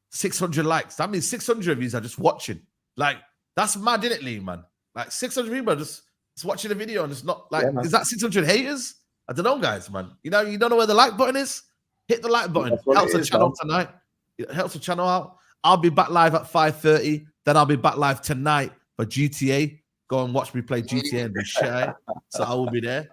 600 likes. That means 600 of you are just watching. Like, that's mad, isn't it, Lee, man? Like 600 people are just watching the video, and it's not like, is that 600 haters? I don't know, guys, man. You don't know where the like button is? Hit the like button. Helps the channel tonight. It helps the channel out. I'll be back live at 5:30. Then I'll be back live tonight for GTA. Go and watch me play GTA and be shy. So I will be there.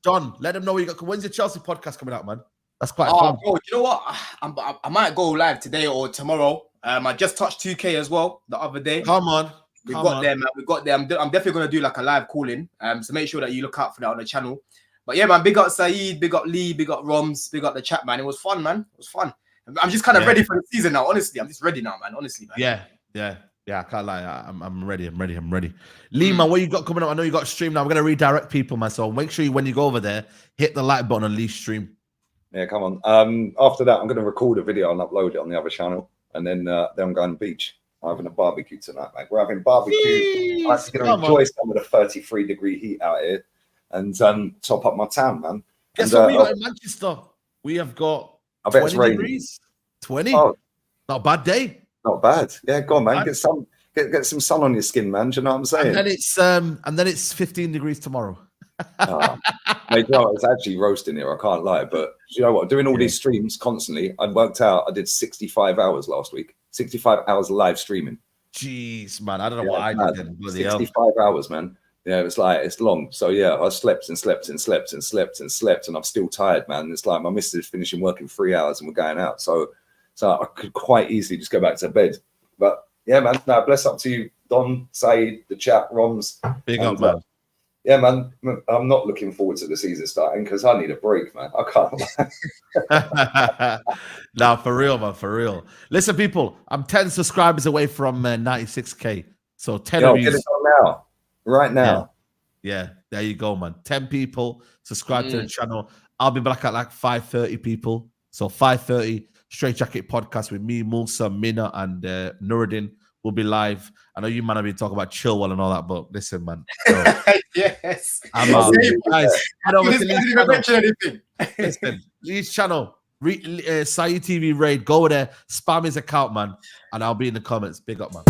John, let them know where you got. When's your Chelsea podcast coming out, man? That's quite fun. Bro, you know what? I might go live today or tomorrow. I just touched 2K as well the other day. Come on. We got there, man. We got there. I'm definitely going to do like a live call-in. So make sure that you look out for that on the channel. But yeah, man, big up Saeed, big up Lee, big up Roms, big up the chat, man. It was fun, man. It was fun. I'm just kind of ready for the season now, honestly. I'm just ready now, man. Honestly, man. Yeah. I can't lie. I'm ready. Lee, man, what you got coming up? I know you got a stream now. We're going to redirect people, man. So make sure when you go over there, hit the like button on Lee's stream. Yeah, come on. After that, I'm going to record a video and upload it on the other channel. And then I'm going to the beach. I'm having a barbecue tonight, mate. We're having barbecue. I'm actually going to enjoy some of the 33-degree heat out here and top up my tan, man. Guess what we got in Manchester? We have got 20 degrees. 20? Oh, not a bad day. Not bad. Yeah, go on, man. Get some sun on your skin, man. Do you know what I'm saying? And then it's 15 degrees tomorrow. Mate, it's actually roasting here. I can't lie, but you know what? Doing all these streams constantly, I worked out. I did 65 hours last week. 65 hours live streaming. Jeez, man. I don't know what I did then. 65 hours, man. Yeah, it's long. So yeah, I slept and I'm still tired, man. It's like my missus is finishing work in 3 hours and we're going out. So I could quite easily just go back to bed. But yeah, man. No, bless up to you, Don, Said, the chat, Roms. Big up, man. Yeah, man, I'm not looking forward to the season starting because I need a break, man. I can't. Nah, for real, man, for real. Listen, people, I'm 10 subscribers away from 96k. So 10 of you. Get it on now, right now. Yeah, there you go, man. 10 people subscribe to the channel. I'll be back at like 5:30 people. So 5:30, Straight Jacket podcast with me, Mulsa, Mina, and Nuruddin will be live. I know you man have been talking about Chilwell and all that, but listen, man. Yes. I'm out. Guys, head over to Lee's channel. Mention anything. Listen, Lee's channel, Saeed TV Raid. Go there, spam his account, man, and I'll be in the comments. Big up, man.